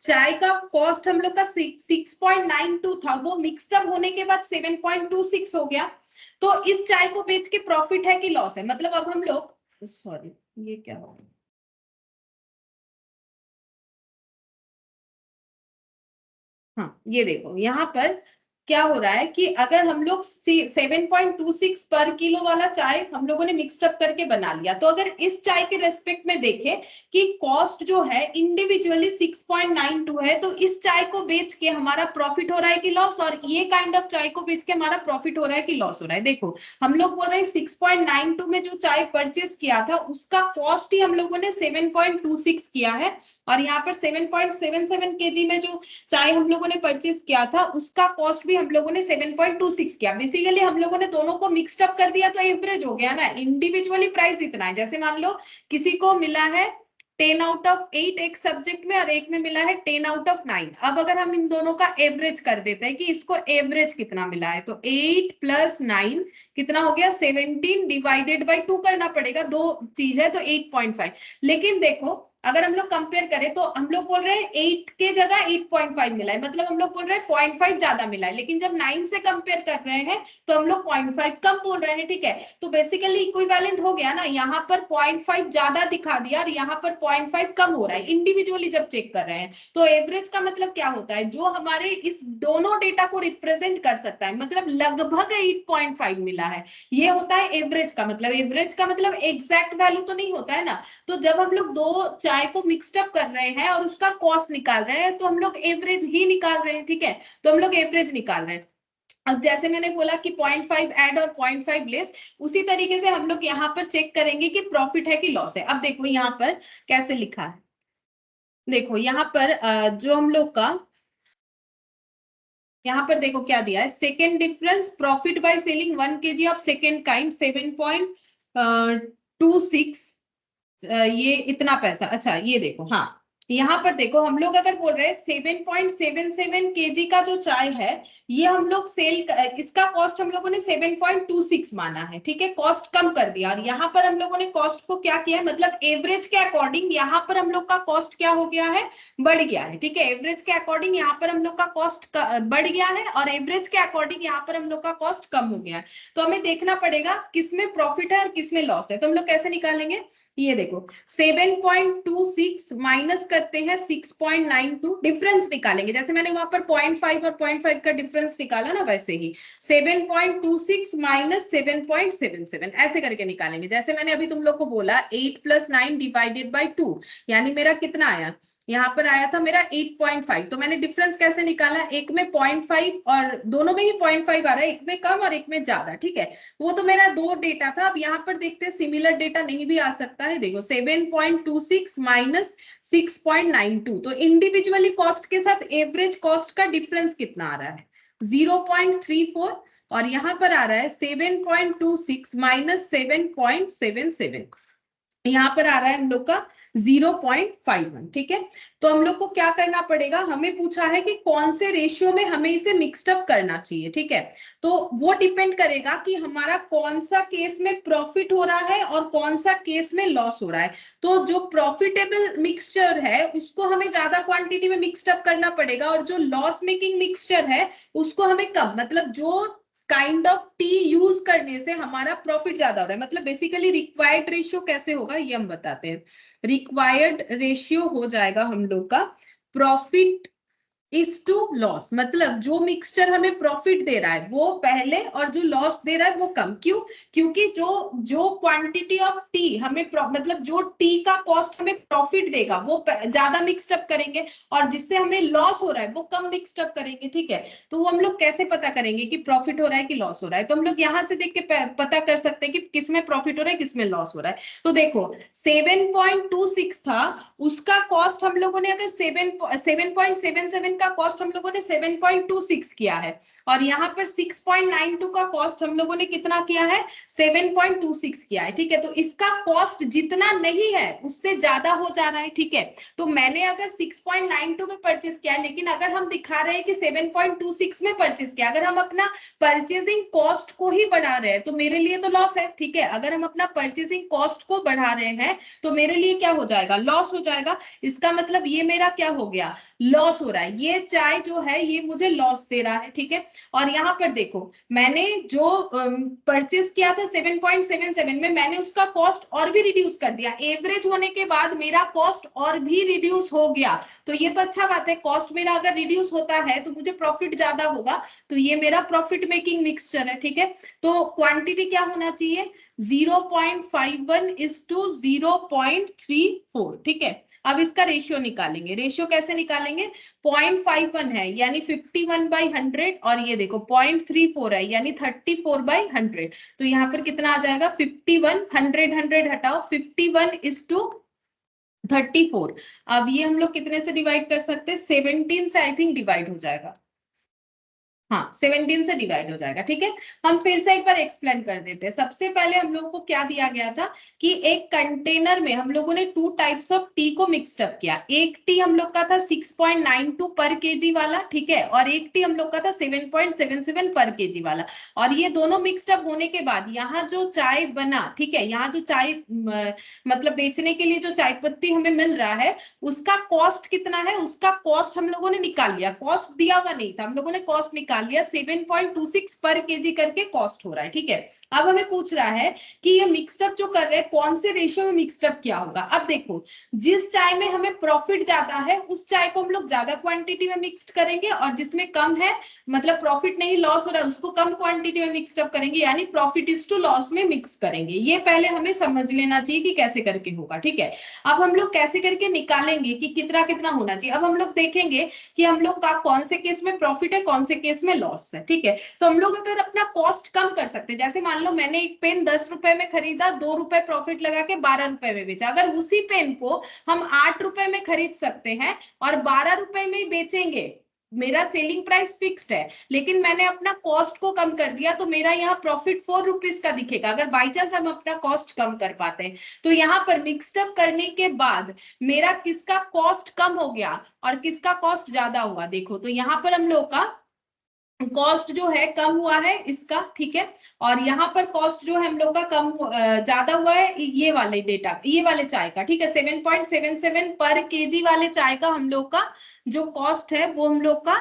चाय का कॉस्ट हम लोग का 6.92 था, वो मिक्सड अप होने के बाद 7.26 हो गया। तो इस चाय को बेच के प्रॉफिट है कि लॉस है, मतलब अब हम लोग, सॉरी ये क्या हो, हाँ ये देखो यहाँ पर क्या हो रहा है कि अगर हम लोग 7.26 पर किलो वाला चाय हम लोगों ने मिक्सड अप करके बना लिया, तो अगर इस चाय के रेस्पेक्ट में देखें कि कॉस्ट जो है इंडिविजुअली 6.92 है, तो इस चाय को बेच के हमारा प्रॉफिट हो रहा है कि लॉस, और ये काइंड ऑफ चाय को बेच के हमारा प्रॉफिट हो रहा है कि लॉस हो रहा है। देखो हम लोग बोल रहे हैं 6.92 में जो चाय परचेस किया था उसका कॉस्ट ही हम लोगों ने 7.26 किया है, और यहाँ पर 7.77 केजी में जो चाय हम लोगों ने परचेस किया था उसका कॉस्ट भी हम लोगों ने 7.26 किया। बेसिकली हम लोगों ने दोनों को मिक्सड अप कर दिया तो एवरेज हो गया ना। इंडिविजुअली प्राइस इतना है, जैसे मान लो किसी को मिला है 10 आउट ऑफ 8 एक सब्जेक्ट में और एक में मिला है 10 आउट ऑफ 9। अब अगर हम इन दोनों का एवरेज कर देते हैं कि इसको एवरेज कितना मिला है, तो 8 प्लस 9 कितना हो गया 17 डिवाइडेड बाई 2 करना पड़ेगा, दो चीज है तो 8.5। लेकिन देखो अगर हम लोग कंपेयर करें तो हम लोग बोल रहे हैं 8 के जगह 8.5 मिला है, मतलब हम लोग बोल रहे हैं 0.5 ज्यादा मिला है। लेकिन जब 9 से कंपेयर कर रहे हैं तो हम लोग 0.5 कम बोल रहे हैं, ठीक है। तो बेसिकली इक्विवेलेंट हो गया ना, यहाँ पर 0.5 ज्यादा दिखा दिया और यहाँ पर 0.5 कम हो रहा है इंडिविजुअली जब चेक कर रहे हैं। तो एवरेज का मतलब क्या होता है, जो हमारे इस दोनों डेटा को रिप्रेजेंट कर सकता है, मतलब लगभग 8.5 मिला है, ये होता है एवरेज का मतलब। एवरेज का मतलब एग्जैक्ट वैल्यू तो नहीं होता है ना। तो जब हम लोग दो चाय को मिक्सड अप कर रहे हैं और उसका कॉस्ट निकाल रहे हैं तो हम लोग एवरेज ही निकाल रहे हैं, ठीक है। तो हम लोग एवरेज निकाल रहे हैं। अब जैसे मैंने बोला कि 0.5 ऐड और 0.5 लेस, उसी तरीके से हम लोग यहाँ पर चेक करेंगे कि प्रॉफिट है कि लॉस है। अब देखो यहाँ पर कैसे लिखा है, देखो यहाँ पर जो हम लोग का यहाँ पर देखो क्या दिया है, second difference profit by selling 1 kg of second kind 7.26 ये इतना पैसा। अच्छा ये देखो, हाँ यहाँ पर देखो हम लोग अगर बोल रहे हैं 7.77 केजी का जो चाय है ये हम लोग सेल, इसका कॉस्ट हम लोगों ने 7.26 माना है, ठीक है। कॉस्ट कम कर दिया और यहाँ पर हम लोगों ने कॉस्ट को क्या किया है, मतलब एवरेज के अकॉर्डिंग यहाँ पर हम लोग का कॉस्ट क्या हो गया है, बढ़ गया है, ठीक है। एवरेज के अकॉर्डिंग यहाँ पर हम लोग का कॉस्ट बढ़ गया है और एवरेज के अकॉर्डिंग यहाँ पर हम लोग का कॉस्ट कम हो गया है। तो हमें देखना पड़ेगा किसमें प्रॉफिट है और किसमें लॉस है। तो हम लोग कैसे निकालेंगे, ये देखो 7.26 माइनस करते हैं 6.92, डिफरेंस निकालेंगे। जैसे मैंने वहां पर 0.5 और 0.5 का डिफरेंस निकाला ना, वैसे ही 7.26 माइनस 7.77 ऐसे करके निकालेंगे। जैसे मैंने अभी तुम लोग को बोला 8 प्लस 9 डिवाइडेड बाई 2, यानी मेरा कितना आया, यहाँ पर आया था मेरा 8.5। तो मैंने डिफरेंस कैसे निकाला, एक में 0.5 और दोनों में ही 0.5 आ रहा है, एक में कम और एक में ज्यादा, ठीक है। वो तो मेरा दो डेटा था। अब यहाँ पर देखते हैं सिमिलर डेटा नहीं भी आ सकता है। देखो 7.26 माइनस 6.92, तो इंडिविजुअली कॉस्ट के साथ एवरेज कॉस्ट का डिफरेंस कितना आ रहा है 0.34, और यहाँ पर आ रहा है 7.26 माइनस 7.77। यहाँ पर आ रहा है हम लोग का 0.51, ठीक है। तो हम लोग को क्या करना पड़ेगा, हमें पूछा है कि कौन से रेशियो में हमें इसे मिक्सड अप करना चाहिए, ठीक है। तो वो डिपेंड करेगा कि हमारा कौन सा केस में प्रॉफिट हो रहा है और कौन सा केस में लॉस हो रहा है। तो जो प्रॉफिटेबल मिक्सचर है उसको हमें ज्यादा क्वांटिटी में मिक्सड अप करना पड़ेगा, और जो लॉस मेकिंग मिक्सचर है उसको हमें कम, मतलब जो काइंड ऑफ टी यूज करने से हमारा प्रॉफिट ज्यादा हो रहा है। मतलब बेसिकली रिक्वायर्ड रेशियो कैसे होगा ये हम बताते हैं। रिक्वायर्ड रेशियो हो जाएगा हम लोग का प्रॉफिट इज टू लॉस, मतलब जो मिक्सचर हमें प्रॉफिट दे रहा है वो पहले और जो लॉस दे रहा है वो कम। क्यों? क्योंकि जो क्वांटिटी ऑफ टी हमें मतलब जो टी का कॉस्ट हमें प्रॉफिट देगा वो ज्यादा मिक्सड अप करेंगे, और जिससे हमें लॉस हो रहा है वो कम मिक्सड अप करेंगे, ठीक है। तो वो हम लोग कैसे पता करेंगे कि प्रॉफिट हो रहा है कि लॉस हो रहा है? तो हम लोग यहाँ से देख के पता कर सकते हैं कि किसमें प्रॉफिट हो रहा है किसमें लॉस हो रहा है। तो देखो 7.26 था, उसका कॉस्ट हम लोगों ने अगर 7.77 का कॉस्ट हम लोगों ने 7.26 किया है, और यहाँ पर 6.92 का कॉस्ट हम लोगों ने कितना किया है, 7.26 किया है, ठीक है। तो इसका कॉस्ट जितना नहीं है उससे ज्यादा हो जा रहा है, ठीक है। तो मैंने अगर 6.92 में परचेज किया, लेकिन अगर हम दिखा रहे हैं कि 7.26 में परचेज किया, अगर हम अपना परचेजिंग कॉस्ट को ही बढ़ा रहे हैं तो मेरे लिए तो लॉस है, ठीक है। अगर हम अपना परचेजिंग कॉस्ट को बढ़ा रहे हैं तो मेरे लिए क्या हो जाएगा, लॉस हो जाएगा। इसका मतलब ये मेरा क्या हो गया, लॉस हो रहा है। ये चाय जो है ये मुझे लॉस दे रहा है, ठीक है। और यहाँ पर देखो मैंने जो परचेज किया था 7.77 में, मैंने उसका कॉस्ट और भी रिड्यूस कर दिया। एवरेज होने के बाद मेरा कॉस्ट और भी रिड्यूस हो गया, तो ये तो अच्छा बात है। कॉस्ट मेरा अगर रिड्यूस होता है तो मुझे प्रॉफिट ज्यादा होगा, तो ये मेरा प्रॉफिट मेकिंग मिक्सचर है, ठीक है। तो क्वांटिटी क्या होना चाहिए, 0.51 इज टू 0.34, ठीक है। अब इसका रेशियो निकालेंगे। रेशियो कैसे निकालेंगे, 0.51 है यानी 51/100, और ये देखो 0.34 है यानी 34/100। तो यहाँ पर कितना आ जाएगा, 51, 100 हटाओ, 51 इज टू 34। अब ये हम लोग कितने से डिवाइड कर सकते हैं, 17 से आई थिंक डिवाइड हो जाएगा। हाँ 17 से डिवाइड हो जाएगा, ठीक है। हम फिर से एक बार एक्सप्लेन कर देते हैं। सबसे पहले हम लोगों को क्या दिया गया था कि एक कंटेनर में हम लोगों ने 2 टाइप्स ऑफ टी को मिक्सड अप किया। एक टी हम लोग का था 6.92 पर केजी वाला, ठीक है, और एक टी हम लोग का था 7.77 पर केजी वाला। और ये दोनों मिक्सड अप होने के बाद यहाँ जो चाय बना, ठीक है, यहाँ जो चाय मतलब बेचने के लिए जो चाय पत्ती हमें मिल रहा है उसका कॉस्ट कितना है, उसका कॉस्ट हम लोगों ने निकाल लिया। कॉस्ट दिया हुआ नहीं था, हम लोगों ने कॉस्ट निकाल लिया। 7.26 पर केजी करके कॉस्ट हो रहा है, ठीक है। अब हमें पूछ रहा है कि ये मिक्सड अप जो कर रहे हैं कौन से रेशियो में मिक्सड अप किया होगा। अब देखो जिस चाय में हमें प्रॉफिट ज्यादा है उस चाय को हम लोग ज्यादा क्वांटिटी में मिक्सड करेंगे, और जिसमें कम है मतलब प्रॉफिट नहीं लॉस हो रहा है उसको कम क्वांटिटी में मिक्सड अप करेंगे, यानी प्रॉफिट इज टू लॉस में मिक्स करेंगे। ये पहले हमें समझ लेना चाहिए कि कैसे करके होगा, ठीक है। अब हम लोग कैसे करके निकालेंगे कि कितना कितना होना चाहिए। अब हम लोग देखेंगे कि हम लोग का कौन से केस में प्रॉफिट है कौन से केस में लॉस है, ठीक है। तो हम लोग अगर अपना कॉस्ट कम कर सकते हैं, जैसे मान लो मैंने एक पेन 10 रुपए में खरीदा, 2 रुपए प्रॉफिट लगा के 12 रुपए में बेचा। अगर उसी पेन को हम 8 रुपए में खरीद सकते हैं और 12 रुपए में बेचेंगे, मेरा सेलिंग प्राइस फिक्स्ड है लेकिन मैंने अपना कॉस्ट को कम कर दिया, तो मेरा यहाँ प्रॉफिट 4 रुपीज का दिखेगा, अगर बाई चांस हम अपना कॉस्ट कम कर पाते हैं। तो यहाँ पर मिक्सड अप करने के बाद मेरा किसका कॉस्ट कम हो गया और किसका कॉस्ट ज्यादा हुआ, देखो। तो यहाँ पर हम लोग का कॉस्ट जो है कम हुआ है इसका, ठीक है, और यहाँ पर कॉस्ट जो है हम लोग का कम ज्यादा हुआ है ये वाले डेटा, ये वाले चाय का, ठीक है। 7.77 पर केजी वाले चाय का हम लोग का जो कॉस्ट है वो हम लोग का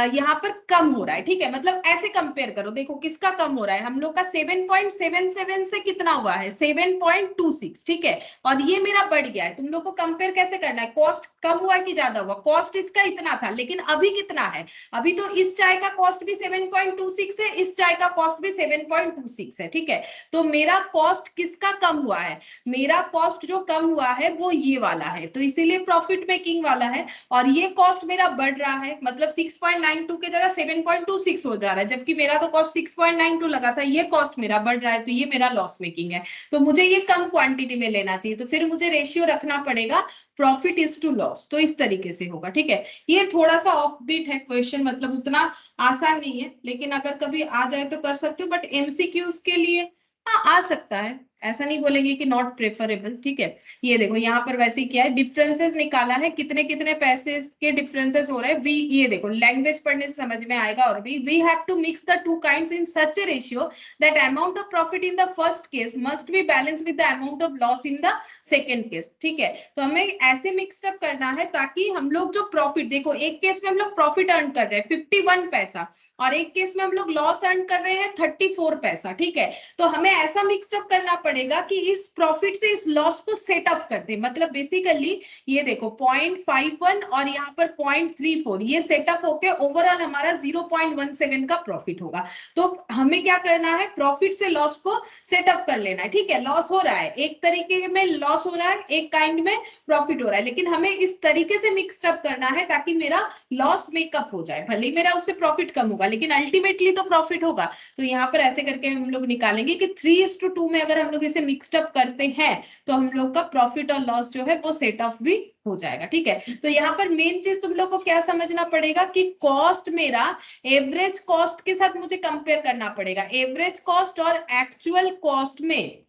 यहाँ पर कम हो रहा है, ठीक है। मतलब ऐसे कंपेयर करो, देखो किसका कम हो रहा है, हम लोग का 7.77 से कितना हुआ है 7.26, ठीक है, और ये मेरा बढ़ गया है। तुम लोग को कंपेयर कैसे करना है, कॉस्ट कम हुआ कि ज्यादा हुआ। कॉस्ट इसका इतना था लेकिन अभी कितना है, अभी तो इस चाय का कॉस्ट भी 7.26 है, इस चाय का कॉस्ट भी 7.26 है, ठीक है। तो मेरा कॉस्ट किसका कम हुआ है, मेरा कॉस्ट जो कम हुआ है वो ये वाला है, तो इसीलिए प्रॉफिट मेकिंग वाला है। और ये कॉस्ट मेरा बढ़ रहा है, मतलब 6.92 की जगह 7.26 हो जा रहा है, जबकि मेरा तो कॉस्ट 6.92 लगा था, ये कॉस्ट मेरा बढ़ रहा है, तो ये मेरा लॉस मेकिंग है। तो मुझे ये कम क्वांटिटी में लेना चाहिए, तो फिर मुझे रेशियो रखना पड़ेगा प्रॉफिट इज टू लॉस। तो इस तरीके से होगा, ठीक है। ये थोड़ा सा ऑफ बीट है क्वेश्चन, मतलब उतना आसान नहीं है, लेकिन अगर कभी आ जाए तो कर सकते हो, बट एमसीक्यूज के लिए हाँ आ सकता है। ऐसा नहीं बोलेंगे कि नॉट प्रेफरेबल, ठीक है। ये देखो यहाँ पर वैसे ही क्या है, डिफरेंसेस निकाला है, कितने कितने पैसे के डिफरेंसेस हो रहे हैं। वी, ये देखो लैंग्वेज पढ़ने से समझ में आएगा। और we have to mix the two kinds in such a ratio that amount of profit in the first case must be balance with the amount of loss in the second case, ठीक है। तो हमें ऐसे mix up करना है ताकि हम लोग जो प्रॉफिट, देखो एक केस में हम लोग प्रॉफिट अर्न कर रहे हैं 51 पैसा और एक केस में हम लोग लॉस अर्न कर रहे हैं 34 पैसा, ठीक है। तो हमें ऐसा मिक्सअप करना पड़ेगा कि इस प्रॉफिट से इस लॉस को सेटअप कर दे। मतलब बेसिकली ये देखो 0.51 और यहाँ पर 0.34 ये सेटअप होके ओवरऑल हमारा 0.17 का प्रॉफिट होगा। तो हमें क्या करना है, प्रॉफिट से लॉस को सेटअप कर लेना है, ठीक है। लॉस हो रहा है, एक तरीके में लॉस हो रहा है, एक काइंड में प्रॉफिट हो रहा है, लेकिन हमें इस तरीके से मिक्सअप करना है ताकि मेरा लॉस मेकअप हो जाए। भले ही मेरा उससे प्रॉफिट कम होगा लेकिन अल्टीमेटली तो प्रॉफिट होगा। तो यहाँ पर ऐसे करके हम लोग निकालेंगे कि 3:2 में अगर हम लोग इसे मिक्सअप करते हैं तो हम लोग का प्रॉफिट और लॉस जो है वो सेट ऑफ भी हो जाएगा, ठीक है। तो यहाँ पर मेन चीज तुम लोग को क्या समझना पड़ेगा कि कॉस्ट मेरा एवरेज कॉस्ट के साथ मुझे कंपेयर करना पड़ेगा। एवरेज कॉस्ट और एक्चुअल कॉस्ट में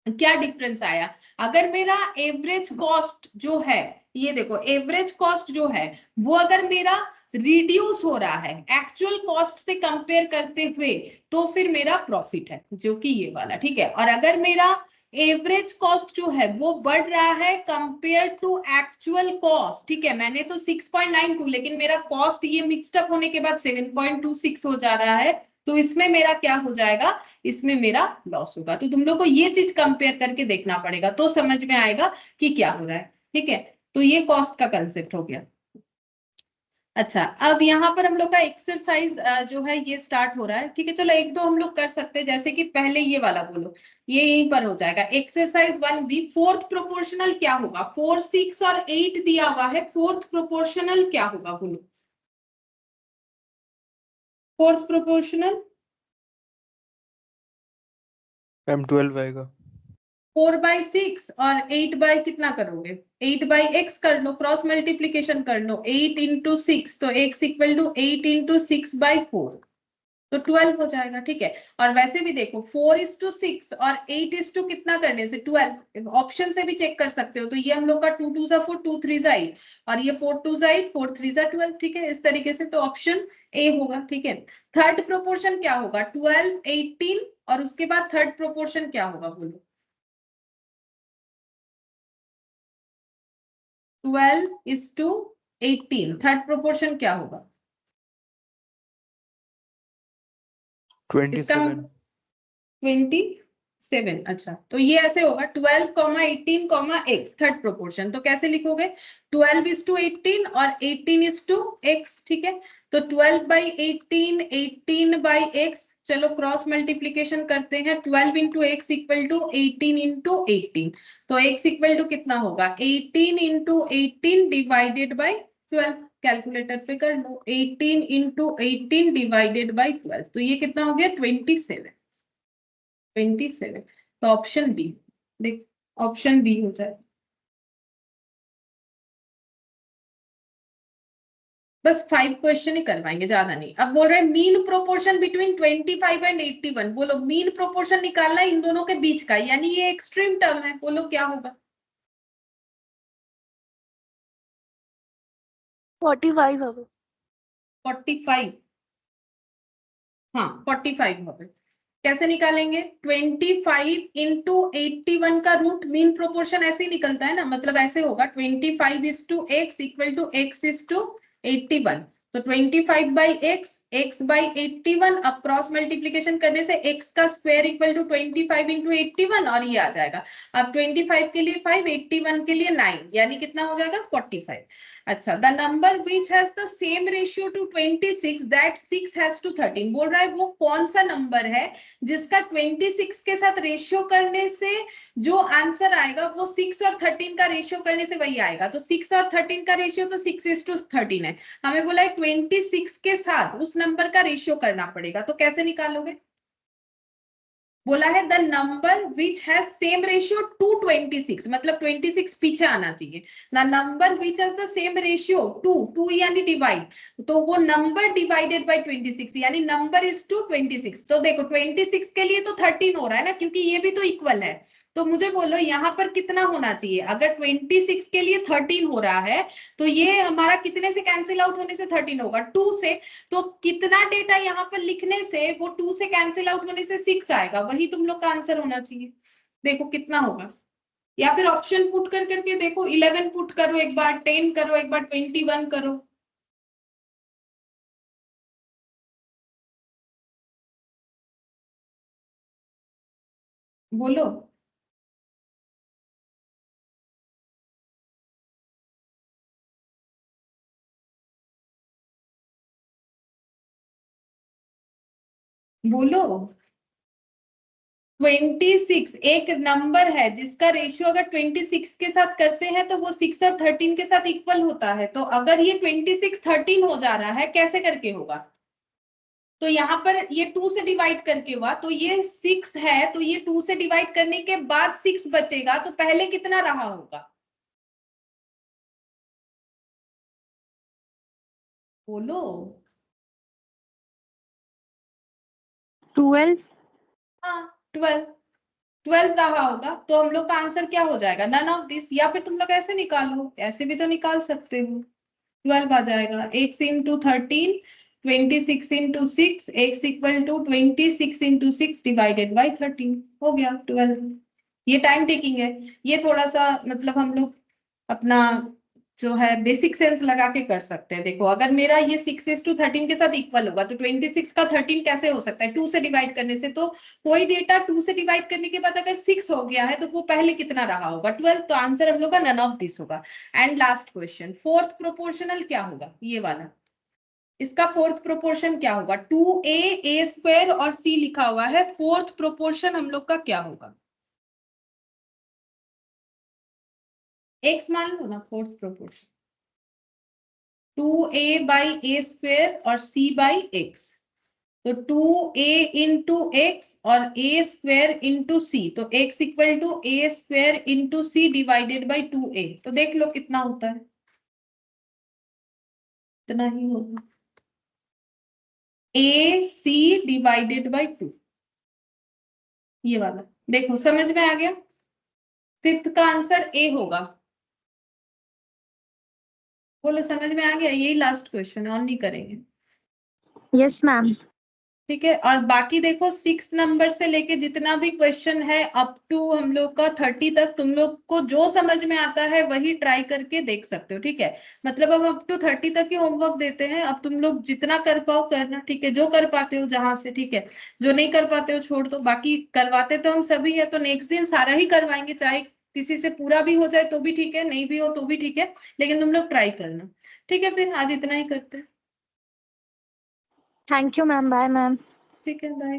क्या डिफरेंस आया। अगर मेरा एवरेज कॉस्ट जो है, ये देखो एवरेज कॉस्ट जो है वो अगर मेरा रिड्यूस हो रहा है एक्चुअल कॉस्ट से कंपेयर करते हुए तो फिर मेरा प्रॉफिट है, जो कि ये वाला, ठीक है। और अगर मेरा एवरेज कॉस्ट जो है वो बढ़ रहा है कंपेयर टू एक्चुअल कॉस्ट, ठीक है। मैंने तो 6.92 लेकिन मेरा कॉस्ट ये मिक्सड अप होने के बाद 7.26 हो जा रहा है, तो इसमें मेरा क्या हो जाएगा, इसमें मेरा लॉस होगा। तो तुम लोग को ये चीज कंपेयर करके देखना पड़ेगा तो समझ में आएगा कि क्या हो रहा है, ठीक है। तो ये कॉस्ट का कंसेप्ट हो गया। अच्छा, अब यहाँ पर हम लोग का एक्सरसाइज जो है ये स्टार्ट हो रहा है, ठीक है। चलो एक दो हम लोग कर सकते हैं, जैसे कि पहले ये वाला बोलो, ये यहीं पर हो जाएगा। एक्सरसाइज 1B, फोर्थ प्रोपोर्शनल क्या होगा। 4, 6 और 8 दिया हुआ है, फोर्थ प्रोपोर्शनल क्या होगा बोलो। फोर्थ प्रोपोर्शनल मैम 12 आएगा। 4/6 और 8 कितना करोगे, 8/x कर लो, क्रॉस मल्टीप्लीकेशन कर लो, 8 into 6 तो x इक्वल टू 8 into 6/4 तो 12 हो जाएगा, ठीक है। और वैसे भी देखो 4:6 और 8:2 कितना करने से 12, ऑप्शन से भी चेक कर सकते हो। तो ये हम लोग का 2 2 4 2 3 8 और ये 4 2 8 4 3 12, ठीक है। इस तरीके से तो ऑप्शन ए होगा, ठीक है। थर्ड प्रोपोर्शन क्या होगा, 12 18 और उसके बाद थर्ड प्रोपोर्शन क्या होगा बोलो। 12:18 थर्ड प्रोपोर्शन क्या होगा। 27। 27, अच्छा। तो ये ऐसे होगा 12, 18, x थर्ड प्रोपोर्शन। तो कैसे लिखोगे, 12:18 और 18:x, ठीक है। तो 12/18, 18/x, चलो क्रॉस मल्टीप्लीकेशन करते हैं। 12 into x equal to 18 into 18, तो x इक्वल टू कितना होगा, 18 into 18 डिवाइडेड बाई 12। कैलकुलेटर पे कर लो, 18 into 18 डिवाइडेड बाई 12, तो ये कितना हो गया 27। तो ऑप्शन बी, देख ऑप्शन बी हो जाए। बस 5 क्वेश्चन ही करवाएंगे, ज्यादा नहीं। अब बोल रहे हैं मीन प्रोपोर्शन बिटवीन 25 एंड 81, बोलो मीन प्रोपोर्शन निकालना इन दोनों के बीच का, यानी ये एक्सट्रीम टर्म है, बोलो क्या होगा। 45 হবে। 45, हाँ 45 होगा। कैसे निकालेंगे, 25 into 81 का रूट, मीन प्रोपोर्शन ऐसे ही निकलता है ना, मतलब ऐसे होगा 25:x equal to x is to 81। तो 25/x, x/81, अब क्रॉस मल्टीप्लीकेशन करने से x का स्क्वायर इक्वल टू 25 into 81 और ये आ जाएगा। अब 25 के लिए 5, 81 के लिए 9, यानी कितना हो जाएगा 45। अच्छा, the number which has the same ratio to 26 that 6 has to 13, बोल रहा है वो कौन सा नंबर है जिसका 26 के साथ रेशियो करने से जो आंसर आएगा वो 6 और 13 का रेशियो करने से वही आएगा। तो 6 और 13 का रेशियो तो 6:13 है, हमें बोला है 26 के साथ उस नंबर का रेशियो करना पड़ेगा। तो कैसे निकालोगे, बोला है the number which has same ratio to 26, मतलब 26 पीछे आना चाहिए ना, number which has the same ratio to यानी डिवाइड, तो वो नंबर डिवाइडेड बाय 26 यानी नंबर इज टू 26। तो देखो 26 के लिए तो 13 हो रहा है ना, क्योंकि ये भी तो इक्वल है। तो मुझे बोलो यहाँ पर कितना होना चाहिए, अगर 26 के लिए 13 हो रहा है तो ये हमारा कितने से कैंसिल आउट होने से 13 होगा, 2 से। तो कितना डेटा यहाँ पर लिखने से वो 2 से कैंसिल आउट होने से 6 आएगा, वही तुम लोग का आंसर होना चाहिए। देखो कितना होगा, या फिर ऑप्शन पुट कर करके देखो, 11 पुट करो एक बार, 10 करो एक बार, 21 करो। बोलो बोलो। 26 एक नंबर है जिसका रेशियो अगर 26 के साथ करते हैं तो वो 6 और 13 के साथ इक्वल होता है। तो अगर ये 26 13 हो जा रहा है, कैसे करके होगा, तो यहाँ पर ये 2 से डिवाइड करके हुआ, तो ये 6 है, तो ये 2 से डिवाइड करने के बाद 6 बचेगा, तो पहले कितना रहा होगा, बोलो। 12। हाँ 12 रहा होगा, तो हम लोग का आंसर क्या हो जाएगा, नन ऑफ दिस। या फिर तुम लोग ऐसे निकालो, ऐसे भी तो निकाल सकते हो, 12 आ जाएगा, x into 13, 26 into 6, x equal to 26 into 6 divided by 13, हो गया 12। ये टाइम टेकिंग है, ये थोड़ा सा मतलब हम लोग अपना जो है बेसिक सेंस लगा के कर सकते हैं। देखो अगर मेरा ये 6:13 के साथ इक्वल होगा तो 26 का 13 कैसे हो सकता है, 2 से डिवाइड करने से। तो कोई डेटा 2 से डिवाइड करने के बाद अगर 6 हो गया है तो वो पहले कितना रहा होगा, 12। तो आंसर हम लोग का नन ऑफ दिस होगा। And last question, fourth proportional क्या होगा, ये वाला, इसका फोर्थ प्रोपोर्शन क्या होगा, 2a a स्क्वायर और c लिखा हुआ है, फोर्थ प्रोपोर्शन हम लोग का क्या होगा, x मान लो ना fourth proportion, 2a by a square और c बाई x। तो 2a इंटू x और a स्क्वायर इंटू c, तो x equal to a square into c divided by 2a। तो देख लो कितना होता है, इतना ही होगा, a c डिवाइडेड बाई 2, ये वाला। देखो समझ में आ गया, फिफ्थ का आंसर ए होगा। बोलो समझ में आ गया, यही लास्ट क्वेश्चन है, और नहीं करेंगे। Yes ma'am. ठीक है, और बाकी देखो 6 नंबर से लेके जितना भी क्वेश्चन है अप टू हम लोग का 30 तक, तुम लोग को जो समझ में आता है वही ट्राई करके देख सकते हो। ठीक है, मतलब हम अप टू 30 तक ही होमवर्क देते हैं, अब तुम लोग जितना कर पाओ करना। ठीक है, जो कर पाते हो जहां से, ठीक है, जो नहीं कर पाते हो छोड़ दो। बाकी करवाते तो हम सभी है, तो नेक्स्ट दिन सारा ही करवाएंगे, चाहे किसी से पूरा भी हो जाए तो भी ठीक है, नहीं भी हो तो भी ठीक है, लेकिन तुम लोग ट्राई करना। ठीक है, फिर आज इतना ही करते हैं। Thank you ma'am. Bye ma'am. ठीक है, बाय।